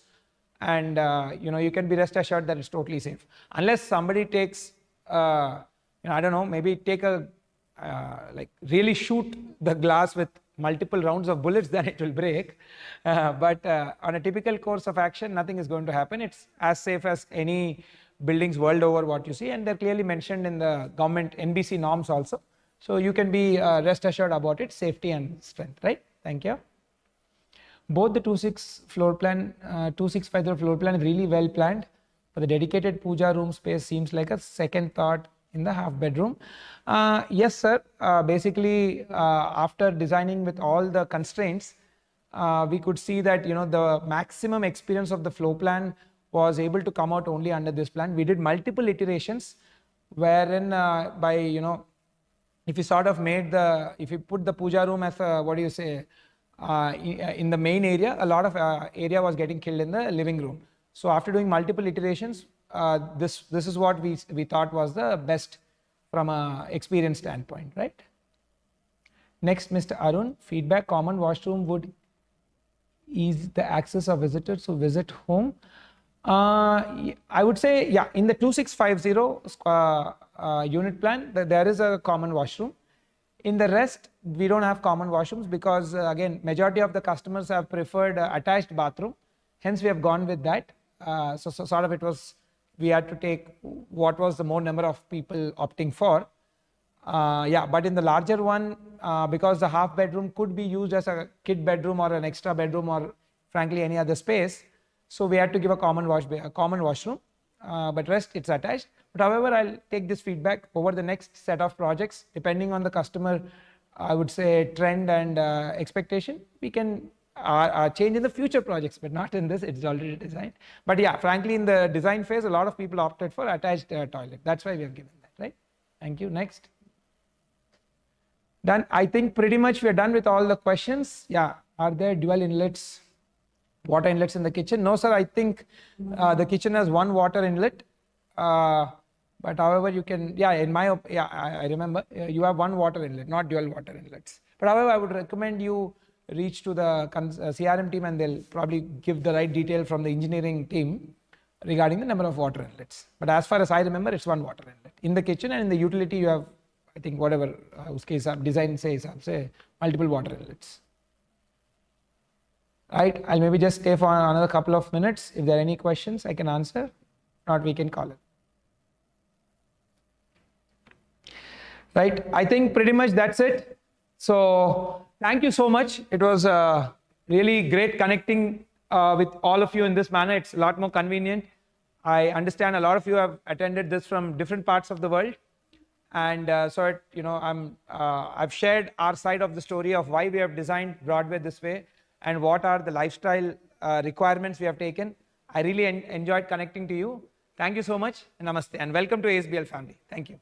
And you can be rest assured that it's totally safe. Unless somebody takes, I don't know, maybe take a, like really shoot the glass with multiple rounds of bullets, then it will break. But on a typical course of action, nothing is going to happen. It's as safe as any buildings world over what you see, and they're clearly mentioned in the government NBC norms also. So you can be rest assured about its safety and strength, right? Thank you. Both the 2650 floor plan is really well planned, but the dedicated puja room space seems like a second thought in the half bedroom. Yes, sir. Basically, after designing with all the constraints, we could see that the maximum experience of the floor plan was able to come out only under this plan. We did multiple iterations, wherein by if you sort of if you put the puja room as a, what do you say, in the main area, a lot of area was getting killed in the living room. So after doing multiple iterations, this is what we thought was the best from a experience standpoint, right? Next, Mr. Arun, feedback: common washroom would ease the access of visitors who visit home. I would say, yeah, in the 2650 unit plan, there is a common washroom. In the rest, we don't have common washrooms because, again, majority of the customers have preferred attached bathroom. Hence, we have gone with that. So sort of it was, we had to take what was the more number of people opting for. Yeah, but in the larger one, because the half bedroom could be used as a kid bedroom or an extra bedroom or frankly any other space, so we had to give a common washroom, but rest it's attached. But however, I'll take this feedback over the next set of projects, depending on the customer, I would say, trend and expectation. We can change in the future projects, but not in this, it's already designed. But yeah, frankly, in the design phase, a lot of people opted for attached toilet. That's why we have given that, right? Thank you. Next. Done. I think pretty much we're done with all the questions. Yeah. Are there dual inlets, water inlets in the kitchen? No, sir. I think the kitchen has one water inlet. But however, you can, yeah, I remember you have one water inlet, not dual water inlets. But however, I would recommend you reach to the CRM team and they'll probably give the right detail from the engineering team regarding the number of water inlets. But as far as I remember, it's one water inlet. In the kitchen and in the utility, you have, I think, whatever design says, say multiple water inlets. Right, I'll maybe just stay for another couple of minutes. If there are any questions, I can answer. If not, we can call it. Right, I think pretty much that's it. So thank you so much. It was really great connecting with all of you in this manner. It's a lot more convenient. I understand a lot of you have attended this from different parts of the world. And so, I've shared our side of the story of why we have designed Broadway this way and what are the lifestyle requirements we have taken. I really enjoyed connecting to you. Thank you so much, and namaste, and welcome to ASBL family. Thank you.